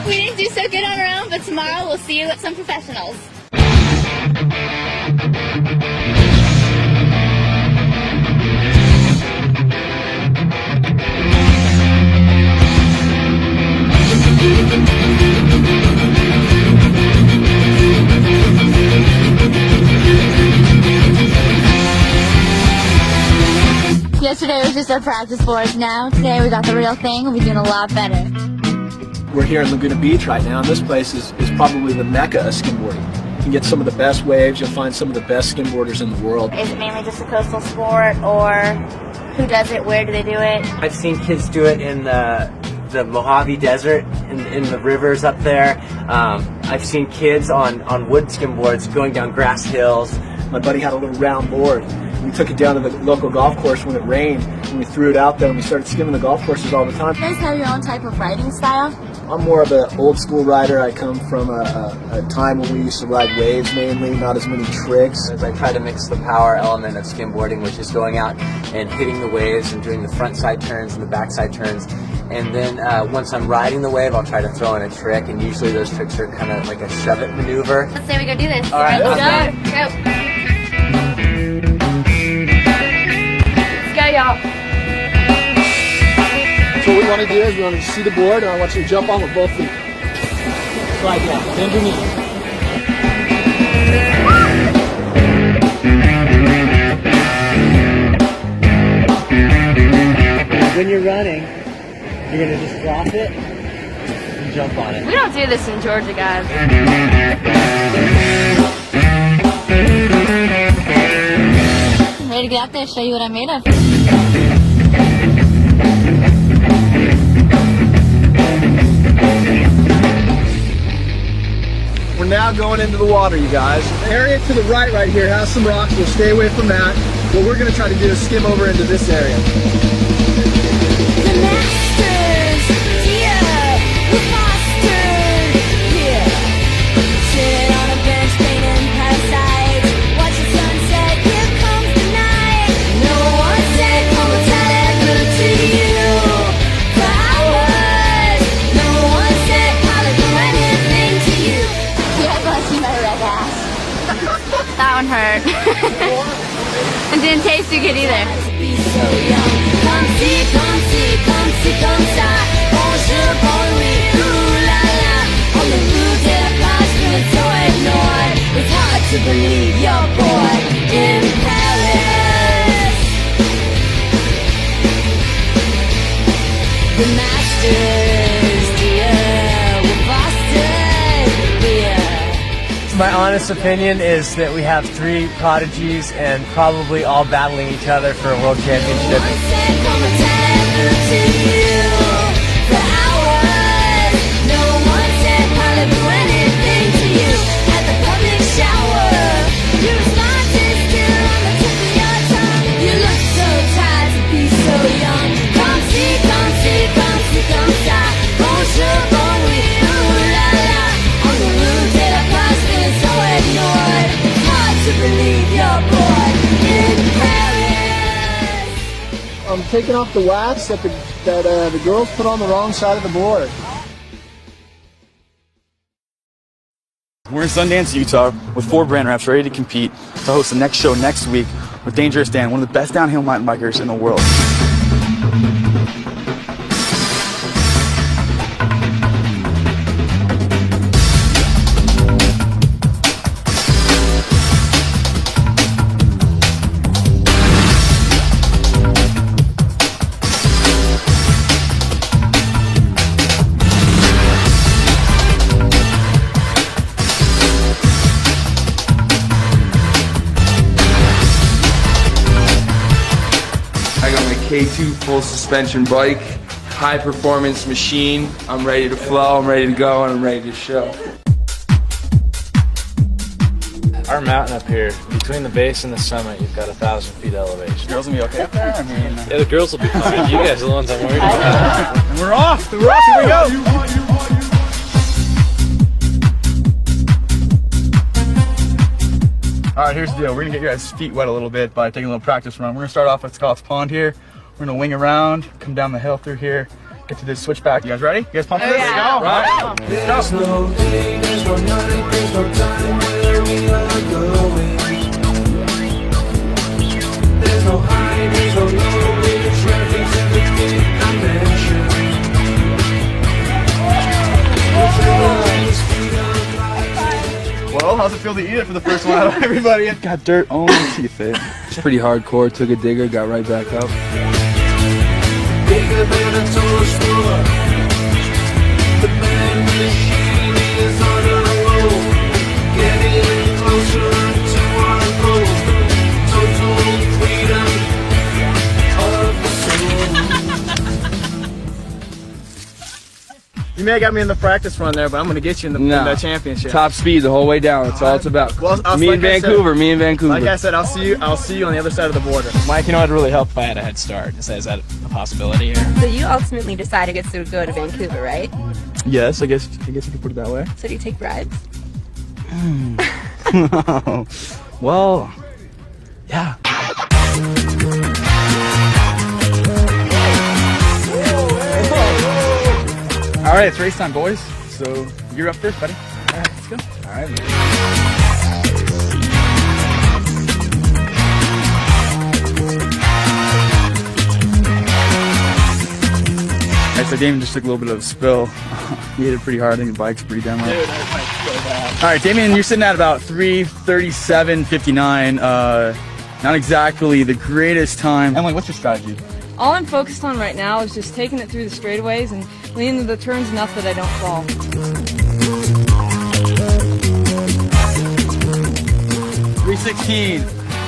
We didn't do so good on our own, but tomorrow we'll see you at some professionals.
Yesterday was just our practice boards. Now, today we got the real thing. We'll be doing a lot better.
We're here in Laguna Beach right now, and this place is probably the mecca of skimboarding. You can get some of the best waves, you'll find some of the best skimboarders in the world.
Is it mainly just a coastal sport, or who does it, where do they do it?
I've seen kids do it in the Mojave Desert, in the rivers up there. I've seen kids on wood skimboards going down grass hills.
My buddy had a little round board. We took it down to the local golf course when it rained, and we threw it out there, and we started skimming the golf courses all the time.
You guys have your own type of riding style?
I'm more of an old school rider. I come from a time when we used to ride waves mainly, not as many tricks.
As I try to mix the power element of skimboarding, which is going out and hitting the waves and doing the front side turns and the back side turns. And then once I'm riding the wave, I'll try to throw in a trick, and usually those tricks are kind of like a shove-it maneuver.
Let's say we go do this.
All right,
let's
go.
go.
Let's go, y'all.
So what we want to do is we want to see the board, and I want you to jump on with both feet. Slide down, bend your knees. When you're running, you're going to just drop it and jump on it.
We don't do this in Georgia, guys.
Ready to get out there, show you what I'm made of.
We're now going into the water, you guys. The area to the right here has some rocks. We'll stay away from that. What we're going to try to do is skim over into this area.
The masters, dear, we're fostered here. Sit on a bench painting parasites. Watch the sunset, here comes the night. No one said, come and tell it good to you. For hours, no one said, I'll do anything to you.
You guys want to see my red ass?
That one hurt. It didn't taste too good either.
Be so young. Come see, come see, come see, come ça. Bonjour, bon nuit, ooh la la. On the rue de la plage, feeling so ignored. It's hard to believe you're born in Paris. The masters, dear, we're fostered here.
My honest opinion is that we have 3 prodigies and probably all battling each other for a world championship.
I'm taking off the wax that the girls put on the wrong side of the board.
We're in Sundance, Utah, with 4 brand reps ready to compete to host the next show next week with Dangerous Dan, one of the best downhill mountain bikers in the world.
K2 full suspension bike, high performance machine. I'm ready to flow, I'm ready to go, and I'm ready to show.
Our mountain up here, between the base and the summit, you've got 1,000 feet elevation.
Girls will be okay up there? I mean,
yeah, the girls will be fine. You guys are the ones I'm worried about.
And we're off! We're off! Here we go! Alright, here's the deal. We're gonna get your guys' feet wet a little bit by taking a little practice run. We're gonna start off at Scott's Pond here. We're gonna wing around, come down the hill through here, get to this switchback. You guys ready? You guys pumped for this?
Yeah.
Let's go! Right.
There's no day, there's no night, there's no time where we are going. There's no high, there's no low, the traffic's everything I mentioned.
Well, how's How's it feel to eat it for the first one out of everybody? Got dirt on my teeth, eh?
It's pretty hardcore. Took a digger, got right back up.
Bigger than a toy store. The man machine is on a roll, getting closer to our goal. Total freedom of the soul.
You may have got me in the practice run there, but I'm going to get you in the championship.
Top speed the whole way down. That's all it's about.
Well,
me and Vancouver.
Like I said, I'll see you on the other side of the border.
Mike, you know, I'd really help if I had a head start. Is that a possibility here?
So you ultimately decided to go to Vancouver, right?
Yes, I guess you could put it that way.
So do you take bribes?
Well, yeah. All right, it's race time, boys. So you're up first, buddy. All right, let's go. All right. Alright, so Damien just took a little bit of a spill. He hit it pretty hard. I think the bike's pretty damn low. Alright, Damien, you're sitting at about 3:37.59. Not exactly the greatest time. Emily, what's your strategy?
All I'm focused on right now is just taking it through the straightaways and leaning into the turns enough that I don't fall.
3:16.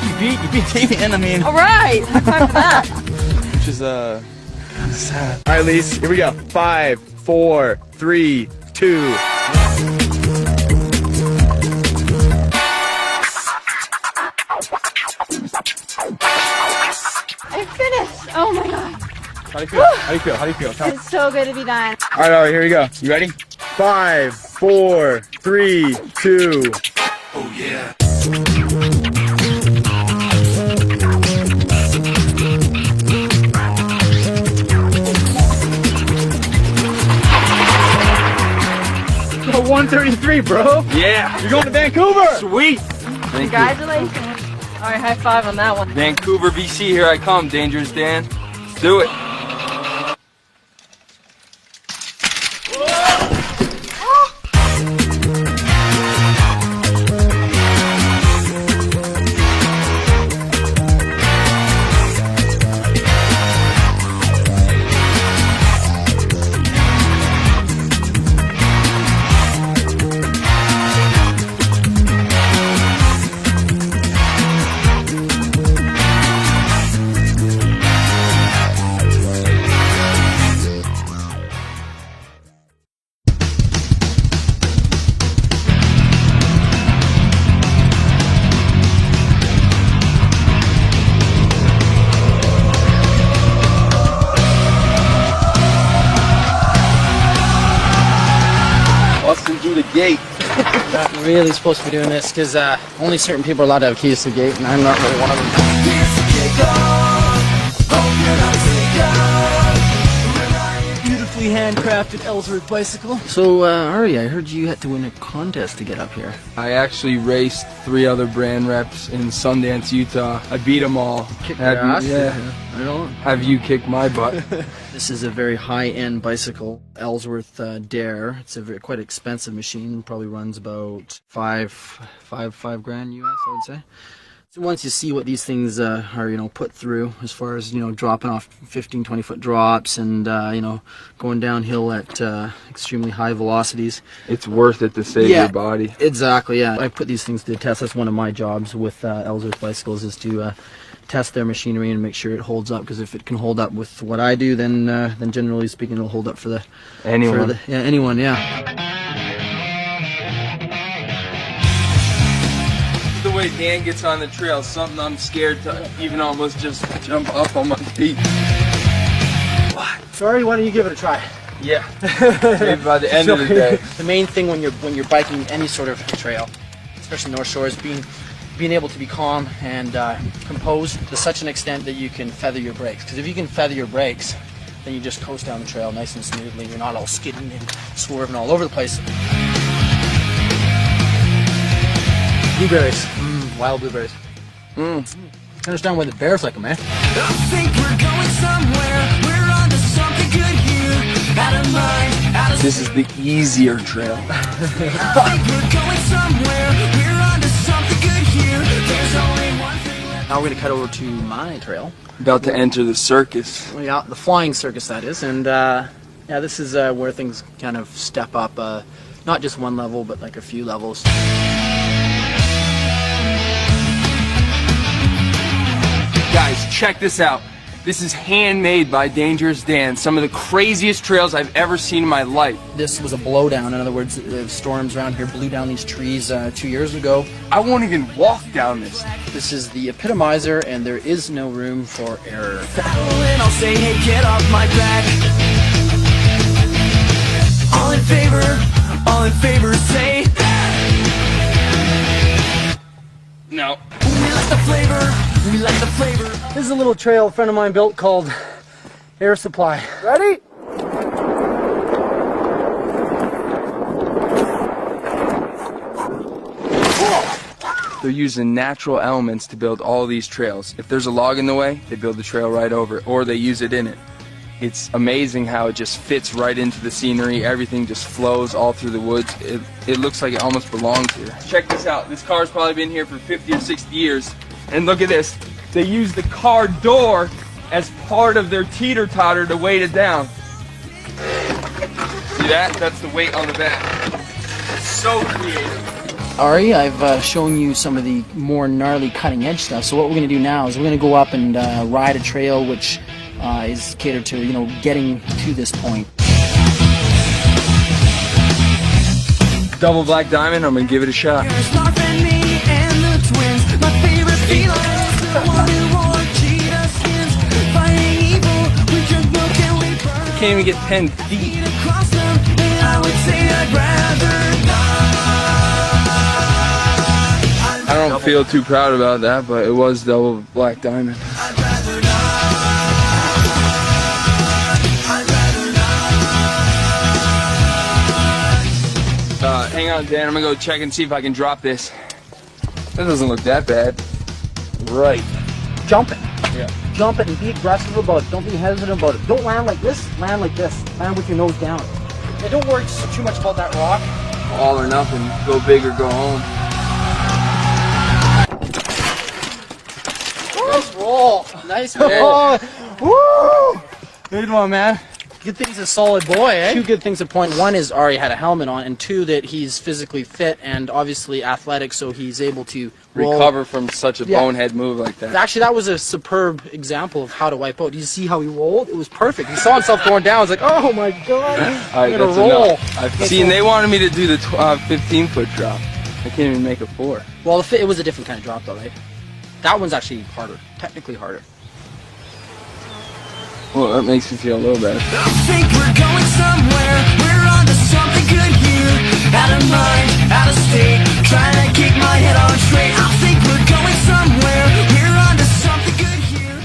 You beat Damien, I mean.
Alright! High five for that!
Which is sad. Alright, Lise, here we go. 5, 4, 3, 2.
I finished! Oh my god!
How do you feel? How do you feel? How do you feel? Tell me.
It's so good to be done.
Alright, here we go. You ready? 5, 4, 3, 2. Oh yeah. Yo, 133, bro.
Yeah.
You're going to Vancouver.
Sweet.
Congratulations. Alright, high five on that one.
Vancouver, BC, here I come. Dangerous Dan. Let's do it. Do the gate.
Not really supposed to be doing this because only certain people are allowed to have keys to the gate, and I'm not really one of them. Beautifully handcrafted Ellsworth bicycle. So, Ari, I heard you had to win a contest to get up here.
I actually raced 3 other brand reps in Sundance, Utah. I beat them all.
Kick their ass?
Yeah.
I don't.
Have you kick my butt?
This is a very high-end bicycle, Ellsworth Dare. It's a quite expensive machine. Probably runs about five grand US, I would say. So once you see what these things are, put through, as far as dropping off 15, 20-foot drops and going downhill at extremely high velocities,
it's worth it to save your body.
Exactly. Yeah, I put these things to the test. That's one of my jobs with Ellsworth bicycles, is to test their machinery and make sure it holds up. Because if it can hold up with what I do, then generally speaking, it'll hold up for
anyone.
Anyone. Yeah.
The way Dan gets on the trail, something I'm scared to even almost just jump up on my feet.
Sorry, why don't you give it a try?
Yeah. Maybe by the end of the day.
The main thing when you're biking any sort of trail, especially North Shore, is being able to be calm and composed to such an extent that you can feather your brakes. Because if you can feather your brakes, then you just coast down the trail nice and smoothly. You're not all skidding and swerving all over the place. Blueberries. Wild blueberries. I understand why the bears like them, man.
I think we're going somewhere. We're onto something good here. Out of mind, out of
This is the easier trail.
I think we're going somewhere. We're
Now we're going to cut over to my trail.
About to enter the circus.
Yeah, the flying circus that is, and yeah, this is where things kind of step up, not just one level, but like a few levels.
Guys, check this out. This is handmade by Dangerous Dan. Some of the craziest trails I've ever seen in my life.
This was a blowdown. In other words, storms around here blew down these trees 2 years ago.
I won't even walk down this.
This is the epitomizer, and there is no room for error.
And I'll say, hey, get off my back. All in favor, say.
No.
We like the flavor.
This is a little trail a friend of mine built called Air Supply. Ready?
They're using natural elements to build all these trails. If there's a log in the way, they build the trail right over it, or they use it in it. It's amazing how it just fits right into the scenery. Everything just flows all through the woods. It looks like it almost belongs here. Check this out. This car's probably been here for 50 or 60 years. And look at this. They use the car door as part of their teeter-totter to weight it down. See that? That's the weight on the back. So creative.
Ari, I've shown you some of the more gnarly cutting-edge stuff. So what we're going to do now is we're going to go up and ride a trail which is catered to, you know, getting to this point.
Double black diamond, I'm going to give it a shot. You can't even get 10 feet. I don't feel too proud about that, but it was double black diamond. Hang on, Dan, I'm gonna go check and see if I can drop this. That doesn't look that bad. Right.
Jump it.
Yeah.
Jump it and be aggressive about it. Don't be hesitant about it. Don't land like this, land like this. Land with your nose down. Yeah, don't worry too much about that rock.
All or nothing. Go big or go home.
Nice roll. Nice roll. Woo! Good one, man. Good thing he's a solid boy, eh? Two good things to point. One is Ari had a helmet on, and two, that he's physically fit and obviously athletic, so he's able to
recover from such a bonehead move like that.
Actually, that was a superb example of how to wipe out. Did you see how he rolled? It was perfect. He saw himself going down. I was like, oh my god, I'm gonna roll.
See, and they wanted me to do the 15-foot drop. I can't even make a 4.
Well, it was a different kind of drop, though, right? That one's actually harder, technically harder.
Well, that makes me feel a little better.
I think we're going somewhere. We're on to something good here. Out of mind, out of state. Trying to keep my head on straight. I think we're going somewhere. We're on to something good here.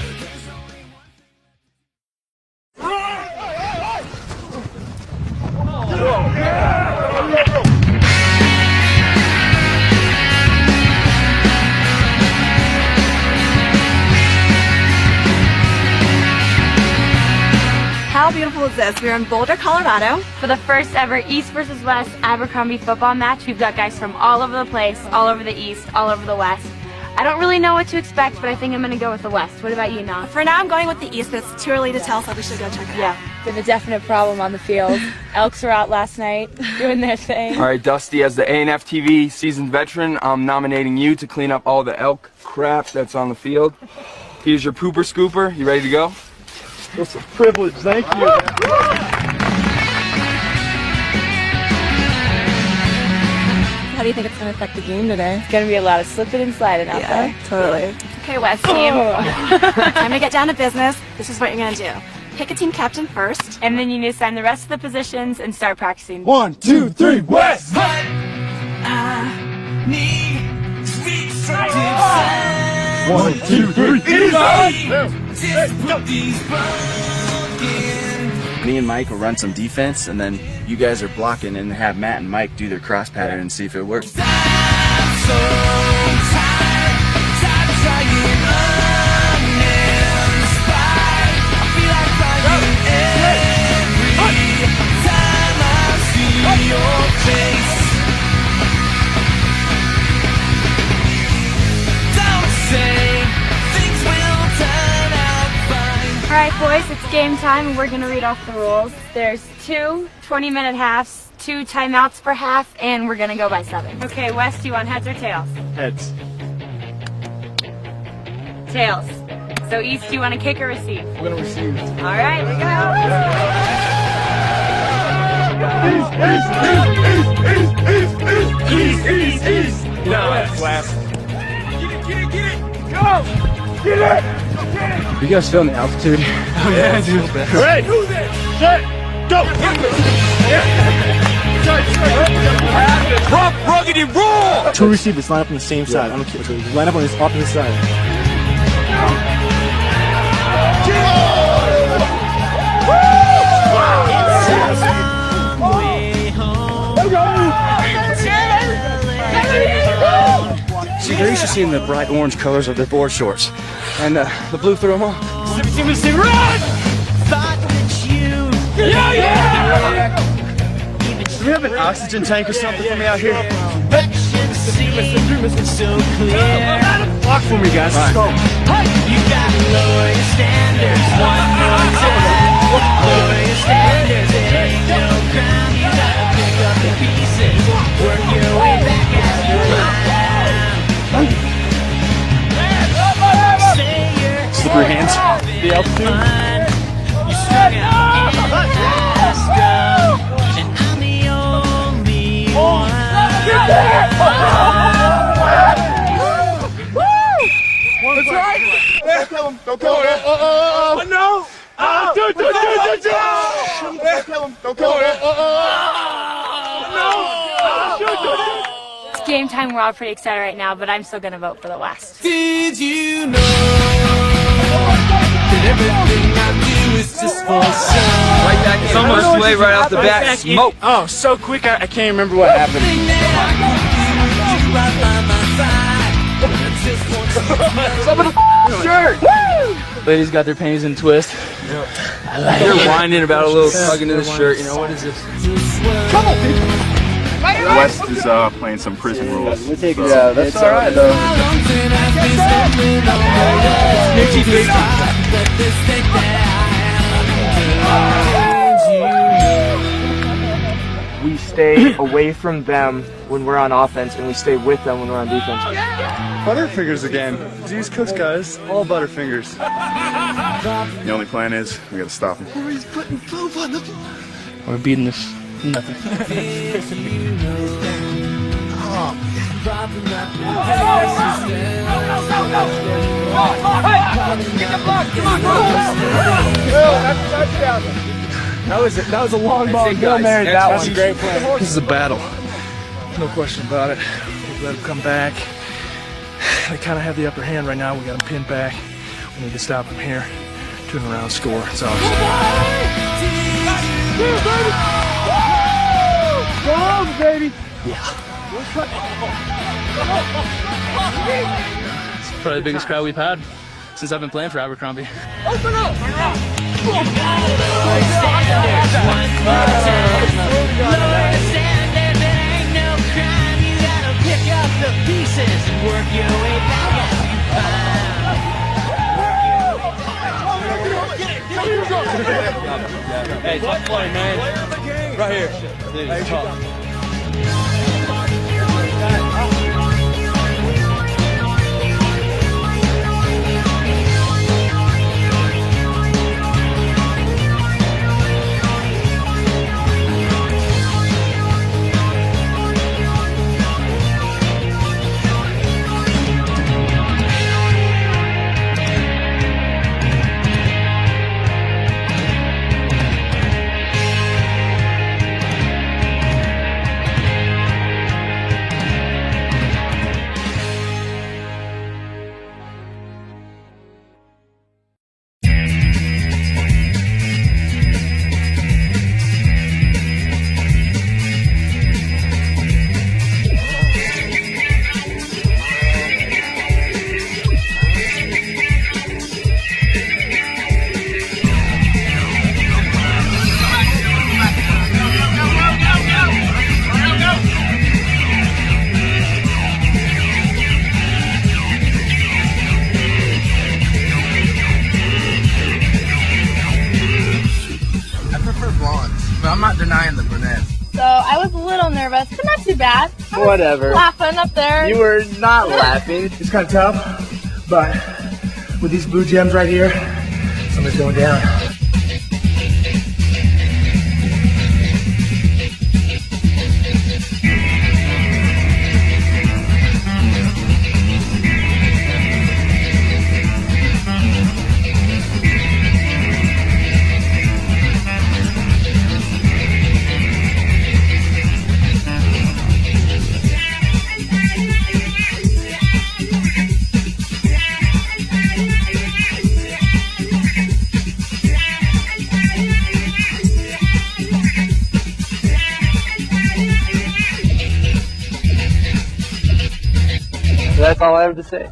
How beautiful is this? We're in Boulder, Colorado.
For the first ever East versus West Abercrombie football match, we've got guys from all over the place, all over the East, all over the West. I don't really know what to expect, but I think I'm going to go with the West. What about you, Nah?
For now, I'm going with the East, but it's too early to tell, so we should go check it out.
Yeah, been a definite problem on the field. Elks were out last night doing their thing.
All right, Dusty, as the A&F TV seasoned veteran, I'm nominating you to clean up all the elk crap that's on the field. Here's your pooper scooper. You ready to go?
It's a privilege. Thank you.
How do you think it's going to affect the game today? It's going to be a lot of slipping and sliding out there.
Totally. Okay, West team. Time to get down to business. This is what you're going to do. Pick a team captain first.
And then you need to sign the rest of the positions and start practicing.
1, 2, 3, West!
I need sweet seduction.
1, 2, 3,
Me and Mike will run some defense, and then you guys are blocking, and have Matt and Mike do their cross pattern and see if it works.
boys, it's game time and we're going to read off the rules. There's 2 20-minute halves, 2 timeouts per half, and we're going to go by 7. Okay, Wes, do you want heads or tails?
Heads.
Tails. So East, do you want to kick or receive?
We're going to receive.
All right, we go.
East. No, West. Get it. Go. Get it.
You guys feeling the altitude?
Oh yeah, dude. Ready, set, go! Rough, rugged, and raw!
2 receivers line up on the same side. I'm gonna line up on this opposite side.
See, they're used to seeing the bright orange colors of their board shorts, and the blue through them all.
Run! Yeah!
Do we have an oxygen tank or something for me out here?
Block for me, guys. Let's go.
You gotta lower your standards one more time. Lower your standards, it ain't no crime. You gotta pick up the pieces, work your way back as you climb.
Slippery hands.
The altitude.
You struck out in Alaska, and I'm the only one.
That's right. Don't kill him. Oh, no. Don't kill him. Don't kill him. No.
It's game time. We're all pretty excited right now, but I'm still going to vote for the West.
Did you know that everything I do is just for some?
Right back in someone's way right off the bat. Smoke.
Oh, so quick, I can't remember what happened.
Some of the shirt.
Ladies got their panties in a twist.
You're whining about a little tugging to the shirt. You know, what is this?
Come on, people.
West is playing some prison rules.
Yeah, that's all right though.
We stay away from them when we're on offense, and we stay with them when we're on defense.
Butterfingers again. These Coast guys, all Butterfingers. The only plan is we gotta stop him.
He's putting poop on the.
We're beating this. Nothing.
That was a long ball. Bill married that one.
Great play.
This is a battle. No question about it. We let them come back. They kind of have the upper hand right now. We got them pinned back. We need to stop them here. Turn around, score. It's all.
Go home, baby.
Yeah. It's probably the biggest crowd we've had since I've been playing for Abercrombie.
Open up. Hey, tough play, man. Right here. Dude, it's tough.
I'm not denying the brunette.
So I was a little nervous, but not too bad. I was
Whatever.
laughing up there.
You were not laughing.
It's kind of tough, but with these blue gems right here, something's going down.
So that's all I have to say.